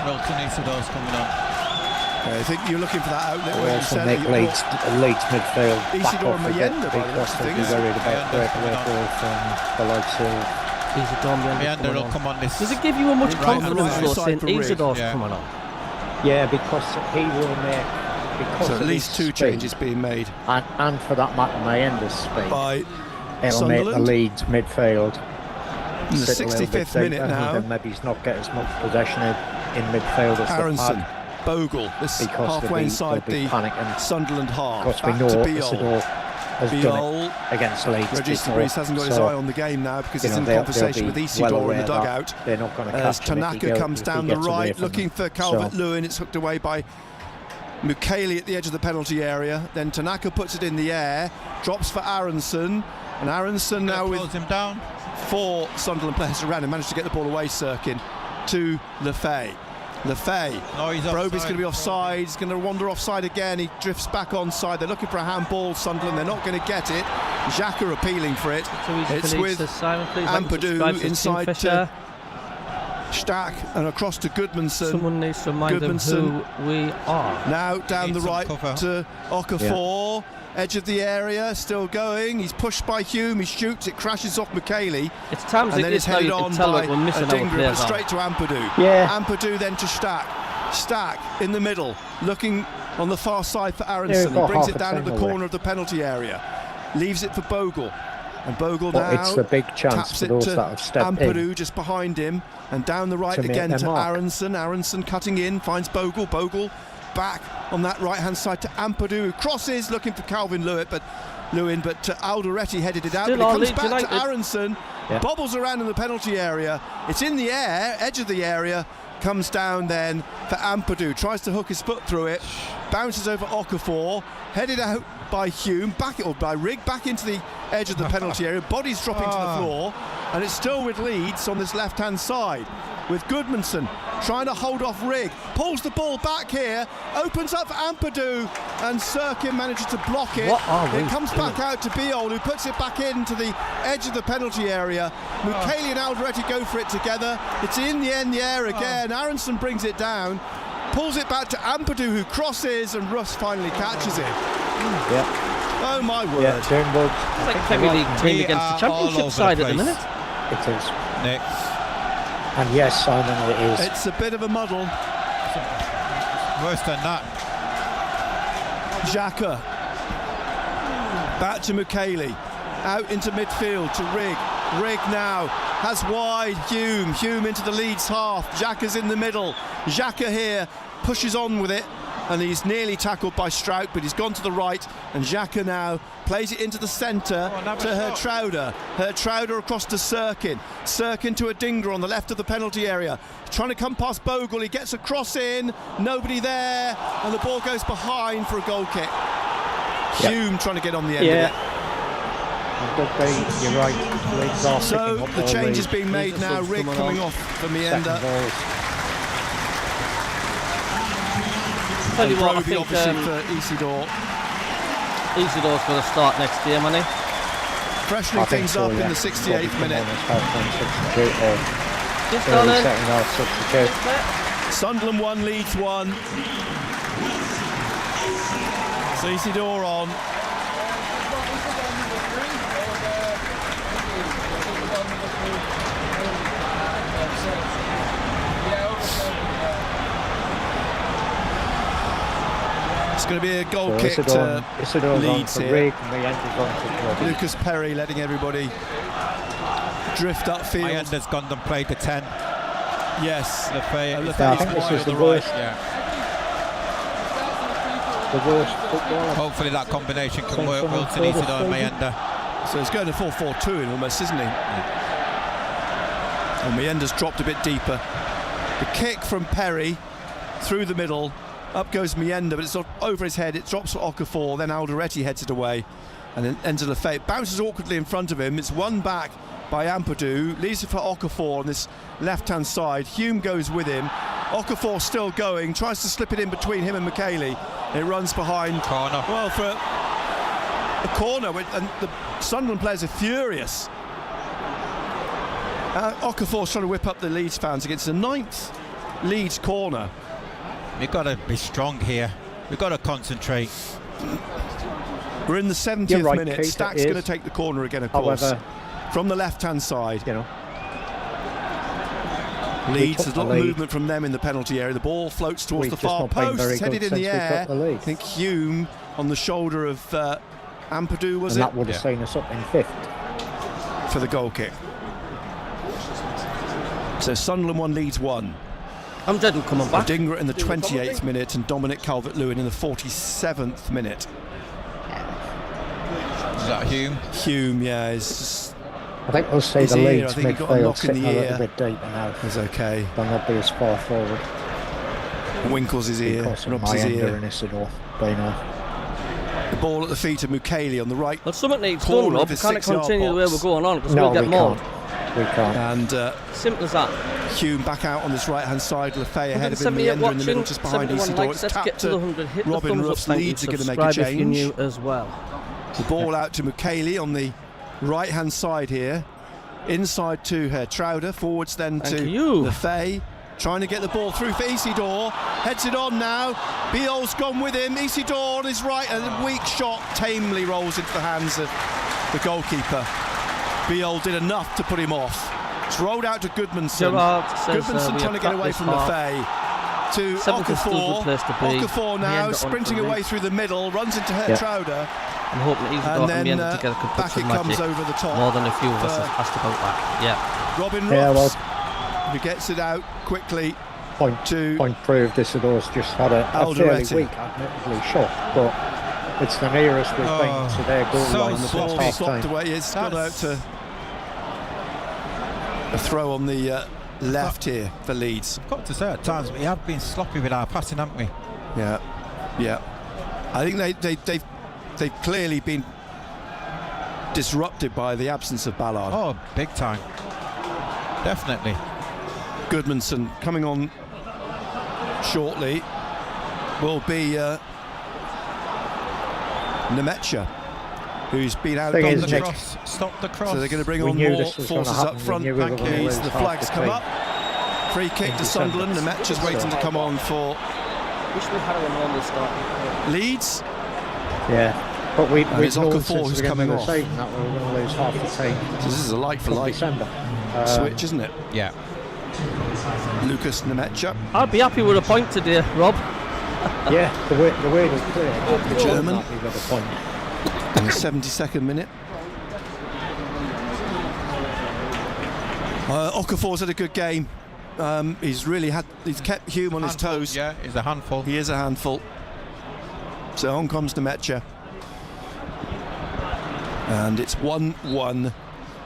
Milton Isidore's coming on.
I think you're looking for that outlet where you said
make Leeds midfield
Isidore Mayenda,
because they'll be worried about breakaway ball from the likes of
Mayenda will come on this.
Does it give you much confidence though, saying Isidore's coming on?
Yeah, because he will make.
So at least two changes being made.
And for that matter, Mayenda's speed.
By
it'll make the Leeds midfield.
In the 65th minute now.
And maybe he's not getting as much possession in midfield as
Aronson. Bogle, this halfway inside the Sunderland half.
Because we know Isidore has done it against Leeds.
Regis Brees hasn't got his eye on the game now because he's in conversation with Isidore in the dugout.
They're not going to
as Tanaka comes down the right, looking for Calvert-Lewin. It's hooked away by Mukiele at the edge of the penalty area. Then Tanaka puts it in the air, drops for Aronson, and Aronson now with
him down.
4 Sunderland players around him, managed to get the ball away, Sirkin, to Lefay. Broby's going to be offside. He's going to wander offside again. He drifts back onside. They're looking for a handball, Sunderland. They're not going to get it. Xhaka appealing for it. It's with Ampadu inside to Stack and across to Goodmanson.
Someone needs to remind them who we are.
Now down the right to Okafor. Edge of the area, still going. He's pushed by Hume. He shoots. It crashes off Mukiele.
It's times and then it's headed on by
Adingra, straight to Ampadu. Ampadu then to Stack. Stack in the middle, looking on the far side for Aronson. He brings it down at the corner of the penalty area. Leaves it for Bogle. And Bogle now
it's the big chance
taps
for
it
those
to
that have stepped
Ampadu just behind him. And down the right again to Aronson. Aronson cutting in, finds Bogle. Bogle back on that right-hand side to Ampadu, who crosses, looking for Calvert-Lewin, but Alderete headed it out. But it comes back to Aronson, bobbles around in the penalty area. It's in the air, edge of the area, comes down then for Ampadu, tries to hook his foot through it, bounces over Okafor, headed out by Hume, by Rigg, back into the edge of the penalty area, bodies dropping to the floor, and it's still with Leeds on this left-hand side, with Goodmanson trying to hold off Rigg, pulls the ball back here, opens up for Ampadu, and Sirkin manages to block it. It comes back out to Biol, who puts it back into the edge of the penalty area. Mukiele and Alderete go for it together. It's in the air again. Aronson brings it down, pulls it back to Ampadu, who crosses, and Russ finally catches it. Oh my word.
It's like Premier League team against the Championship side at the minute.
It is.
Nick.
And yes, Simon, it is.
It's a bit of a muddle.
Worse than that.
Xhaka. Back to Mukiele. Out into midfield to Rigg. Rigg now has wide Hume. Hume into the Leeds half. Xhaka's in the middle. Xhaka here pushes on with it. And he's nearly tackled by Strout, but he's gone to the right. And Xhaka now plays it into the centre to Hertrauder. Hertrauder across to Sirkin. Sirkin to Adingra on the left of the penalty area. Trying to come past Bogle. He gets a cross in. Nobody there. And the ball goes behind for a goal kick. Hume trying to get on the end of it.
You're right.
So the change is being made now. Rigg coming off for Mayenda.
Tell you what, I think
for Isidore.
Isidore's going to start next year, man.
Freshening things up in the 68th minute. Sunderland 1, Leeds 1. So Isidore on. It's going to be a goal kick to Leeds here. Lucas Perry letting everybody drift upfield.
Mayenda's gone and played the 10.
Yes.
Lefay
I think this is the worst. The worst footballer.
Hopefully that combination can work. Wilson Isidore and Mayenda.
So it's going to 4-4-2 in almost, isn't he? And Mayenda's dropped a bit deeper. The kick from Perry through the middle. Up goes Mayenda, but it's over his head. It drops for Okafor. Then Alderete heads it away, and then ends Lefay. It bounces awkwardly in front of him. It's won back by Ampadu. Leaves it for Okafor on this left-hand side. Hume goes with him. Okafor still going. Tries to slip it in between him and McKaylee. It runs behind.
Corner.
Well, for a corner, and the Sunderland players are furious. Okafor's trying to whip up the Leeds fans against the 9th Leeds corner.
We've got to be strong here. We've got to concentrate.
We're in the 70th
right,
minute.
Keith,
Stack's going to take the corner again, of course. From the left-hand side.
You know,
Leeds, there's a lot of movement from them in the penalty area. The ball floats towards the far post. It's headed in the air. I think Hume on the shoulder of Ampadu, was it?
And that would have seen us up in 5th.
For the goal kick. So Sunderland 1, Leeds 1.
I'm dead and coming back.
Dingra in the 28th minute and Dominic Calvert-Lewin in the 47th minute.
Is that Hume?
Hume, yeah. Is just,
I think we'll see the Leeds midfield sitting a little bit deeper now.
It's okay.
They'll not be as far forward.
Winkles his ear, rubs his ear.
And Isidore being off.
The ball at the feet of Mukiele on the right.
Well, something needs done, Rob. We can't continue the way we're going on because we'll get more.
We can't.
And
simple as that.
Hume back out on this right-hand side. Lefay ahead of him. Mayenda in the middle, just behind Isidore. It's tapped to Robin Ruff's. Leeds are going to make a change.
As well.
The ball out to Mukiele on the right-hand side here. Inside to Trauder. Forwards then to Lefay. Trying to get the ball through for Isidore. Heads it on now. Biol's gone with him. Isidore on his right. And a weak shot tamely rolls into the hands of the goalkeeper. Biol did enough to put him off. It's rolled out to Goodmanson. Goodmanson trying to get away from Lefay. To Okafor. Okafor now sprinting away through the middle. Runs into Trauder.
I'm hoping Isidore and Mayenda together could put
back
some
it
magic.
comes over the top.
More than a few of us have asked about that. Yeah.
Robin Ruffs, who gets it out quickly.
Point proved Isidore's just had a fairly weak, admittedly, shot, but it's the nearest we've been to their goal line.
The ball stopped away. It's got out to a throw on the left here for Leeds.
I've got to say, at times we have been sloppy with our passing, haven't we?
Yeah. I think they've clearly been disrupted by the absence of Ballard.
Oh, big time. Definitely.
Goodmanson coming on shortly will be Nemecha, who's been out on the
cross. Stop the cross.
So they're going to bring on more forces up front. Leeds, the flags come up. Free kick to Sunderland. Nemecha's waiting to come on for
Wish we had a normal start.
Leeds.
Yeah, but we've known
Okafor
since
who's
the
coming
beginning of
off.
the season that we were going to lose half the team.
So this is a like-for-like switch, isn't it?
Yeah.
Lucas Nemecha.
I'd be happy with a point today, Rob.
Yeah, the way we play,
the German.
We got a point.
In the 72nd minute. Okafor's had a good game. He's kept Hume on his toes.
Yeah, he's a handful.
He is a handful. So on comes Nemecha. And it's 1-1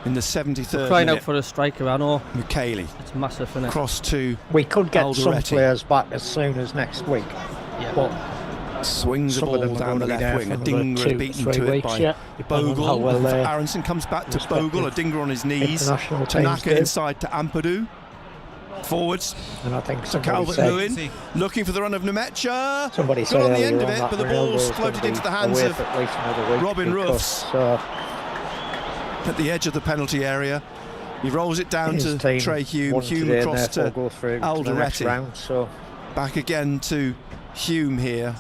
in the 73rd
We're crying
minute.
out for a striker, I know.
Mukiele.
It's massive, isn't it?
Cross to
We could get
Alderete.
some players back as soon as next week.
Yeah.
But
swings the ball down the left wing. A Dingra beaten to it by Bogle. Aronson comes back to Bogle. A Dingra on his knees. Tanaka inside to Ampadu. Forwards.
And I think
so Calvert-Lewin looking for the run of Nemecha.
Somebody
Good
said
on the end of
on
it,
that
but the ball's floated into the hands of Robin Ruffs at the edge of the penalty area. He rolls it down to Trey Hume. Hume across to Alderete.
So
back again to Hume here.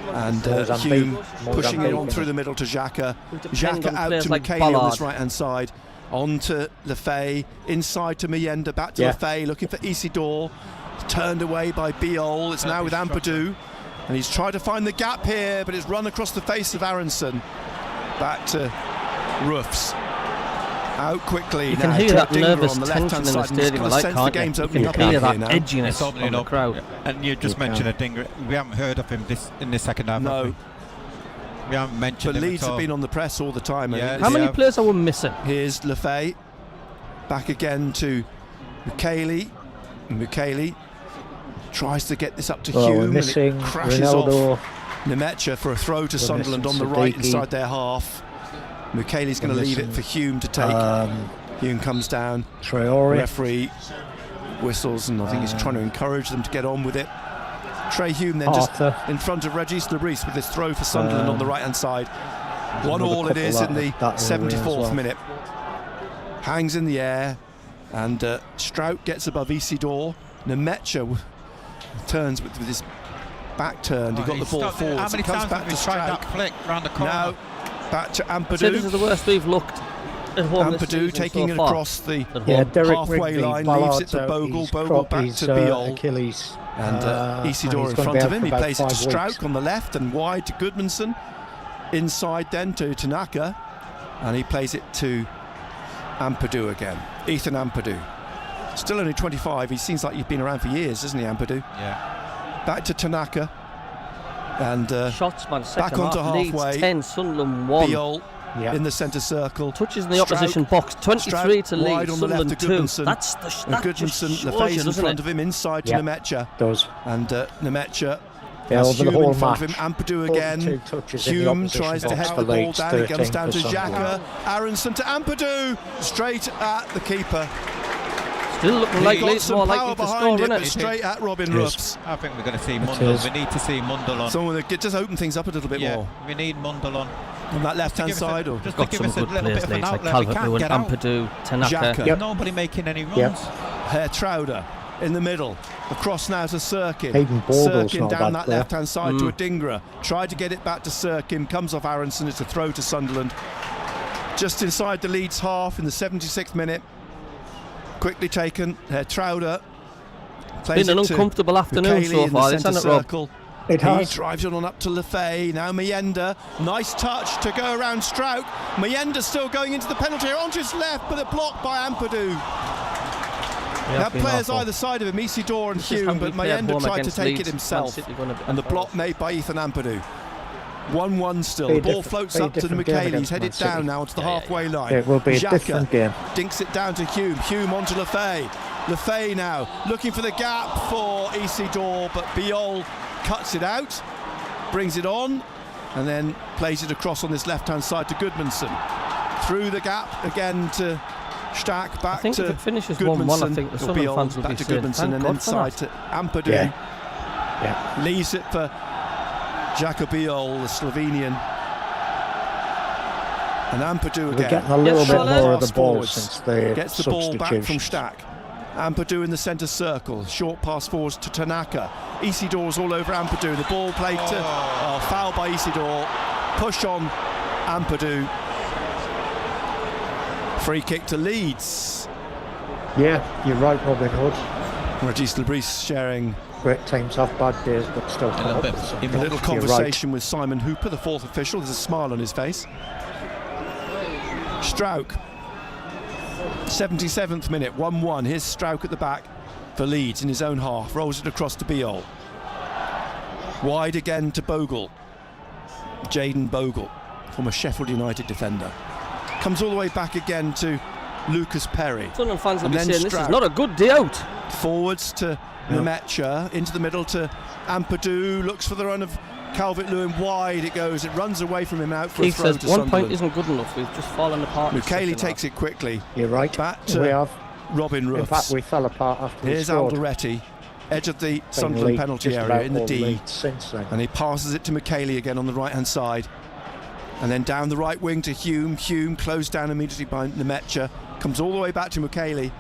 And Hume pushing it on through the middle to Xhaka. Xhaka out to
like
McKaylee
Ballard
on this right-hand side. On to Lefay, inside to Mayenda, back to Lefay, looking for Isidore. Turned away by Biol. It's now with Ampadu. And he's tried to find the gap here, but it's run across the face of Aronson. Back to Roofs. Out quickly.
You can hear that nervous tension in the stadium, like, can't you? You can hear that edginess from the crowd.
And you just mentioned Adingra. We haven't heard of him in the second half.
No.
We haven't mentioned him.
But Leeds have been on the press all the time.
Yeah,
how many players are we missing?
Here's Lefay. Back again to Michele. Michele tries to get this up to Hume.
We're missing
and it crashes
Ronaldo.
off Nemecha for a throw to Sunderland on the right inside their half. Michele's going to leave it for Hume to take. Hume comes down.
Traore.
Referee whistles, and I think he's trying to encourage them to get on with it. Trey Hume then just in front of Regis Lebris with this throw for Sunderland on the right hand side. 1-1 it is in the 74th minute. Hangs in the air, and Strout gets above Isidore. Nemecha turns with his back turned. He got the ball forward.
How many
comes
times
back
have
to
we tried
Strout.
that flick round the corner?
Now back to Ampadu.
So this is the worst we've looked at home this
Ampadu
season
taking
so
it
far.
across the
Derek
halfway
Rigby,
line,
Ballard's
leaves it to
out,
Bogle.
he's
Bogle back
his,
to Biol.
Achilles.
And Isidore in
he's gonna
front
be
of
out
him.
for
He
about
plays it to
5 weeks.
Strouk on the left and wide to Goodmanson. Inside then to Tanaka. And he plays it to Ampadu again. Ethan Ampadu. Still only 25. He seems like he's been around for years, doesn't he, Ampadu?
Yeah.
Back to Tanaka. And
Shots, man, second
back onto
half.
halfway.
Leeds 10, Sunderland 1.
Biol in the centre circle.
Touches in the opposition box. 23 to Leeds,
wide on the left
Sunderland
to
2.
Goodmanson.
That's
And
that
Goodmanson,
just
the
shows
face
you,
in
doesn't
front
it?
of him, inside to Nemecha.
Does.
And Nemecha
Over
Hume
the whole
in front
match.
of him. Ampadu
42
again.
touches in the
Hume
opposition
tries to
box
head
for
the ball
Leeds,
down. It comes
13
down to
for Sunderland.
Xhaka. Aronson to Ampadu. Straight at the keeper.
Still looking like Leeds more likely to score,
it,
isn't
but
it?
straight at Robin Roofs.
I think we're going to see Mundle. We need to see Mundle on.
Someone that just open things up a little bit more.
We need Mundle on
that left-hand side. Or
just
got
to give
some
us a
good
little
players,
bit of an
Leeds, like
outlet. We can't
Calvert-Lewin,
get out.
Ampadu, Tanaka.
Xhaka.
Nobody making any runs.
Herr Trauder in the middle. Across now to Sirkin.
Hayden Baldwin's
Sirkin
not
down
bad
that
player.
left-hand side to Adingra. Tried to get it back to Sirkin. Comes off Aronson. It's a throw to Sunderland. Just inside the Leeds half in the 76th minute. Quickly taken. Herr Trauder plays
Been an
it to
uncomfortable afternoon
Michele
so
in the
far,
centre
isn't it, Rob?
circle.
It
He
has.
drives it on up to Lefay. Now Mayenda. Nice touch to go around Strout. Mayenda still going into the penalty area. Onto his left, but a block by Ampadu. Now players either side of him, Isidore and Hume, but Mayenda tried to take it himself. And the block made by Ethan Ampadu. 1-1 still. The ball floats up to Michele. He's headed down now onto the halfway line.
It will be a
Xhaka
different game.
dinks it down to Hume. Hume onto Lefay. Lefay now looking for the gap for Isidore, but Biol cuts it out, brings it on, and then plays it across on this left-hand side to Goodmanson. Through the gap again to Stack, back
I think
to
if it finishes
Goodmanson.
1-1, I think the Sunderland fans will
back
be
to
saying,
Goodmanson
thank
and
God for
inside
that.
to Ampadu.
Yeah.
Leaves it for Xhaka Biol, the Slovenian. And Ampadu again.
We're getting a little
Yes,
bit
Charlotte.
more of the
Pass
ball
forwards.
since the
Gets the ball back from
substitutions.
Stack. Ampadu in the centre circle. Short pass forwards to Tanaka. Isidore's all over Ampadu. The ball played to foul by Isidore. Push on Ampadu. Free kick to Leeds.
Yeah, you're right, Robin Hood.
Regis Lebris sharing
Great teams have bad days, but still come up with something.
a little
You're
conversation with Simon Hooper, the fourth official. There's a smile on his face. Strouk. 77th minute, 1-1. Here's Strouk at the back for Leeds in his own half. Rolls it across to Biol. Wide again to Bogle. Jaden Bogle, former Sheffield United defender. Comes all the way back again to Lucas Perry.
Sunderland fans will
And
be
then
saying this is
Strout.
not a good day out.
Forwards to Nemecha, into the middle to Ampadu, looks for the run of Calvert-Lewin, wide it goes, it runs away from him out for
He
a throw
says
to
1
Sunderland.
point isn't good enough, we've just fallen apart. in the
Michele
second
takes
half.
it quickly,
You're right.
back
We
to
have.
Robin
In fact,
Roofs.
we fell apart after we
Here's
scored.
Alderetti, edge of the
Been
Sunderland
lead
penalty
just
area
about
in the
all
D,
leads since then.
and he passes it to Michele again on the right hand side, and then down the right wing to Hume. Hume closed down immediately by Nemecha, comes all the way back to Michele,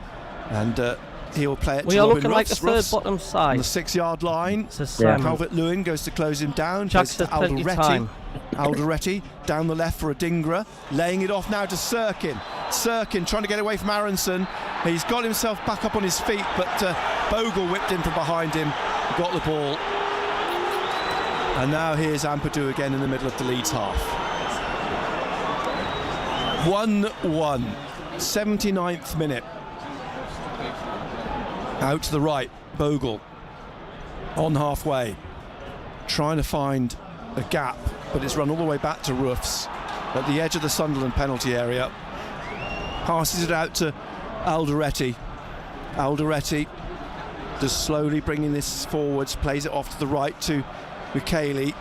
and he'll play it
We
to
are
Robin
looking like a
Roofs.
third
Roofs
bottom
on
side.
the 6 yard line.
Says
Yeah.
Simon.
Calvert-Lewin goes to close him down.
Jack
Goes to
says plenty of
Alderetti.
time.
Alderete down the left for Adingra, laying it off now to Sirkin. Sirkin trying to get away from Aronson. He's got himself back up on his feet, but Bogle whipped in from behind him, got the ball. And now here's Ampadu again in the middle of the Leeds half. 1-1, 79th minute. Out to the right, Bogle on halfway, trying to find a gap, but it's run all the way back to Roofs at the edge of the Sunderland penalty area. Passes it out to Alderete. Alderete just slowly bringing this forwards, plays it off to the right to Mukiele.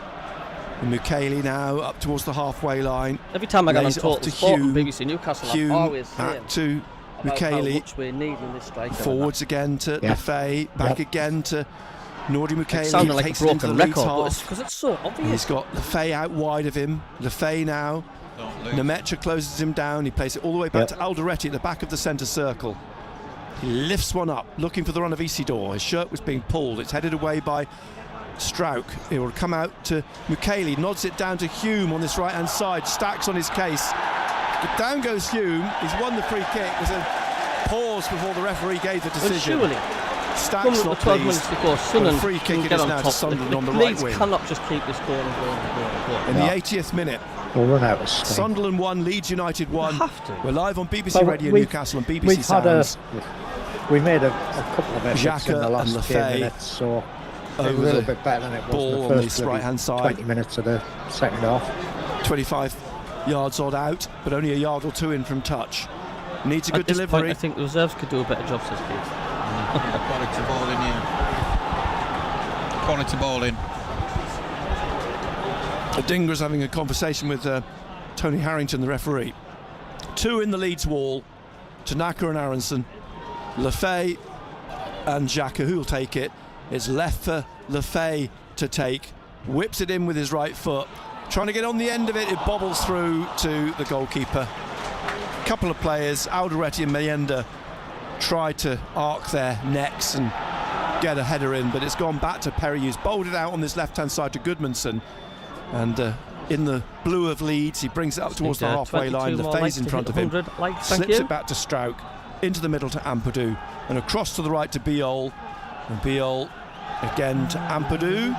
And Mukiele now up towards the halfway line.
Every time I got on Total Sport on BBC Newcastle,
Hume
I'm always
back to
Mukiele.
Forwards again to Lefay, back again to Nordy Mukiele.
It sounded like
takes
a broken record,
because
it's so obvious.
He's got Lefay out wide of him. Lefay now. Nemecha closes him down. He plays it all the way back to Alderete at the back of the centre circle. He lifts one up, looking for the run of Isidore. His shirt was being pulled. It's headed away by Strauch. It will come out to Mukiele, nods it down to Hume on this right-hand side. Stacks on his case. Down goes Hume. He's won the free kick. There's a pause before the referee gave the decision.
Well, surely.
Stacks not
12 minutes before Sunderland
free kick it is now to Sunderland on the
Leeds
right wing.
Cannot just keep this going and going and going and going.
In the 80th minute.
We'll run out of steam.
Sunderland 1, Leeds United 1.
Have to.
We're live on BBC Radio Newcastle and BBC Sounds.
We made a couple of efforts in the last 10 minutes, so a little bit better than it was
ball
the
on
first
this right-hand side.
20 minutes of the second half.
25 yards odd out, but only a yard or two in from touch. Needs a good delivery.
Point, I think the reserves could do a better job, says Keith.
Quality ball in here. Quality ball in.
Adingra's having a conversation with Tony Harrington, the referee. 2 in the Leeds wall. Tanaka and Aronson. Lefay and Xhaka, who'll take it. It's left for Lefay to take. Whips it in with his right foot. Trying to get on the end of it. It bobbles through to the goalkeeper. Couple of players, Alderete and Mayenda, tried to arc their necks and get a header in, but it's gone back to Perry, who's bowled it out on this left-hand side to Goodmanson. And in the blue of Leeds, he brings it up towards the halfway line. Lefay's in front of him. Slips it back to Strauch, into the middle to Ampadu, and across to the right to Biol. And Biol again to Ampadu.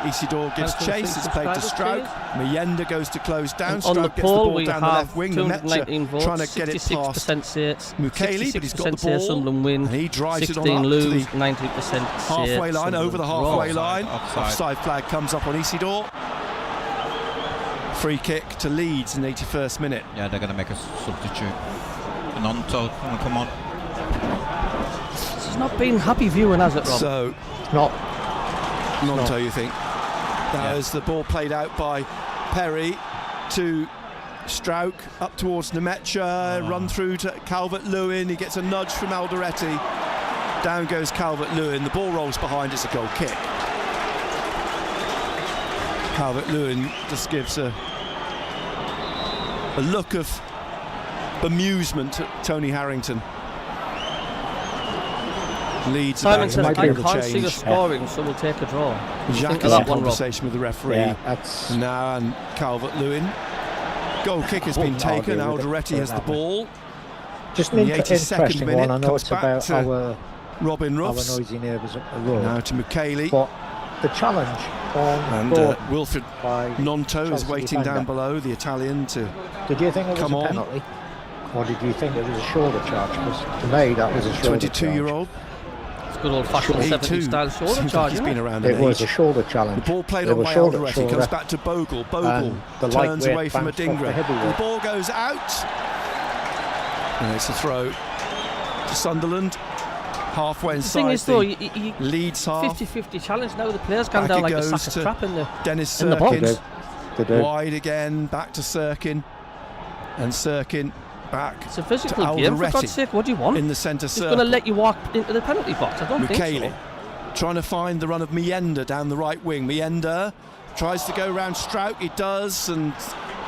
Isidore gives chase. It's played to Strauch. Mayenda goes to close down.
On the
Strauch gets the ball down the
have
left wing.
219 votes,
trying to get it past Mukiele, but he's got the ball.
Sunderland win.
And he drives it on
16
up
lose,
to the
90%
halfway line, over the halfway line.
Offside
Flag comes up on Isidore. Free kick to Leeds in the 81st minute.
Yeah, they're going to make a substitute. Nonto, come on.
This has not been happy viewing, has it, Rob?
So,
Not
Nonto, you think? As the ball played out by Perry to Strauch, up towards Nemecha, run through to Calvert-Lewin. He gets a nudge from Alderete. Down goes Calvert-Lewin. The ball rolls behind. It's a goal kick. Calvert-Lewin just gives a look of bemusement at Tony Harrington. Leeds
Simon says, I can't
change.
see the scoring, so we'll take a draw.
Jacques is in conversation with the referee now, and Calvert-Lewin. Goal kick has been taken. Alderete has the ball.
Just an interesting minute, one. I know it's about our
Robin Ruffs.
Our noisy neighbours up the road.
Now to Mukiele.
But the challenge on
Wilfred Nonto is waiting down below, the Italian, to
Did you think it was a penalty? Or did you think it was a shoulder charge? Because to me that was a shoulder
22-year-old.
It's good old-fashioned 70s style shoulder charge.
He's been around
it was a shoulder challenge.
The ball played on by Alderete, comes back to Bogle. Bogle turns away from Adingra. The ball goes out. And it's a throw to Sunderland. Halfway inside
the
Leeds half.
50-50 challenge now. The players gone down like a sack of crap in the
Dennis
in the
Sirkin.
box.
Wide again, back to Sirkin. And Sirkin back.
It's a physical game, for God's sake. What do you want?
In the centre circle.
He's going to let you walk into the penalty box. I don't think so.
Trying to find the run of Mayenda down the right wing. Mayenda tries to go round Strauch. He does, and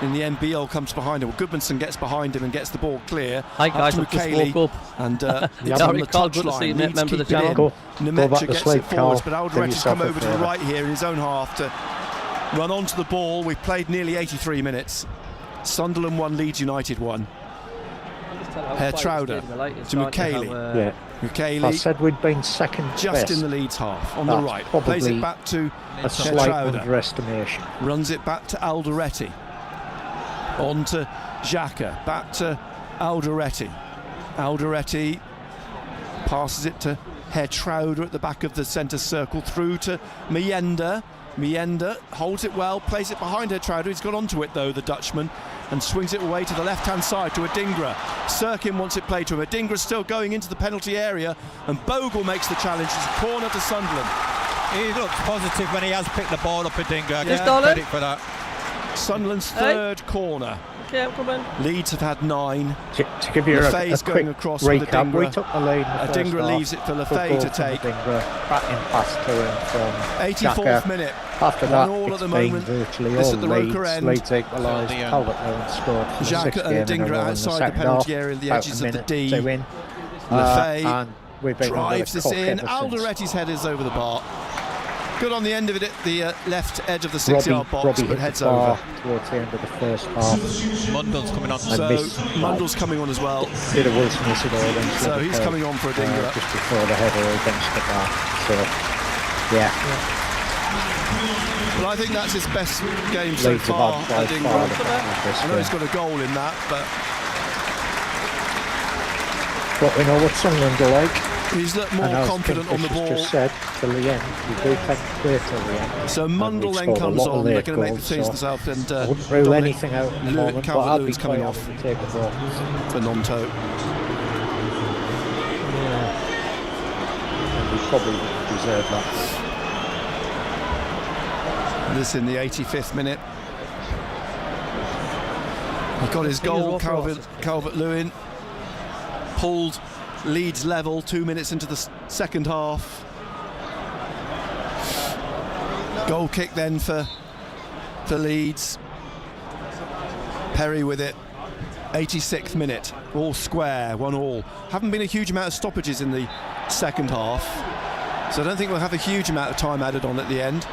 in the end, Biol comes behind him. Well, Goodmanson gets behind him and gets the ball clear.
Hi guys, I've just woke up.
And it's on the touchline.
Member of the channel.
Nemecha gets it forwards, but Alderete's come over to the right here in his own half to run onto the ball. We've played nearly 83 minutes. Sunderland 1, Leeds United 1. Hertrauder to Mukaili. Mukaili.
I said we'd been second
just
best.
in the Leeds half on the right. Plays it back to
a slight
Hertrauder.
Underestimation.
Runs it back to Alderete. On to Xhaka. Back to Alderete. Alderete passes it to Hertrauder at the back of the centre circle, through to Mjenda. Mjenda holds it well, plays it behind Hertrauder. He's got onto it though, the Dutchman, and swings it away to the left-hand side to Adingra. Sirkin wants it played to him. Adingra's still going into the penalty area, and Bogle makes the challenge. It's a corner to Sunderland.
He looks positive when he has picked the ball up, Adingra. I give him
Darling.
credit for that.
Sunderland's third corner.
Okay, I'm coming.
Leeds have had 9.
To give you a
Lefay's
quick
going across
recap,
with Adingra.
we took the lead in the
Adingra
first
leaves
half.
it for
Good
Lefay
goal
to
from
take.
Adingra, batting pass to him from
84th
Xhaka.
minute.
After
1-1
that,
at
it's
the
been
moment.
virtually
This
all
at the Roker
Leeds.
end.
Leeds equalised. Calvert-Lewin scored for the sixth
Xhaka
game
and
in a
Adingra
row in the
outside the
second
penalty
half.
area, the
About
edges
a
of the
minute
D.
to win.
Lefay
And we've been
drives this in.
Alderete's
Alderete's head is over the bar. Good on the end of it at the left edge of the 6-yard box,
Robbie
but
hit
heads
the bar
over.
towards the end of the first half.
Mundle's coming on.
So Mundle's coming on as well.
Bit of Wilson miss it all against
So he's
Liverpool,
coming on for Adingra.
just before the header against the bar. So, yeah.
Well, I think that's his best game so
Leeds have
far,
had by
Adingra.
far the best
I know he's
game.
got a goal in that, but
But we know what Sunderland are like.
he's looked more
And as
confident on the
Kingfisher's
ball.
just said, till the end. We do take play till the end.
So
And
Mundle
we've
then
scored a
comes
lot of
on. They're
late
going to make the
goals,
change
so
themselves, and
I wouldn't rule
Dominic
anything out at the moment, but I'd be
Calvert-Lewin's coming
quite
off
happy to take the ball.
for Nonto.
And we probably deserve that.
This in the 85th minute. He got his goal, Calvert-Lewin. Pulled Leeds level 2 minutes into the second half. Goal kick then for Leeds. Perry with it. 86th minute. All square, 1-1. Haven't been a huge amount of stoppages in the second half, so I don't think we'll have a huge amount of time added on at the end.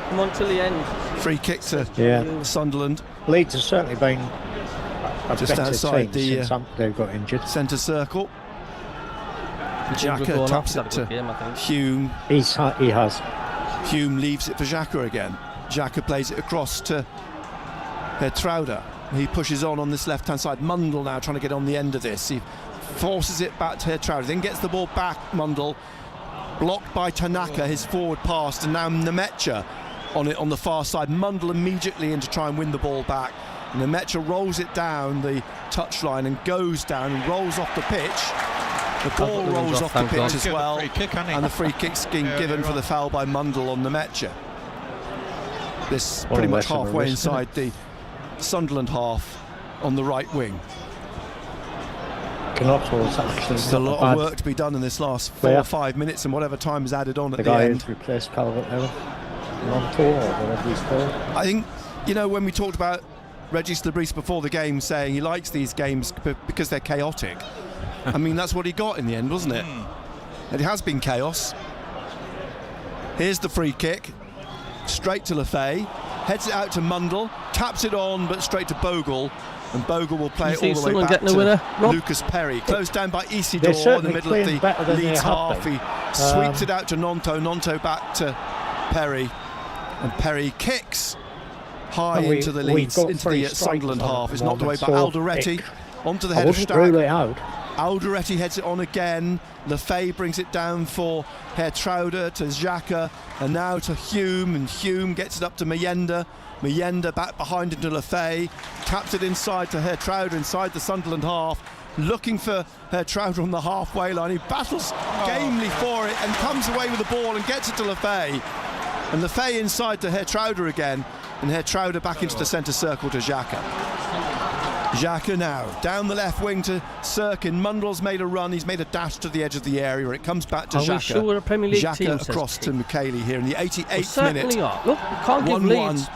Come on till the end.
Free kick to Sunderland.
Leeds has certainly been a
Just
better
outside
team
the,
since they've got injured.
Centre circle. Xhaka
Going
taps
off,
it to
game, I think.
Hume.
He has.
Hume leaves it for Xhaka again. Xhaka plays it across to Hertrauder. He pushes on this left-hand side. Mundle now trying to get on the end of this. He forces it back to Hertrauder, then gets the ball back. Mundle blocked by Tanaka, his forward pass, and now Nemecha on it on the far side. Mundle immediately in to try and win the ball back. And Nemecha rolls it down the touchline and goes down and rolls off the pitch. The ball rolls off the pitch as well, and the free kick's being given for the foul by Mundle on Nemecha. This pretty much halfway inside the Sunderland half on the right wing. There's a lot of work to be done in this last 4 or 5 minutes, and whatever time is added on at the
guy
end.
who's replaced Calvert-Lewin, Ronto or whatever he's called.
I think, you know, when we talked about Regis Lebris before the game saying he likes these games because they're chaotic, I mean, that's what he got in the end, wasn't it? And it has been chaos. Here's the free kick, straight to Lefay, heads it out to Mundle, taps it on, but straight to Bogle, and Bogle will play it all the way back to Lucas Perry. Closed down by Isidore in the middle of the Leeds half. He sweeps it out to Nonto, Nonto back to Perry, and Perry kicks high into the Leeds, into the Sunderland half. It's knocked away by Alderete, onto the head of Stack. Alderete heads it on again. Lefay brings it down for Hertrauder to Xhaka, and now to Hume, and Hume gets it up to Mjenda. Mjenda back behind into Lefay, taps it inside to Hertrauder inside the Sunderland half, looking for Hertrauder on the halfway line. He battles gamely for it and comes away with the ball and gets it to Lefay. And Lefay inside to Hertrauder again, and Hertrauder back into the centre circle to Xhaka. Xhaka now down the left wing to Sirkin. Mundle's made a run, he's made a dash to the edge of the area. It comes back to Xhaka.
Sure we're a Premier League
Xhaka
team,
across to Mukaili here in the 88th minute.
Look, we can't give
1-1
Leeds.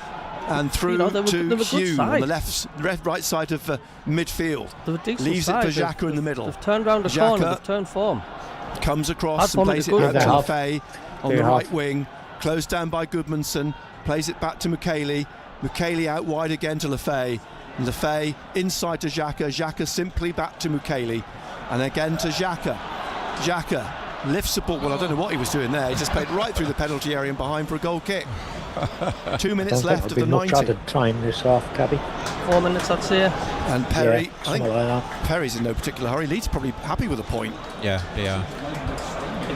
And through to Hume on the right side of midfield. Leaves it for Xhaka in the middle.
They've turned round the corner, they've turned form.
Comes across and plays it out to Lefay on the right wing. closed down by Goodmanson, plays it back to Mukiele. Mukiele out wide again to Lefay. Lefay inside to Xhaka. Xhaka simply back to Mukiele. And again to Xhaka. Xhaka lifts the ball. Well, I don't know what he was doing there. He just played right through the penalty area and behind for a goal kick. 2 minutes left of the 90.
Much added time this half, Cabby.
4 minutes, I'd say.
And Perry,
Yeah,
I think
like
Perry's in no particular hurry. Leeds probably happy with a point.
Yeah, they are.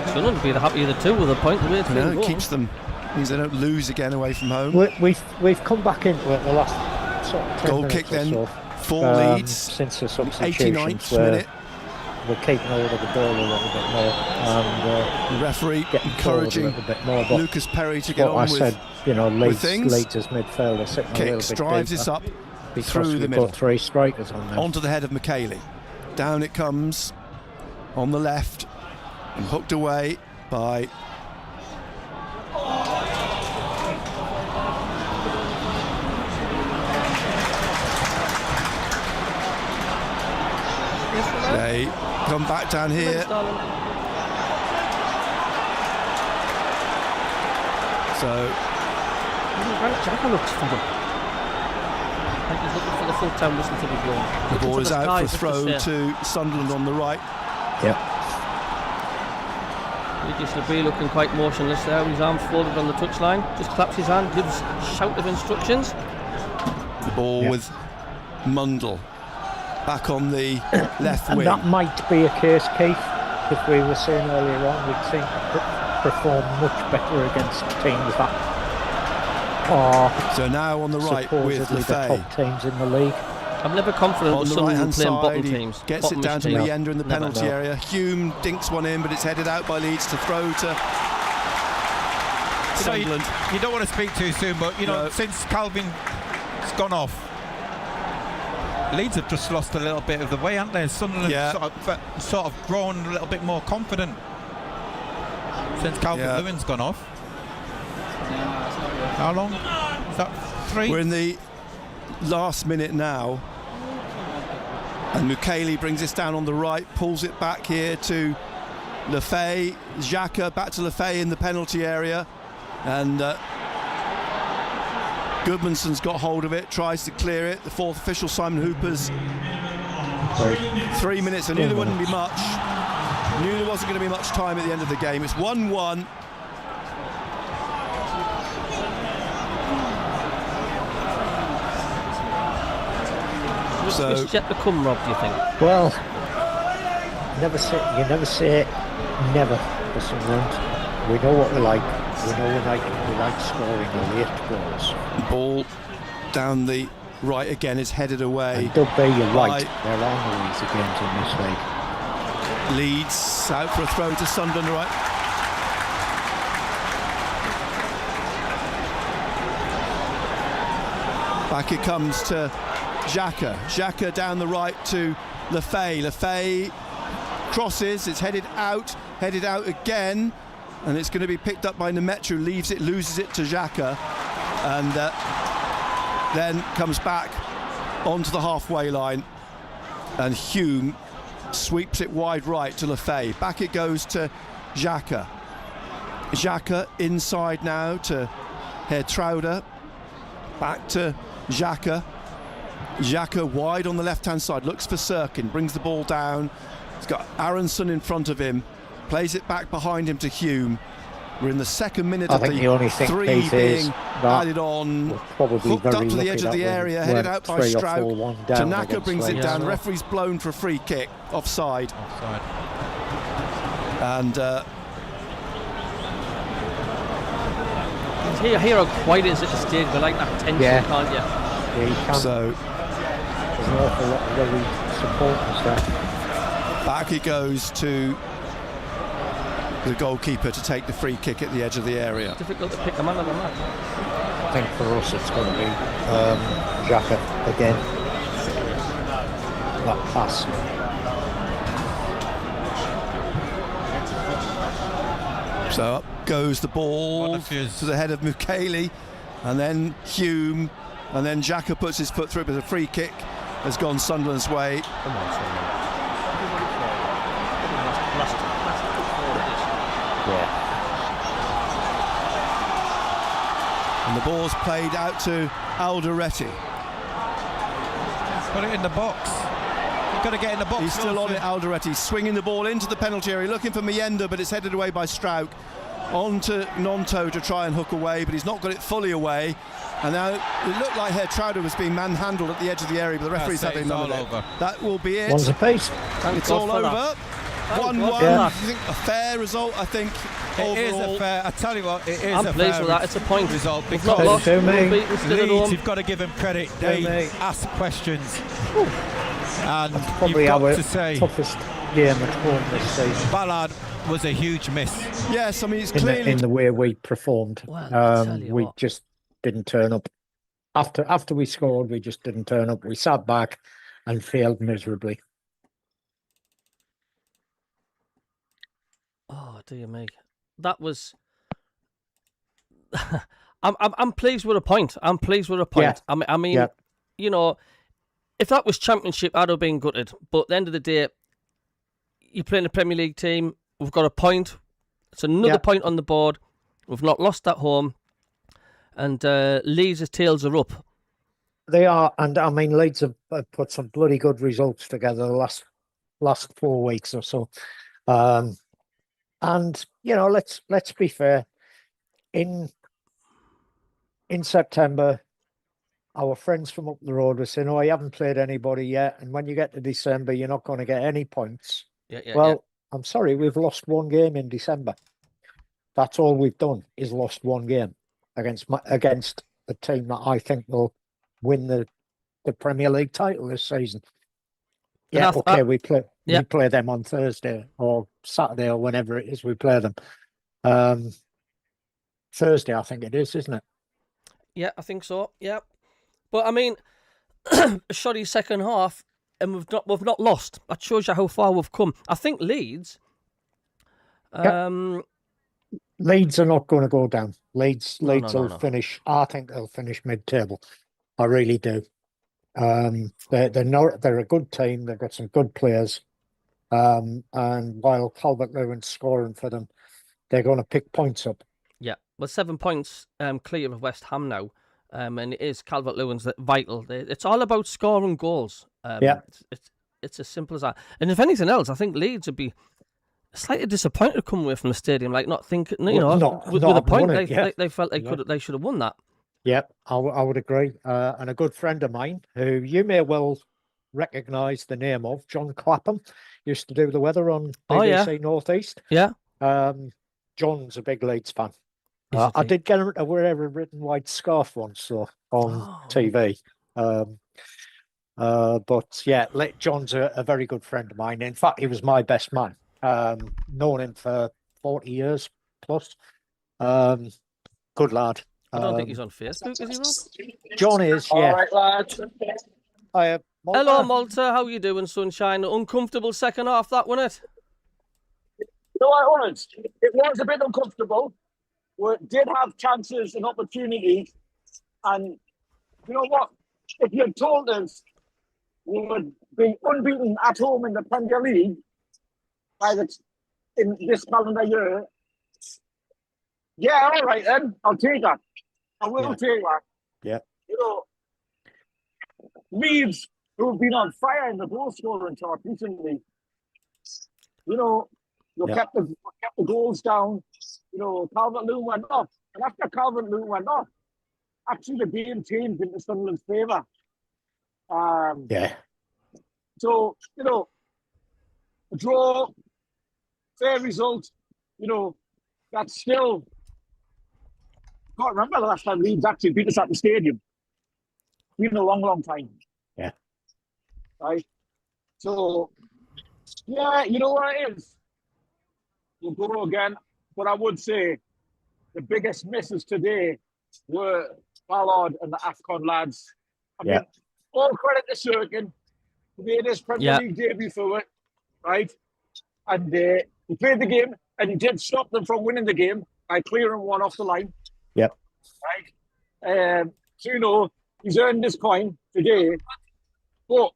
Sunderland would be the happier of the two with a point. The way it's been
It
going.
keeps them, means they don't lose again away from home.
We've come back into it the last sort of 10
Goal
minutes
kick
or
then
so,
for Leeds.
since the
89th
substitutions.
minute.
We're keeping hold of the ball a little bit more and
The referee
getting forward a
encouraging
little bit more. But
Lucas Perry to get
what
on
I
with
said, you know, Leeds'
things.
midfield are sitting a little
kicks,
bit
drives
deeper
this up
because
through the
we've
middle.
got 3 strikers on there.
Onto the head of Mukiele. Down it comes on the left and hooked away by they come back down here. So
Xhaka looks for them. I think he's looking for the full time whistle to be blown.
the ball is out for throw to Sunderland on the right.
Yeah.
Lucas Leby looking quite motionless there, with his arms folded on the touchline. Just claps his hand, gives a shout of instructions.
The ball with Mundle back on the left
And
wing.
that might be a case, Keith, if we were saying earlier on, we'd seem to perform much better against teams that are
So now on the right with
supposedly the
Lefay.
top teams in the league.
I'm never confident
On
with
the
Sunderland
right-hand
playing bottom
side, he
teams.
gets it down to
Bottom-ish teams.
Leander in the
Never.
penalty area. Hume dinks one in, but it's headed out by Leeds to throw to Sunderland.
You don't want to speak too soon, but
No.
since Calvin's gone off, Leeds have just lost a little bit of the way, haven't they? Sunderland sort of grown a little bit more confident since Calvin Lewin's gone off. How long? Is that 3?
We're in the last minute now, and Mukiele brings this down on the right, pulls it back here to Lefay. Xhaka back to Lefay in the penalty area, and Goodmanson's got hold of it, tries to clear it. The fourth official, Simon Hooper's 3 minutes. I knew there wouldn't be much. Knew there wasn't going to be much time at the end of the game. It's 1-1.
So, is yet to come, Rob, do you think?
Well, you never say never for Sunderland. We know what we like. We know we like scoring the late goals.
Ball down the right again is headed away.
And Doug B, you're right. There are no easy games in this league.
Leeds out for a throw to Sunderland right. Back it comes to Xhaka. Xhaka down the right to Lefay. Lefay crosses, it's headed out again, and it's going to be picked up by Nemetru, leaves it, loses it to Xhaka, and then comes back onto the halfway line, and Hume sweeps it wide right to Lefay. Back it goes to Xhaka. Xhaka inside now to Hertrauder. Back to Xhaka. Xhaka wide on the left-hand side, looks for Sirkin, brings the ball down. He's got Aronson in front of him, plays it back behind him to Hume. We're in the second minute of the
only thing
3
Pete
being
that
added on.
probably
Hooked up to the edge of the area, headed out by Stroud. Tanaka brings it down. Referee's blown for a free kick, offside. And
Here how quiet it is at the stage. We like that tension, can't you?
Yeah, you can.
so
There's an awful lot of really supporters there.
back he goes to the goalkeeper to take the free kick at the edge of the area.
It's difficult to pick a man of the match.
I think for us it's going to be Xhaka again. That pass.
So up goes the ball to the head of Mukiele, and then Hume, and then Xhaka puts his foot through, but the free kick has gone Sunderland's way.
Come on, Sunderland. Last
Yeah.
And the ball's played out to Alderete.
Put it in the box. You've got to get in the box.
He's still on it, Alderete, swinging the ball into the penalty area, looking for Mjenda, but it's headed away by Strauch. On to Nonto to try and hook away, but he's not got it fully away. And now it looked like Hertrauder was being manhandled at the edge of the area, but the referee's having none of it. That will be it.
One's a pace.
It's all over. 1-1.
Yeah.
I think a fair result, I think.
It is a fair. I tell you what, it is
I'm
a
pleased
fair
with that. It's a point
result
We've
because
not lost.
To me.
We've beaten still at
Leeds,
home.
you've got to give them credit. They ask questions, and
Probably
you've got
our
to say
toughest game at home this season.
Ballard was a huge miss.
Yes, I mean, it's
In
clearly...
the way we performed.
Well, I tell you
We
what.
just didn't turn up. After we scored, we just didn't turn up. We sat back and failed miserably.
Oh dear me, that was. I'm pleased with a point. I'm pleased with a point.
Yeah.
I mean,
Yeah.
you know, if that was Championship, I'd have been gutted. But at the end of the day, you're playing a Premier League team. We've got a point. It's another point on the board. We've not lost at home, and Leeds' tails are up.
They are, and I mean, Leeds have put some bloody good results together the last 4 weeks or so. And you know, let's be fair. In September, our friends from up the road were saying, "Oh, you haven't played anybody yet, and when you get to December, you're not going to get any points." Well, I'm sorry, we've lost one game in December. That's all we've done is lost one game against a team that I think will win the Premier League title this season. Yeah, okay, we play them on Thursday or Saturday or whenever it is we play them. Thursday, I think it is, isn't it?
Yeah, I think so. Yeah, but I mean, a shoddy second half, and we've not lost. That shows you how far we've come. I think Leeds.
Leeds are not going to go down. Leeds will
finish.
I think they'll finish mid-table. I really do. They're a good team. They've got some good players. And while Calvert-Lewin's scoring for them, they're going to pick points up.
Yeah, well, 7 points clear of West Ham now, and it is Calvert-Lewin's vital. It's all about scoring goals. It's as simple as that. And if anything else, I think Leeds would be slightly disappointed to come away from the stadium, like not thinking, with a point. They felt they should have won that.
Yep, I would agree. And a good friend of mine, who you may well recognise the name of, John Clapham, used to do the weather on BBC North East.
Yeah.
John's a big Leeds fan. I did get him to wear a red and white scarf once on TV. But yeah, John's a very good friend of mine. In fact, he was my best man. Known him for 40 years plus. Good lad.
I don't think he's on Facebook, is he, Rob?
John is, yeah.
All right, lads.
Hello, Malta. How you doing, sunshine? Uncomfortable second half, that, wasn't it?
No, I wasn't. It was a bit uncomfortable. We did have chances and opportunities. And you know what? If you told us we would be unbeaten at home in the Premier League in this calendar year, yeah, all right then. I'll take that. I will take that.
Yeah.
You know, Leeds, who've been on fire in the goal scoring chart recently, you know, we kept the goals down. You know, Calvert-Lewin went off. And after Calvert-Lewin went off, actually the game changed into Sunderland's favour. So, you know, a draw, fair result, you know, that's still... I can't remember the last time Leeds actually beat us at the stadium. It's been a long, long time.
Yeah.
Right? So, yeah, you know what it is? We'll go again. But I would say the biggest misses today were Ballard and the AFCON lads. I mean, all credit to Sirkin. He made his Premier League debut for it, right? And he played the game, and he did stop them from winning the game by clearing one off the line.
Yep.
Right? So, you know, he's earned his coin today. But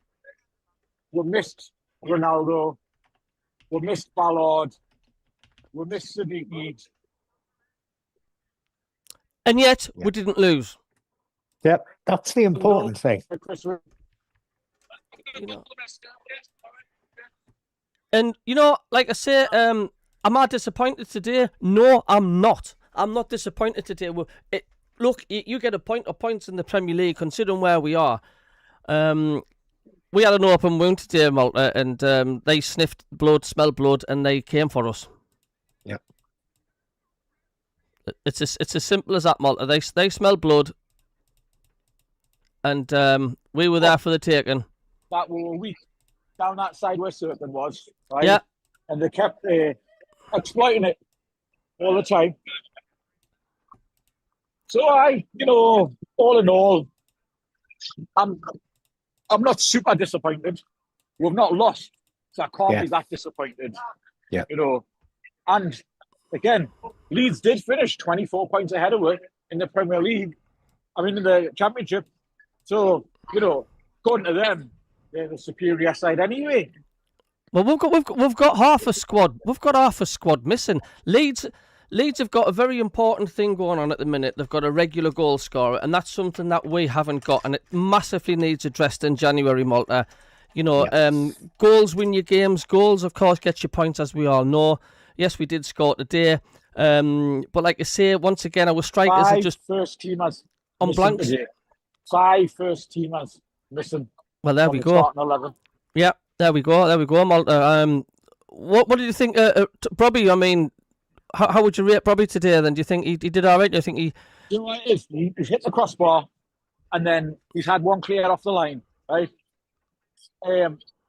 we missed Ronaldo. We missed Ballard. We missed Siddiqui.
And yet, we didn't lose.
Yep, that's the important thing.
You know. And, like I say, am I disappointed today? No, I'm not. I'm not disappointed today. Look, you get a point or points in the Premier League, considering where we are. We had an open wound today, Malta, and they sniffed blood, smelled blood, and they came for us.
Yep.
It's as simple as that, Malta. They smelled blood, and we were there for the taking.
That we were weak down that side where Certain was, right?
Yeah.
And they kept exploiting it all the time. So all in all, I'm not super disappointed. We've not lost, so I can't be that disappointed.
Yeah.
And again, Leeds did finish 24 points ahead of us in the Premier League. In the Championship. So, according to them, they're the superior side anyway.
Well, we've got half a squad. We've got half a squad missing. Leeds have got a very important thing going on at the minute. They've got a regular goal scorer, and that's something that we haven't got, and it massively needs addressed in January, Malta. Goals win your games. Goals, of course, get you points, as we all know. Yes, we did score today, but like I say, once again, our strikers are just
first teamers
on blanks.
Today. 5 first teamers missing.
Well, there we go.
11.
Yeah, there we go, Malta. What did you think, Bobby? How would you rate Bobby today? Then do you think he did all right? Do you think he?
You know what it is? He's hit the crossbar, and then he's had one clear off the line. Right.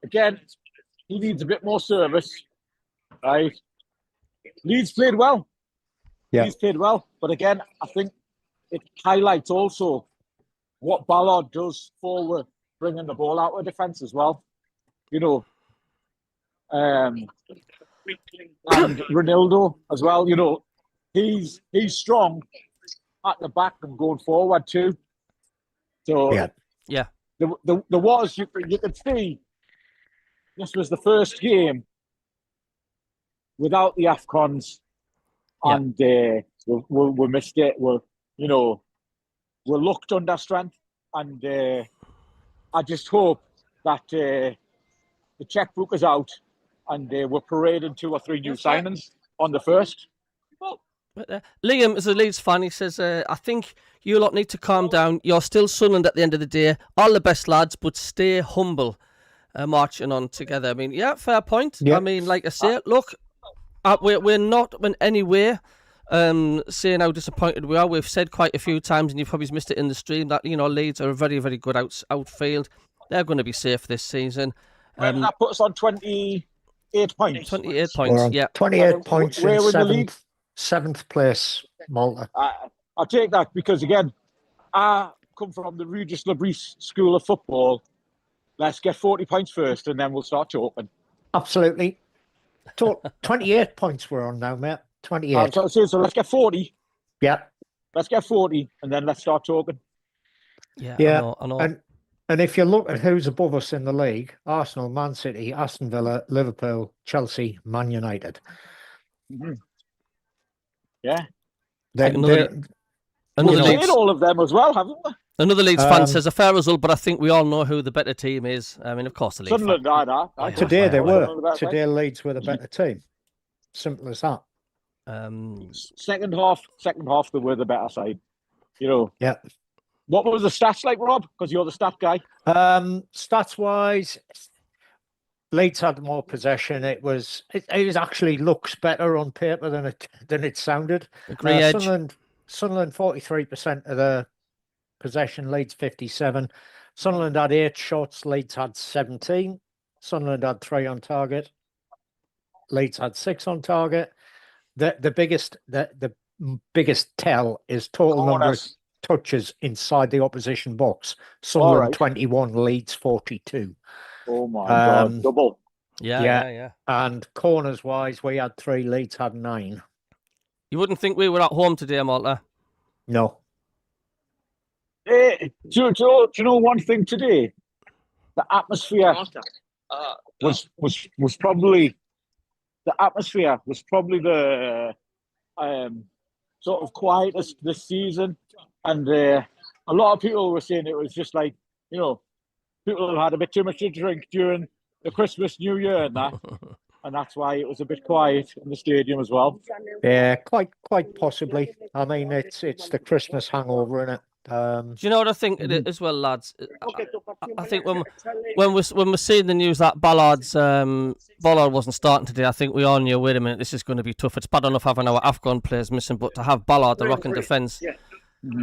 Again, he needs a bit more service. Right. Leeds played well.
Yeah.
Leeds played well, but again, I think it highlights also what Ballard does forward, bringing the ball out of defence as well. And Ronaldo as well. He's strong at the back and going forward too. So
yeah.
There was you could see this was the first game without the AFCONs, and we missed it. We're looked under strength, and I just hope that the checkbook is out and we're parading 2 or 3 new signings on the first.
Liam is a Leeds fan. He says, I think you lot need to calm down. You're still Sunderland at the end of the day. All the best, lads, but stay humble, marching on together. Fair point.
Yep.
Like I say, look, we're not in any way saying how disappointed we are. We've said quite a few times, and you've probably missed it in the stream, that Leeds are a very, very good outfield. They're going to be safe this season.
That put us on 28 points.
28 points, yeah.
28 points
where
in seventh place, Malta.
I'll take that because, again, I come from the Regis Labrie School of Football. Let's get 40 points first, and then we'll start talking.
Absolutely. 28 points we're on now, mate. 28.
So let's get 40.
Yeah.
Let's get 40, and then let's start talking.
Yeah. I know.
And if you look at who's above us in the league, Arsenal, Man City, Aston Villa, Liverpool, Chelsea, Man United.
Mm-hmm. Yeah.
Another
We've
Leeds,
played all of them as well, haven't we?
Another Leeds fan says a fair result, but I think we all know who the better team is. Of course, the Leeds.
Sunderland,
Today they were. Today Leeds were the better team. Simple as that.
Second half, they were the better side.
Yeah.
What was the stats like, Rob? Because you're the stat guy.
Stats wise, Leeds had more possession. It actually looks better on paper than it sounded. Sunderland 43% of the possession, Leeds 57. Sunderland had 8 shots, Leeds had 17. Sunderland had 3 on target. Leeds had 6 on target. The biggest tell is total number of touches inside the opposition box. Sunderland 21, Leeds 42.
Oh my God, double.
Yeah.
And corners wise, we had 3, Leeds had 9.
You wouldn't think we were at home today, Malta?
No.
Do you know one thing today? The atmosphere was probably the sort of quietest this season, and a lot of people were saying it was just like, you know, people had a bit too much to drink during the Christmas, New Year, and that, and that's why it was a bit quiet in the stadium as well.
Yeah, quite possibly. I mean, it's the Christmas hangover, isn't it?
Do you know what I think as well, lads? I think when we're seeing the news that Ballard wasn't starting today, I think we all knew, wait a minute, this is going to be tough. It's bad enough having our Afghan players missing, but to have Ballard, the rock in defence.
Yeah.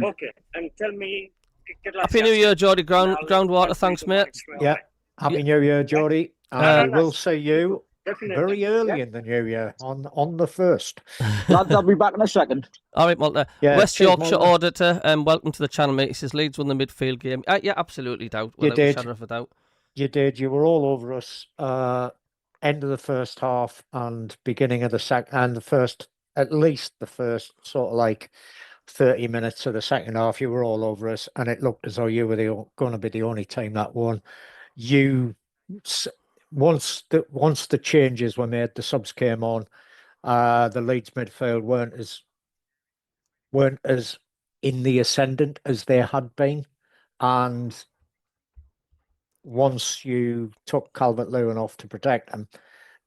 Okay, and tell me.
Happy New Year, Geordie. Groundwater, thanks, mate.
Yeah, Happy New Year, Geordie. And we will see you very early in the new year on the 1st.
Lads, I'll be back in a second.
All right, Malta.
Yeah,
West Yorkshire
Malta.
auditor, welcome to the channel, mate. He says Leeds won the midfield game. Yeah, absolutely, doubt.
You did.
Shadow of a doubt.
You did. You were all over us. End of the first half and beginning of the second, and at least the first sort of like 30 minutes of the second half. You were all over us, and it looked as though you were going to be the only team that won. Once the changes were made, the subs came on. The Leeds midfield weren't as in the ascendant as they had been, and once you took Calvert-Lewin off to protect them,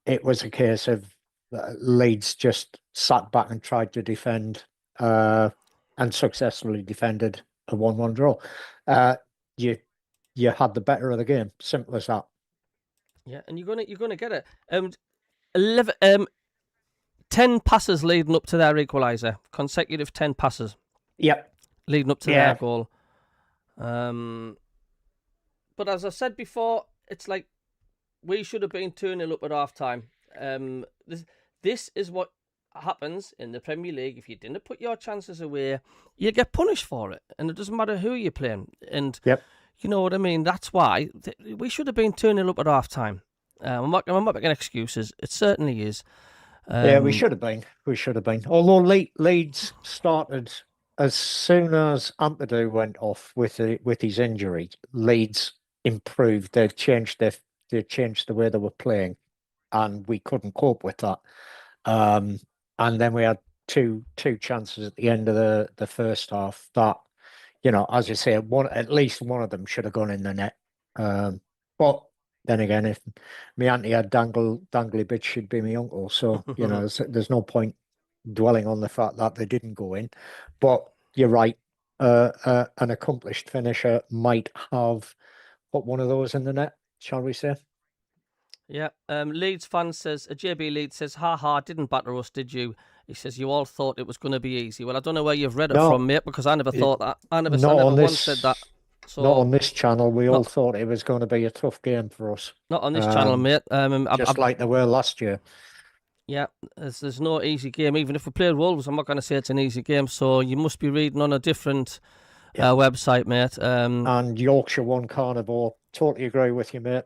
it was a case of Leeds just sat back and tried to defend, and successfully defended a 1-1 draw. You had the better of the game. Simple as that.
Yeah, and you're gonna get it. 10 passes leading up to their equaliser. Consecutive 10 passes.
Yep.
Leading up to their goal. But as I said before, it's like we should have been 2-0 up at half time. This is what happens in the Premier League. If you didn't put your chances away, you get punished for it, and it doesn't matter who you're playing. And you know what I mean. That's why we should have been 2-0 up at half time. I'm not making excuses. It certainly is.
Yeah, we should have been. Although Leeds started as soon as Ampadu went off with his injury. Leeds improved. They've changed the way they were playing, and we couldn't cope with that. And then we had two chances at the end of the first half that, you know, as you say, at least one of them should have gone in the net. But then again, if my auntie had dangly bits, she'd be my uncle. So, you know, there's no point dwelling on the fact that they didn't go in. But you're right. An accomplished finisher might have put one of those in the net, shall we say?
Yeah. Leeds fan says, JB Leeds says, ha, didn't batter us, did you? He says, you all thought it was going to be easy. Well, I don't know where you've read it from, mate, because I never thought that. I never once said that. So,
not on this channel. We all thought it was going to be a tough game for us.
Not on this channel, mate.
Just like they were last year.
Yeah, there's no easy game. Even if we played Wolves, I'm not going to say it's an easy game. So you must be reading on a different website, mate.
And Yorkshire won Carnivore. Totally agree with you, mate.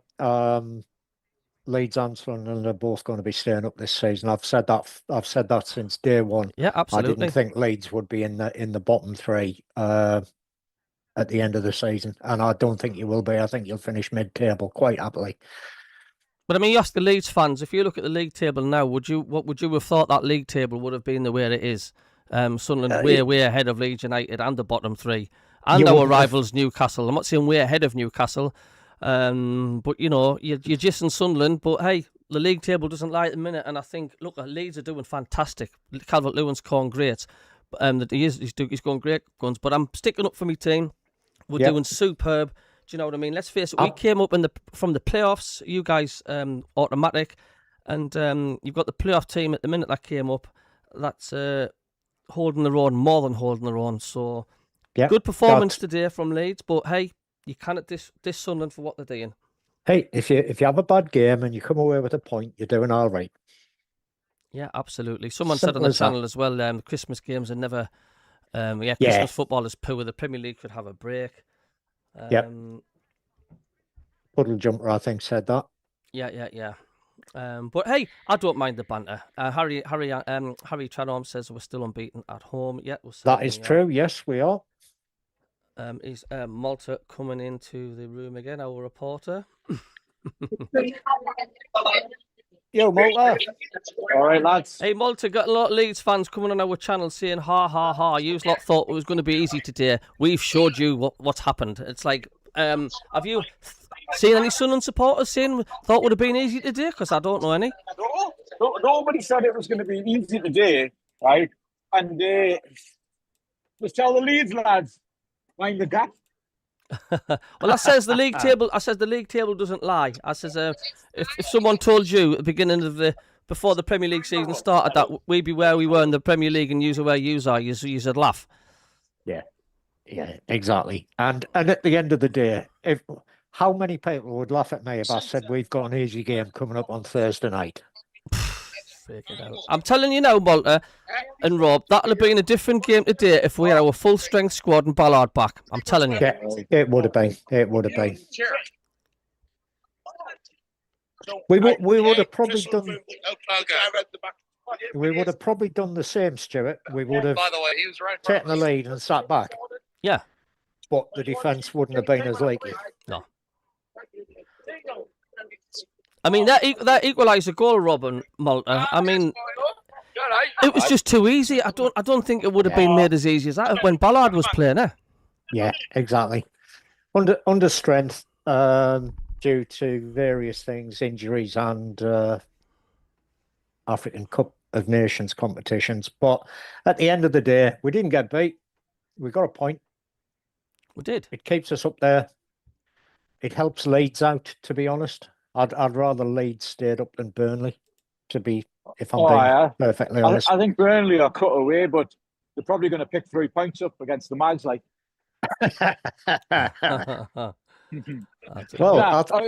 Leeds and Sunderland are both going to be staying up this season. I've said that since day one.
Yeah, absolutely.
I didn't think Leeds would be in the bottom three at the end of the season, and I don't think you will be. I think you'll finish mid-table quite happily.
But I mean, you ask the Leeds fans, if you look at the league table now, what would you have thought that league table would have been the way it is? Sunderland way ahead of Leeds United and the bottom three, and our rivals Newcastle. I'm not saying way ahead of Newcastle, but you know, you're just in Sunderland. But hey, the league table doesn't lie at the minute, and I think Leeds are doing fantastic. Calvert-Lewin's scoring great, he's going great guns. But I'm sticking up for my team. We're doing superb. Do you know what I mean? Let's face it. We came up from the playoffs. You guys automatic, and you've got the playoff team at the minute that came up. That's holding their own, more than holding their own. So good performance today from Leeds. But hey, you cannot diss Sunderland for what they're doing.
Hey, if you have a bad game and you come away with a point, you're doing all right.
Yeah, absolutely. Someone said on the channel as well, Christmas games are never. Christmas football is poor. The Premier League could have a break.
Puddle Jumper, I think, said that.
Yeah. But hey, I don't mind the banter. Harry Tranholm says we're still unbeaten at home. Yeah,
that is true. Yes, we are.
Is Malta coming into the room again? Our reporter.
Yo, Malta.
All right, lads.
Hey, Malta, got a lot of Leeds fans coming on our channel saying, ha, ha, ha, you lot thought it was going to be easy today. We've showed you what's happened. It's like, have you seen any Sunderland supporters saying thought it would have been easy today? Because I don't know any.
No, nobody said it was going to be easy today, right? And just tell the Leeds lads, mind the gap.
Well, I says the league table. I says the league table doesn't lie. I says if someone told you at the beginning of before the Premier League season started that we'd be where we were in the Premier League and you are where you are, you'd laugh.
Yeah, exactly. And at the end of the day, how many people would laugh at me if I said we've got an easy game coming up on Thursday night?
I'm telling you now, Malta and Rob, that'll have been a different game today if we had our full strength squad and Ballard back. I'm telling you.
Yeah, it would have been. It would have been. We would have probably done. We would have probably done the same, Stuart. We would have taken the lead and sat back.
Yeah.
But the defence wouldn't have been as leaky.
No. I mean, that equalised a goal, Rob and Malta. I mean, it was just too easy. I don't think it would have been made as easy as that when Ballard was playing, eh?
Yeah, exactly. Under strength, due to various things, injuries and African Cup of Nations competitions. But at the end of the day, we didn't get beat. We got a point.
We did.
It keeps us up there. It helps Leeds out, to be honest. I'd rather Leeds stayed up than Burnley, if I'm being perfectly honest.
I think Burnley are cut away, but they're probably going to pick 3 points up against the Mags. Like,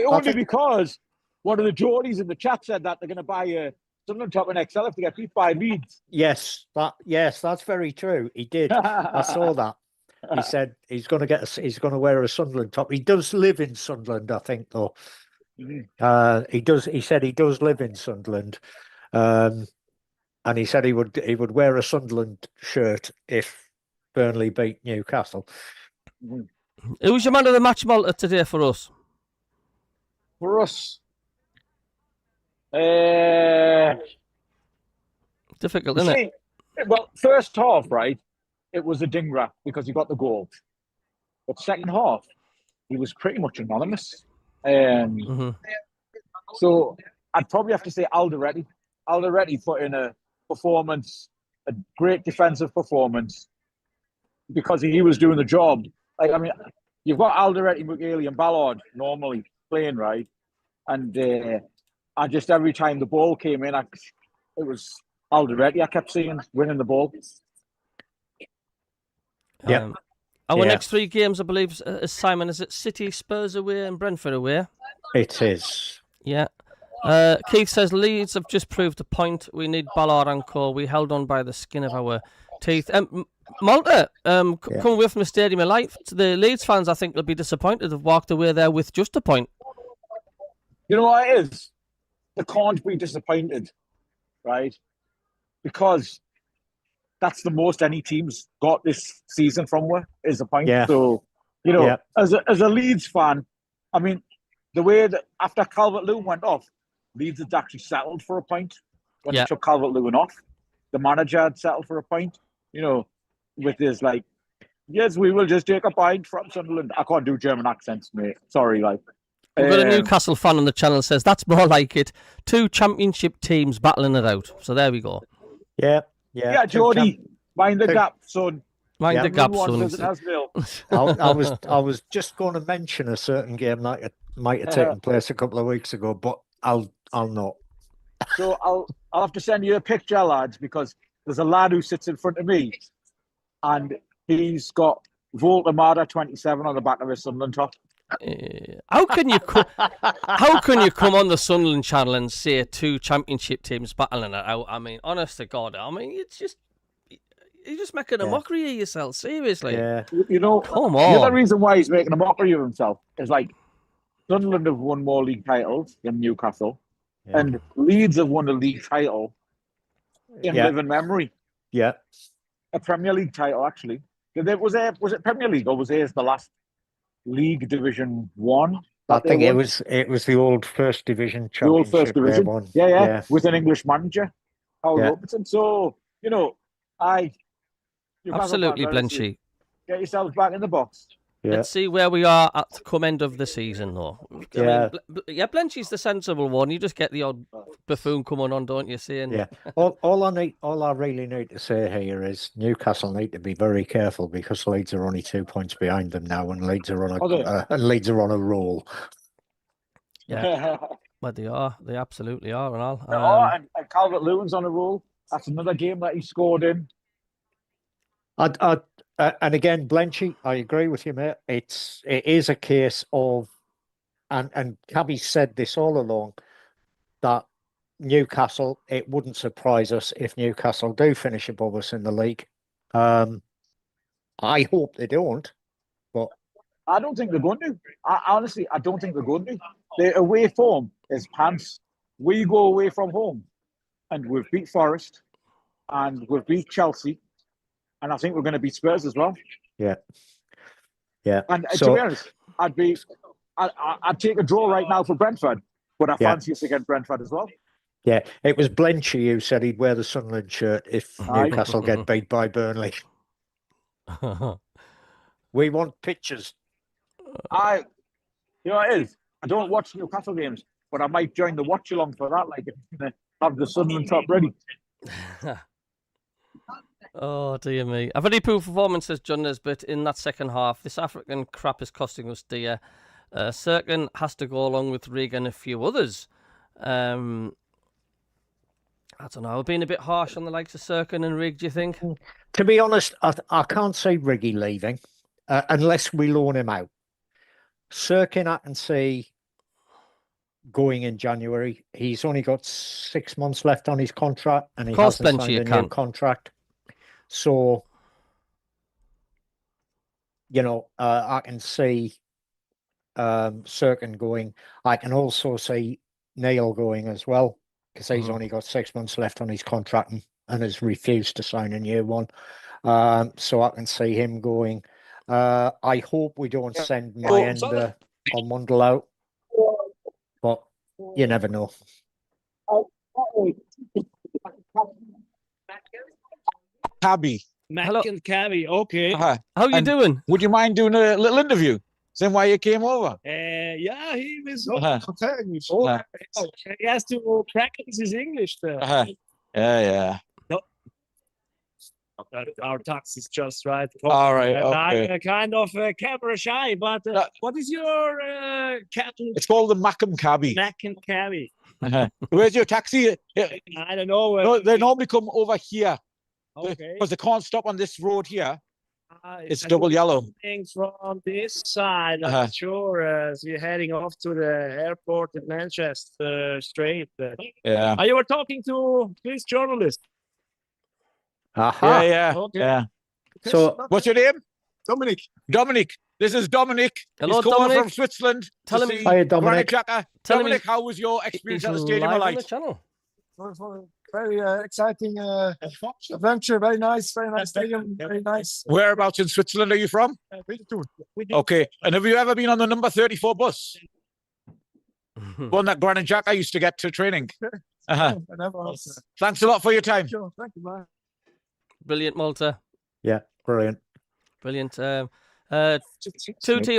only because one of the Geordies in the chat said that they're going to buy a Sunderland top in XL if they get beat by Leeds.
Yes, that's very true. He did. I saw that. He said he's going to wear a Sunderland top. He does live in Sunderland, I think, though. He does. He said he does live in Sunderland, and he said he would wear a Sunderland shirt if Burnley beat Newcastle.
Who was your man of the match, Malta, today for us?
For us,
difficult, isn't it?
Well, first half, right, it was a dingra because he got the goal, but second half, he was pretty much anonymous. So I'd probably have to say Alderete. Alderete put in a performance, a great defensive performance, because he was doing the job. Like, I mean, you've got Alderete, McGeely and Ballard normally playing, right? And I just, every time the ball came in, it was Alderete I kept seeing winning the ball.
Yeah.
Our next 3 games, I believe, Simon, is it City, Spurs away and Brentford away?
It is.
Yeah. Keith says, Leeds have just proved a point. We need Ballard and co. We held on by the skin of our teeth. Malta, come away from the Stadium of Light. The Leeds fans, I think, will be disappointed have walked away there with just a point.
You know what it is? They can't be disappointed, right? Because that's the most any team's got this season from where is a point.
Yeah.
So, as a Leeds fan, I mean, the way that after Calvert-Lewin went off, Leeds had actually settled for a point when they took Calvert-Lewin off. The manager had settled for a point, with his like, yes, we will just take a point from Sunderland. I can't do German accents, mate. Sorry, like.
We've got a Newcastle fan on the channel that says that's more like it. 2 championship teams battling it out. So there we go.
Yeah.
Yeah, Geordie, mind the gap, son.
Mind the gap, son.
I was just going to mention a certain game that might have taken place a couple of weeks ago, but I'll not.
So I'll have to send you a picture, lads, because there's a lad who sits in front of me, and he's got Volta 27 on the back of his Sunderland top.
How can you come on the Sunderland channel and say 2 championship teams battling it out? I mean, honest to God, it's just you're just making a mockery of yourself. Seriously,
come on. The other reason why he's making a mockery of himself is like Sunderland have won more league titles than Newcastle, and Leeds have won a league title in living memory.
Yeah,
a Premier League title actually. Was it Premier League or was it the last League Division 1?
I think it was the old First Division
The old First
Championship they
Division.
won.
Yeah. With an English manager, Howard
Yeah.
Robertson. So, you know, Newcastle
Absolutely,
fans,
Blenchy.
get yourselves back in the box.
Yeah.
Let's see where we are at the come end of the season, though.
Yeah.
Blenchy's the sensible one. You just get the odd buffoon coming on, don't you? Saying,
Yeah. All I really need to say here is Newcastle need to be very careful because Leeds are only 2 points behind them now, and Leeds are on a roll.
Yeah, but they are. They absolutely are, and all.
And Calvert-Lewin's on a roll. That's another game that he scored in.
And again, Blenchy, I agree with you, mate. It is a case of, and Cabby said this all along, that Newcastle, it wouldn't surprise us if Newcastle do finish above us in the league. I hope they don't, but
I don't think they're going to. Honestly, I don't think they're going to. Their away form is pants. We go away from home, and we've beat Forest, and we've beat Chelsea, and I think we're going to beat Spurs as well.
Yeah.
And to be honest, I'd take a draw right now for Brentford, but I fancy us against Brentford as well.
Yeah, it was Blenchy who said he'd wear the Sunderland shirt if Newcastle get beat by Burnley. We want pictures.
You know what it is? I don't watch Newcastle games, but I might join the watch-along for that, like if you're going to have the Sunderland top ready.
Oh, dear me. A very poor performance, says John Nesbitt, in that second half. This African crap is costing us dear. Serkin has to go along with Rig and a few others. I don't know. Being a bit harsh on the likes of Serkin and Rig, do you think?
To be honest, I can't see Riggy leaving unless we loan him out. Serkin, I can see going in January. He's only got 6 months left on his contract, and he hasn't signed a new contract. So, I can see Serkin going. I can also see Neil going as well, because he's only got 6 months left on his contract and has refused to sign a new one. So I can see him going. I hope we don't send Mayenda or Mundle out, but you never know.
Cabby.
Hello.
and Cabby, okay.
How you doing?
Would you mind doing a little interview? Saying why you came over?
Yeah, he was he has to practice his English there.
Yeah.
Our tax is just right.
All right,
okay. I'm kind of camera shy, but what is your cattle?
It's called the Mackham Cabby.
Mac and Cabby.
Where's your taxi?
I don't know.
No, they normally come over here.
Okay.
Because they can't stop on this road here. It's double yellow.
From this side, I'm sure. So you're heading off to the airport in Manchester straight.
Yeah.
You were talking to this journalist.
Yeah.
Okay.
Yeah.
So,
what's your name?
Dominic.
This is Dominic.
Hello,
He's coming
Dominic.
from Switzerland.
Tell him.
Hi, Dominic.
Dominic, how was your experience at the Stadium of Light?
Very exciting adventure. Very nice stadium. Very nice.
Whereabouts in Switzerland are you from? Okay. And have you ever been on the number 34 bus? One that Granit Xhaka used to get to training. Thanks a lot for your time.
Sure. Thank you, man.
Brilliant, Malta.
Yeah, brilliant.
2T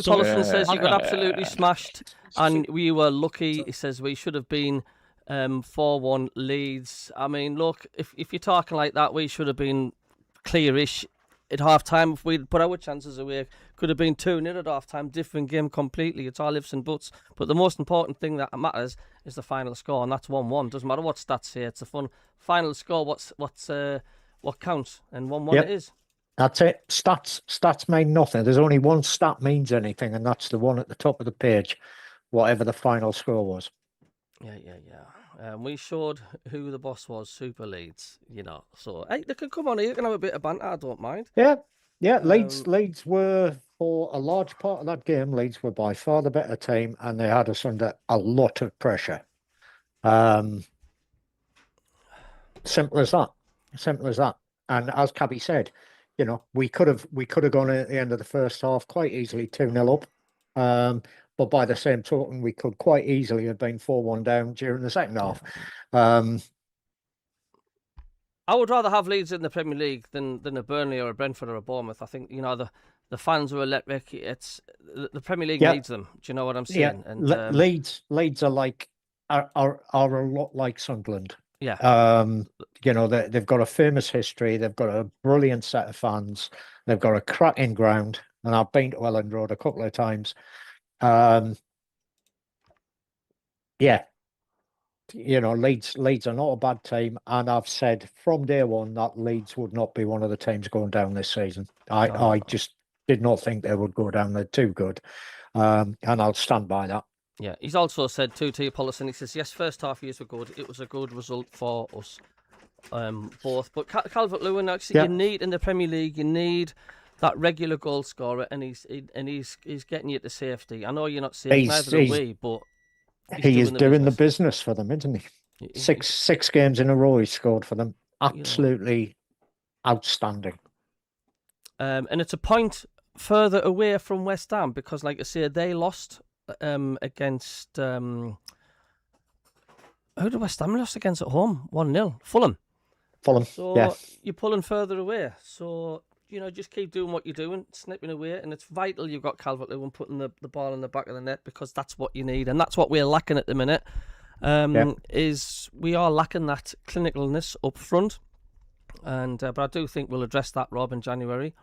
Paulson says you got absolutely smashed and we were lucky. He says we should have been 4-1 Leeds. I mean, look, if you're talking like that, we should have been clearish at half time. If we'd put our chances away, could have been 2-0 at half time. Different game completely. It's all ifs and buts. But the most important thing that matters is the final score, and that's 1-1. Doesn't matter what stats here. It's a fun final score. What counts, and 1-1 it is.
That's it. Stats mean nothing. There's only one stat means anything, and that's the one at the top of the page, whatever the final score was.
Yeah. We showed who the boss was, Super Leeds, So, hey, they can come on here, they can have a bit of banter, I don't mind.
Yeah. Leeds were, for a large part of that game, Leeds were by far the better team, and they had us under a lot of pressure. Simple as that. And as Cabby said, we could have gone at the end of the first half quite easily 2-0 up. but by the same token, we could quite easily have been 4-1 down during the second half.
I would rather have Leeds in the Premier League than a Burnley or a Brentford or a Bournemouth. I think, the fans are electric. It's the Premier League needs them. Do you know what I'm saying?
Yeah.
And
Leeds are a lot like Sunderland.
Yeah.
They've got a famous history. They've got a brilliant set of fans. They've got a cracking ground. And I've been to Elland Road a couple of times. Leeds are not a bad team, and I've said from day one that Leeds would not be one of the teams going down this season. I just did not think they would go down. They're too good, and I'll stand by that.
Yeah, he's also said to your policy, he says, yes, first half years were good. It was a good result for us, both. But Calvert-Lewin, actually, you need in the Premier League, you need that regular goal scorer, and he's getting you to safety. I know you're not safe, neither are we, but
he is doing the business for them, isn't he? Six games in a row he scored for them. Absolutely outstanding.
And it's a point further away from West Ham because, like I say, they lost against who did West Ham lost against at home? 1-0. Fulham. So you're pulling further away. So just keep doing what you're doing, snipping away, and it's vital you've got Calvert-Lewin putting the ball in the back of the net because that's what you need, and that's what we're lacking at the minute. Is we are lacking that clinicalness up front, and but I do think we'll address that, Rob, in January.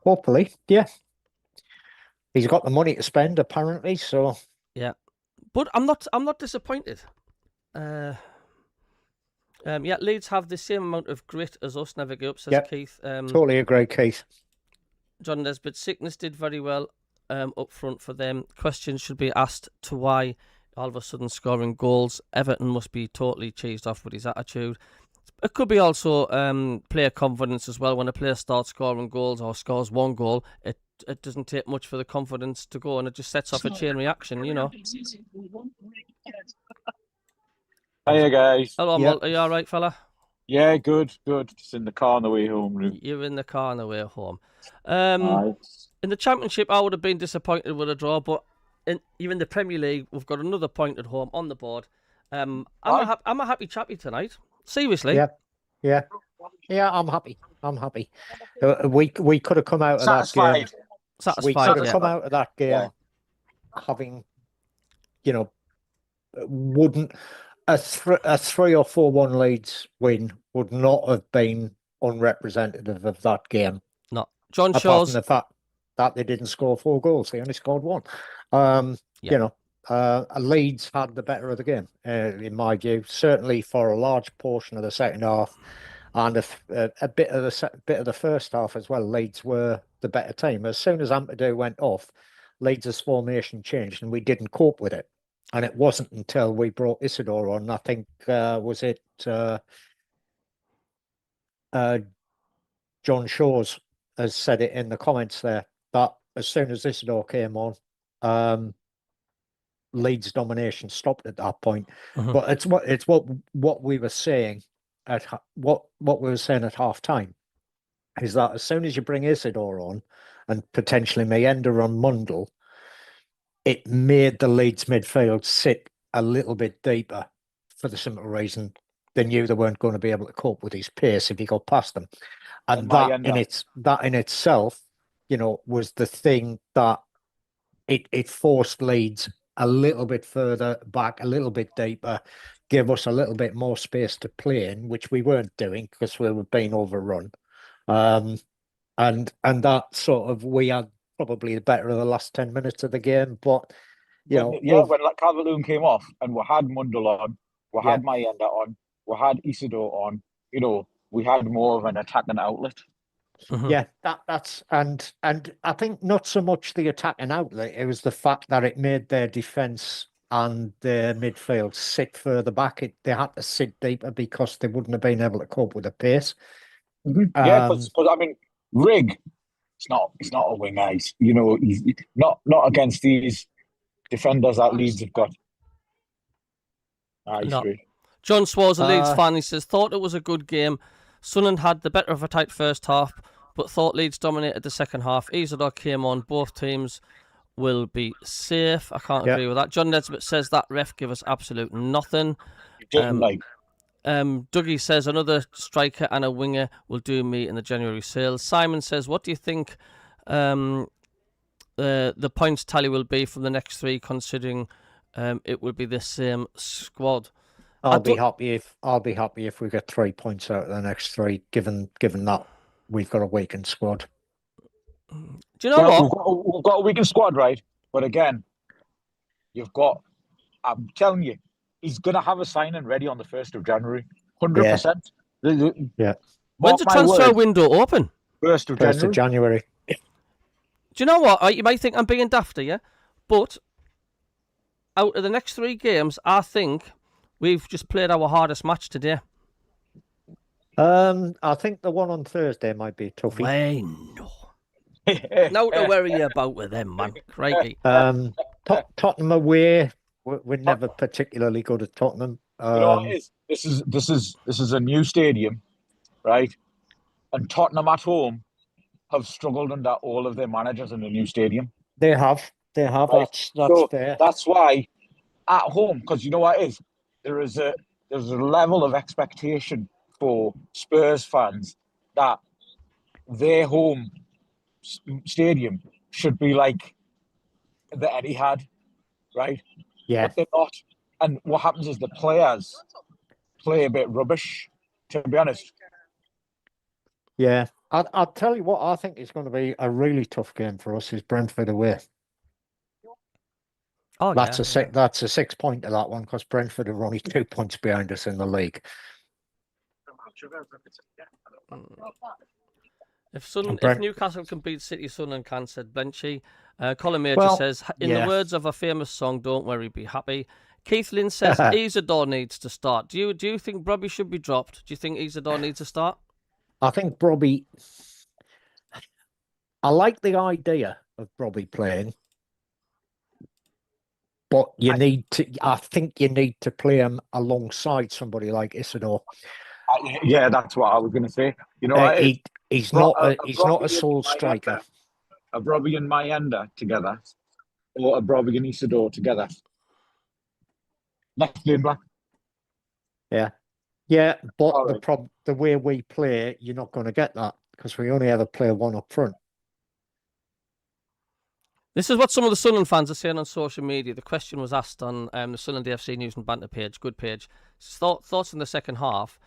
Hopefully, yeah. He's got the money to spend, apparently. So
yeah, but I'm not disappointed. Leeds have the same amount of grit as us. Never give up, says Keith.
Totally agree, Keith.
John Nesbitt, sickness did very well up front for them. Questions should be asked to why all of a sudden scoring goals. Everton must be totally cheesed off with his attitude. It could be also player confidence as well. When a player starts scoring goals or scores one goal, it doesn't take much for the confidence to go, and it just sets off a chain reaction,
Hiya, guys.
Hello, Malt. Are you all right, fella?
Yeah, good. Just in the car on the way home.
You're in the car on the way home. In the Championship, I would have been disappointed with a draw, but even in the Premier League, we've got another point at home on the board. I'm a happy chappy tonight. Seriously.
Yeah. I'm happy. We could have come out of that game.
Satisfied.
We could have come out of that game having, wouldn't a 3 or 4-1 Leeds win would not have been unrepresentative of that game.
No, John
Apart
Shaw's
from the fact that they didn't score 4 goals, they only scored 1. Leeds had the better of the game, in my view. Certainly for a large portion of the second half, and a bit of the first half as well. Leeds were the better team. As soon as Ampadu went off, Leeds' formation changed, and we didn't cope with it. And it wasn't until we brought Isidore on, I think, was it John Shaw's has said it in the comments there, that as soon as Isidore came on, Leeds' domination stopped at that point. But it's what we were saying at what we were saying at half time is that as soon as you bring Isidore on and potentially Mayenda on Mundle, it made the Leeds midfield sit a little bit deeper for the simple reason they knew they weren't going to be able to cope with his pace if he got past them. And that in itself, was the thing that it forced Leeds a little bit further back, a little bit deeper, give us a little bit more space to play in, which we weren't doing because we were being overrun. And that sort of, we had probably the better of the last 10 minutes of the game, but
when Calvert-Lewin came off and we had Mundle on, we had Mayenda on, we had Isidore on, we had more of an attacking outlet.
Yeah, that's and I think not so much the attacking outlet, it was the fact that it made their defence and their midfield sit further back. They had to sit deeper because they wouldn't have been able to cope with the pace.
Because I mean, Rigg, it's not a winger. He's not against these defenders that Leeds have got.
John Swaz, a Leeds fan, he says, thought it was a good game. Sunderland had the better of a tight first half, but thought Leeds dominated the second half. Isidore came on. Both teams will be safe. I can't agree with that. John Nesbitt says that ref give us absolute nothing. Dougie says another striker and a winger will do me in the January sale. Simon says, what do you think the points tally will be from the next 3, considering it will be the same squad?
I'll be happy if we get 3 points out of the next 3, given that we've got a weakened squad.
Do you know what?
We've got a weakened squad, right? But again, I'm telling you, he's going to have a signing ready on the 1st of January. 100%.
Yeah.
When's the transfer window open?
1st
of January.
Do you know what? You might think I'm being daft here, but out of the next 3 games, I think we've just played our hardest match today.
I think the one on Thursday might be tough.
No. No to worry about with them, man. Crikey.
Tottenham away. We're never particularly good at Tottenham.
You know what it is? This is a new stadium, right? And Tottenham at home have struggled under all of their managers in the new stadium.
They have. Right? That's
so
fair.
That's why at home, because you know what it is? There's a level of expectation for Spurs fans that their home stadium should be like the Etihad, right?
Yeah.
But they're not. And what happens is the players play a bit rubbish, to be honest.
Yeah. I'll tell you what I think is going to be a really tough game for us is Brentford away.
Oh,
that's a 6-pointer, that one, because Brentford are only 2 points behind us in the league.
If Newcastle can beat City, Sunderland can, said Blenchy. Colin Major says, in the words of a famous song, don't worry, be happy. Keith Lynn says, Isidore needs to start. Do you think Brobby should be dropped? Do you think Isidore needs to start?
I think Brobby... I like the idea of Brobby playing, but I think you need to play him alongside somebody like Isidore.
Yeah, that's what I was going to say. You know,
he's not a sole striker.
A Brobby and Mayenda together, or a Brobby and Isidore together. Left in black.
Yeah, but the way we play, you're not going to get that because we only ever play one up front.
This is what some of the Sunderland fans are saying on social media. The question was asked on the Sunderland FC News and Banter page, good page. Thoughts in the second half.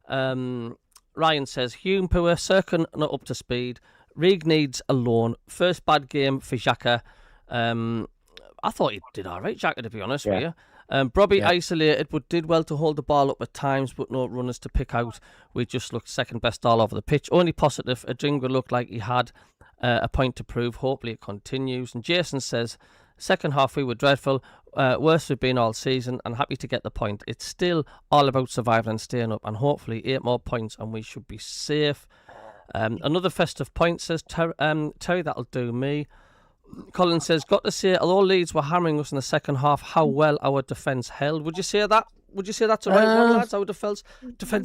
Ryan says, Hume poor, Serkin not up to speed. Reig needs a loan. First bad game for Xhaka. I thought he did all right, Xhaka, to be honest with you. Brobby isolated, but did well to hold the ball up at times, but no runners to pick out. We just looked second best all over the pitch. Only positive, Adingra looked like he had a point to prove. Hopefully it continues. And Jason says, second half we were dreadful. Worst we've been all season, and happy to get the point. It's still all about surviving and staying up, and hopefully 8 more points and we should be safe. Another festive point, says Terry, that'll do me. Colin says, got to say, although Leeds were hammering us in the second half, how well our defence held. Would you say that? Would you say that's a right one, lads? Our defence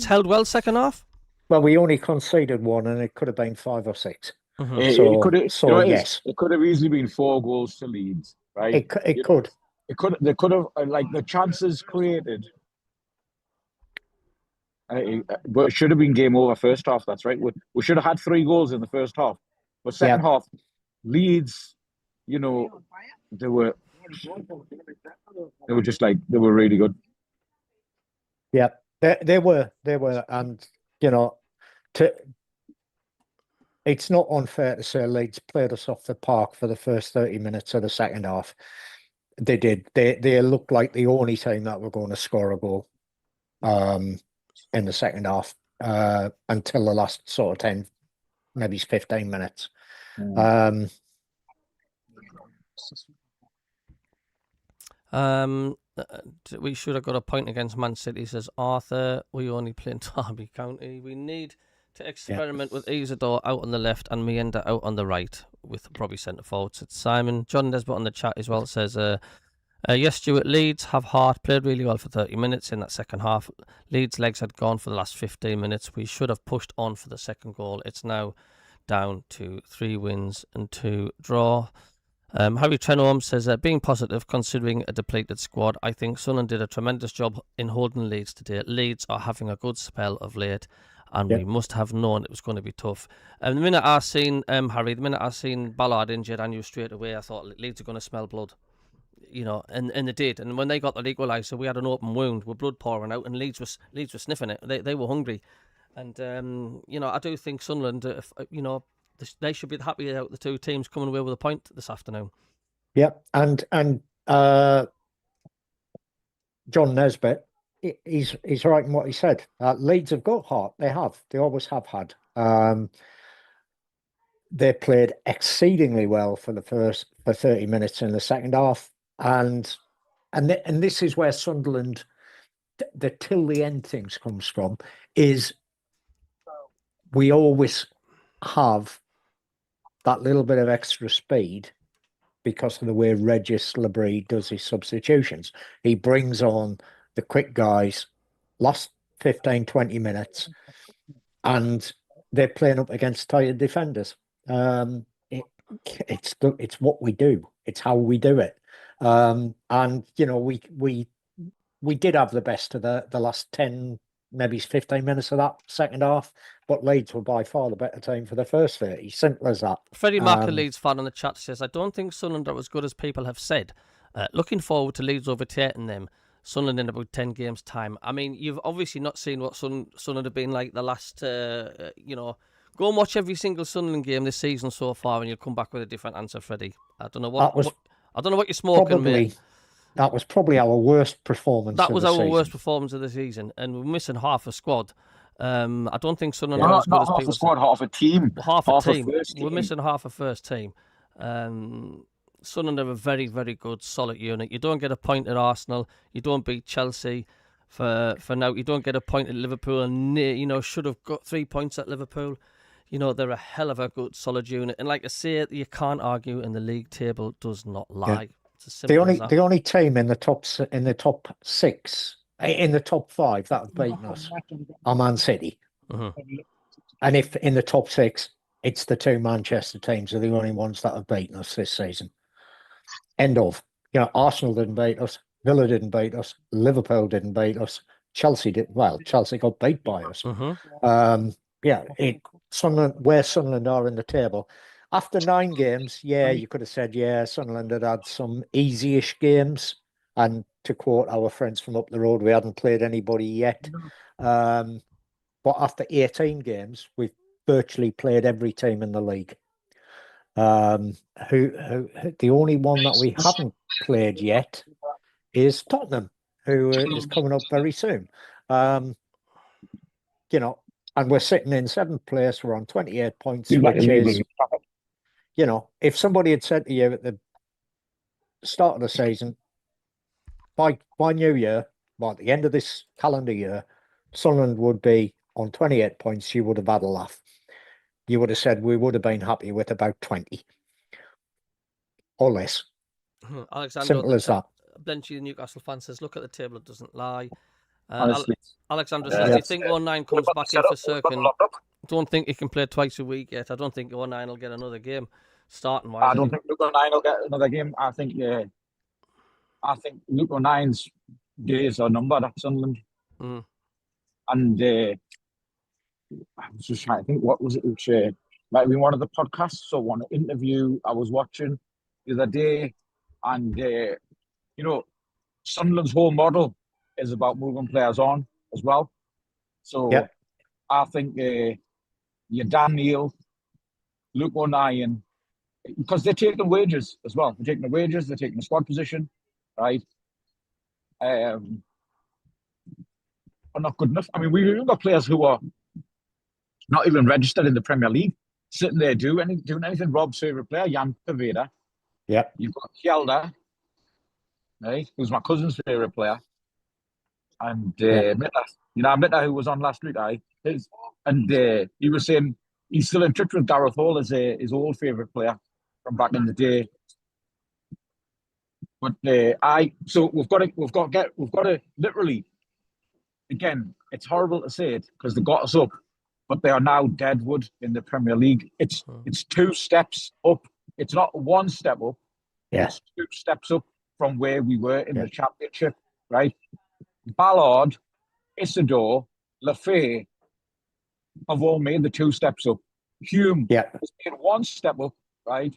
held well second half?
Well, we only conceded 1 and it could have been 5 or 6.
Mm-hmm.
Yes.
It could have easily been 4 goals to Leeds, right?
It could.
They could have, like, the chances created. But it should have been game over first half, that's right. We should have had 3 goals in the first half. But second half, Leeds, you know, they were just like, they were really good.
Yeah, they were, and you know, it's not unfair to say Leeds played us off the park for the first 30 minutes of the second half. They did. They looked like the only team that were going to score a goal in the second half until the last sort of 10, maybe 15 minutes.
We should have got a point against Man City, says Arthur. We only play in Derby County. We need to experiment with Isidore out on the left and Mayenda out on the right with probably centre forward, said Simon. John Nesbitt on the chat as well says, yes, Stuart, Leeds have heart, played really well for 30 minutes in that second half. Leeds' legs had gone for the last 15 minutes. We should have pushed on for the second goal. It's now down to 3 wins and 2 draw. Harry Trenholm says, being positive considering a depleted squad, I think Sunderland did a tremendous job in holding Leeds today. Leeds are having a good spell of late, and we must have known it was going to be tough. And the minute I seen Harry, the minute I seen Ballard injured, I knew straight away. I thought Leeds are going to smell blood, and they did. And when they got the equaliser, we had an open wound with blood pouring out, and Leeds was sniffing it. They were hungry, and I do think Sunderland, they should be happy about the two teams coming away with a point this afternoon.
Yep, and John Nesbitt, he's right in what he said. Leeds have got heart. They always have had. They played exceedingly well for 30 minutes in the second half, and this is where Sunderland, the till the end things comes from, is we always have that little bit of extra speed because of the way Regis Labrie does his substitutions. He brings on the quick guys last 15, 20 minutes, and they're playing up against tired defenders. It's what we do. It's how we do it. And we did have the best of the last 10, maybe 15 minutes of that second half, but Leeds were by far the better team for the first 30. Simple as that.
Freddie Mark, a Leeds fan on the chat, says, I don't think Sunderland are as good as people have said. Looking forward to Leeds overtaking them. Sunderland in about 10 games' time. I mean, you've obviously not seen what Sunderland have been like the last, Go and watch every single Sunderland game this season so far, and you'll come back with a different answer, Freddie. I don't know what you're smoking, mate.
That was probably our worst performance.
That was our worst performance of the season, and we're missing half a squad. I don't think Sunderland are as good as people.
Half a squad, half a team.
Half a team. We're missing half a first team. Sunderland are a very, very good, solid unit. You don't get a point at Arsenal. You don't beat Chelsea for now. You don't get a point at Liverpool, and should have got 3 points at Liverpool. They're a hell of a good, solid unit. And like I say, you can't argue, and the league table does not lie.
Yeah. The only team in the top 6, in the top 5 that have beaten us are Man City. And if in the top 6, it's the 2 Manchester teams are the only ones that have beaten us this season. End of. Arsenal didn't beat us, Villa didn't beat us, Liverpool didn't beat us, Chelsea did. Well, Chelsea got beat by us. Sunderland, where Sunderland are in the table. After 9 games, you could have said, Sunderland had some easy-ish games. And to quote our friends from up the road, we hadn't played anybody yet. But after 18 games, we've virtually played every team in the league. The only one that we haven't played yet is Tottenham, who is coming up very soon. And we're sitting in 7th place. We're on 28 points, which is... if somebody had said to you at the start of the season, by New Year, at the end of this calendar year, Sunderland would be on 28 points, you would have had a laugh. You would have said we would have been happy with about 20 or less.
Alexander,
simple as that.
Blenchy, the Newcastle fan, says, look at the table, it doesn't lie.
Alexander
says, do you think 09 comes back in for Cirkin? Don't think he can play twice a week yet. I don't think 09 will get another game starting wise.
I don't think Luke 09 will get another game. I think Luke 09's days are numbered at Sunderland. And I was just trying to think, what was it which might have been one of the podcasts or one interview I was watching the other day, and Sunderland's whole model is about moving players on as well. So I think your Dan Neil, Luke 09, because they're taking wages as well. They're taking the wages, they're taking the squad position, right? Are not good enough. I mean, we've even got players who are not even registered in the Premier League, sitting there doing anything. Rob's favourite player, Jan Paveda.
Yeah.
You've got Kjelda, right, who's my cousin's favourite player. And Mitta, who was on last week, he was saying he's still in touch with Gareth Hall as his old favourite player from back in the day. But we've got to literally, again, it's horrible to say it because they got us up, but they are now deadwood in the Premier League. It's 2 steps up. It's not 1 step up.
Yes.
2 steps up from where we were in the Championship, right? Ballard, Isidore, Lafay have all made the 2 steps up. Hume has made 1 step up, right?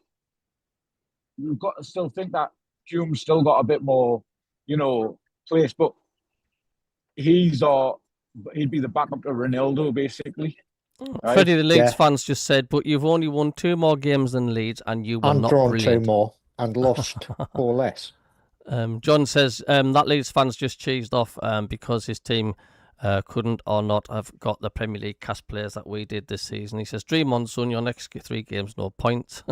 You've got to still think that Hume's still got a bit more, place, but he'd be the backup to Ronaldo, basically.
Right? Freddie, the Leeds fans just said, but you've only won 2 more games than Leeds, and you were not
drawn
brilliant.
2 more and lost 4 less.
John says that Leeds fans just cheesed off because his team couldn't or not have got the Premier League cast players that we did this season. He says, dream on, son, your next 3 games, no points.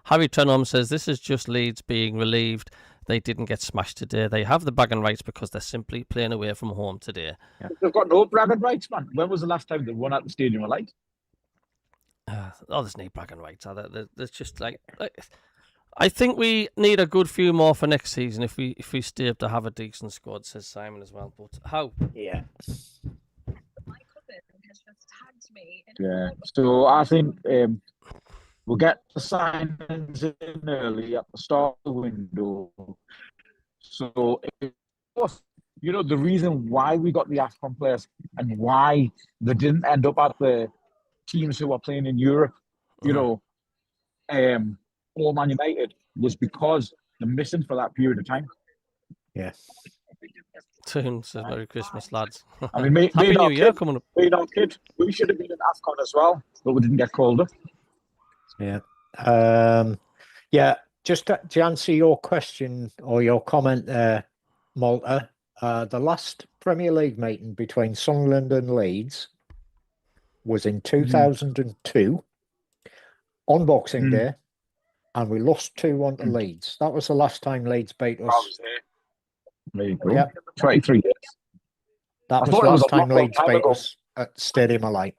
Harry Trenholm says, this is just Leeds being relieved they didn't get smashed today. They have the bragging rights because they're simply playing away from home today.
Yeah. They've got no bragging rights, man. When was the last time they won at the Stadium of Light?
There's no bragging rights, are there? There's just like I think we need a good few more for next season if we stay up to have a decent squad, says Simon as well. But how?
Yeah.
Yeah. So I think we'll get the signings in early at the start of the window. So, the reason why we got the AFCON players and why they didn't end up at the teams who are playing in Europe, or Man United, was because they're missing for that period of time.
Yeah.
Toon says, Merry Christmas, lads.
I mean,
Happy New Year coming up.
Being our kid, we should have been in AFCON as well, but we didn't get called up.
Yeah. Just to answer your question or your comment there, Malta, the last Premier League meeting between Sunderland and Leeds was in 2002 on Boxing Day, and we lost 2-1 to Leeds. That was the last time Leeds beat us.
There you go. Yep. 23 years.
That was the last time Leeds beat us at Stadium of Light.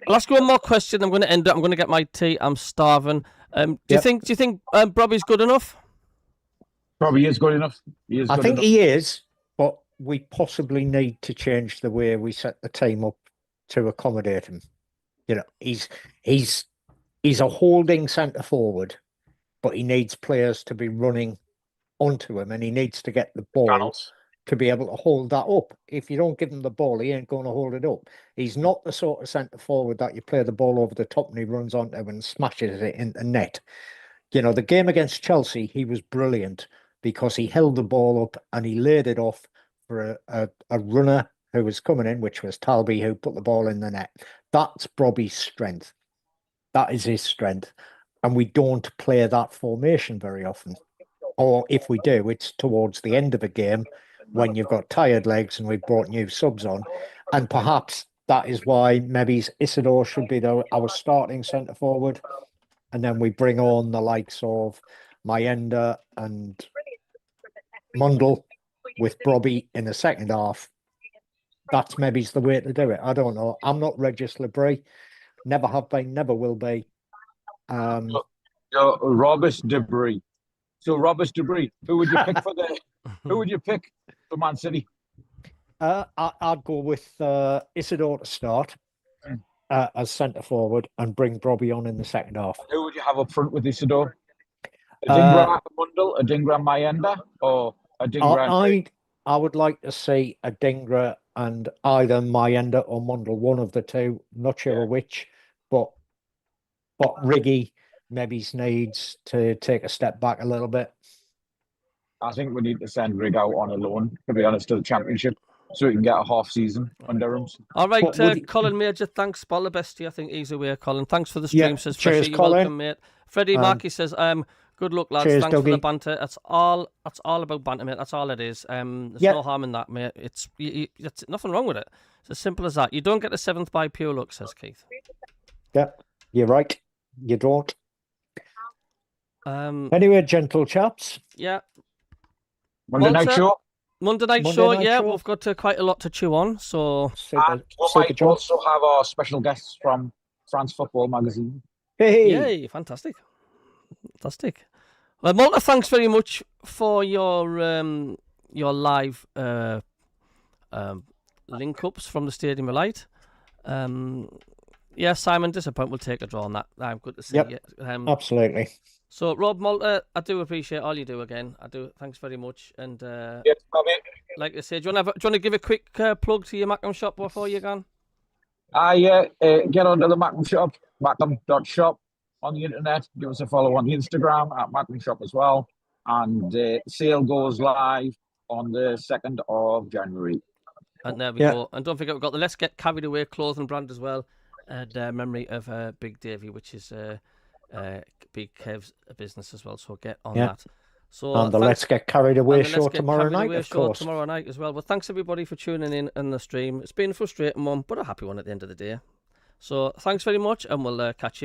I'll ask you one more question. I'm going to end it. I'm going to get my tea. I'm starving. Do you think Robbie's good enough?
Robbie is good enough.
I think he is, but we possibly need to change the way we set the team up to accommodate him. He's a holding centre forward, but he needs players to be running onto him, and he needs to get the ball to be able to hold that up. If you don't give him the ball, he ain't going to hold it up. He's not the sort of centre forward that you play the ball over the top and he runs onto and smashes it into net. The game against Chelsea, he was brilliant because he held the ball up and he laid it off for a runner who was coming in, which was Talby, who put the ball in the net. That's Robbie's strength. That is his strength. And we don't play that formation very often. Or if we do, it's towards the end of a game when you've got tired legs and we've brought new subs on. And perhaps that is why maybe Isidore should be our starting centre forward. And then we bring on the likes of Mayenda and Mundle with Robbie in the second half. That's maybe the way to do it. I don't know. I'm not Regis Labrie. Never have been, never will be.
Robert Debris. So Robert Debris, who would you pick for Man City?
I'd go with Isidore to start as centre forward and bring Robbie on in the second half.
Who would you have up front with Isidore? Adingra Mundle, Adingra Mayenda, or Adingra?
I would like to see Adingra and either Mayenda or Mundle, one of the two. Not sure which, but Riggy maybe needs to take a step back a little bit.
I think we need to send Rig out on a loan, to be honest, to the Championship, so we can get a half season under him.
All right, Colin Major, thanks. All the best to you. I think he's away, Colin. Thanks for the stream, says
cheers,
Freshy.
Colin.
Welcome, mate. Freddie Markey says, good luck, lads.
Cheers,
Thanks
Dougie.
for the banter. That's all about banter, mate. That's all it is. There's no harm in that, mate. It's nothing wrong with it. It's as simple as that. You don't get the 7th by pure luck, says Keith.
Yeah, you're right. You don't. Anyway, gentle chaps.
Yeah.
Monday night show.
Monday night show. We've got quite a lot to chew on. So
we might also have our special guests from France Football Magazine.
Hey!
Yay! Fantastic. Well, Malta, thanks very much for your live link ups from the Stadium of Light. Yeah, Simon, disappoint. We'll take a draw on that. I'm good to see
Yep.
you.
Absolutely.
So, Rob Malta, I do appreciate all you do again. I do. Thanks very much. And
Yes, Bobby.
like I said, do you want to give a quick plug to your Mackem shop before you gone?
Get onto the Mackem shop, mackem.shop on the internet. Give us a follow on Instagram at Mackem shop as well. And sale goes live on the 2nd of January.
And there we go. And don't forget, we've got the Let's Get Carried Away clothing brand as well. And memory of Big Davy, which is Big Kev's business as well. So get on that. So
and the Let's Get Carried Away show tomorrow night, of course.
Tomorrow night as well. Well, thanks everybody for tuning in on the stream. It's been a frustrating one, but a happy one at the end of the day. So thanks very much, and we'll catch you.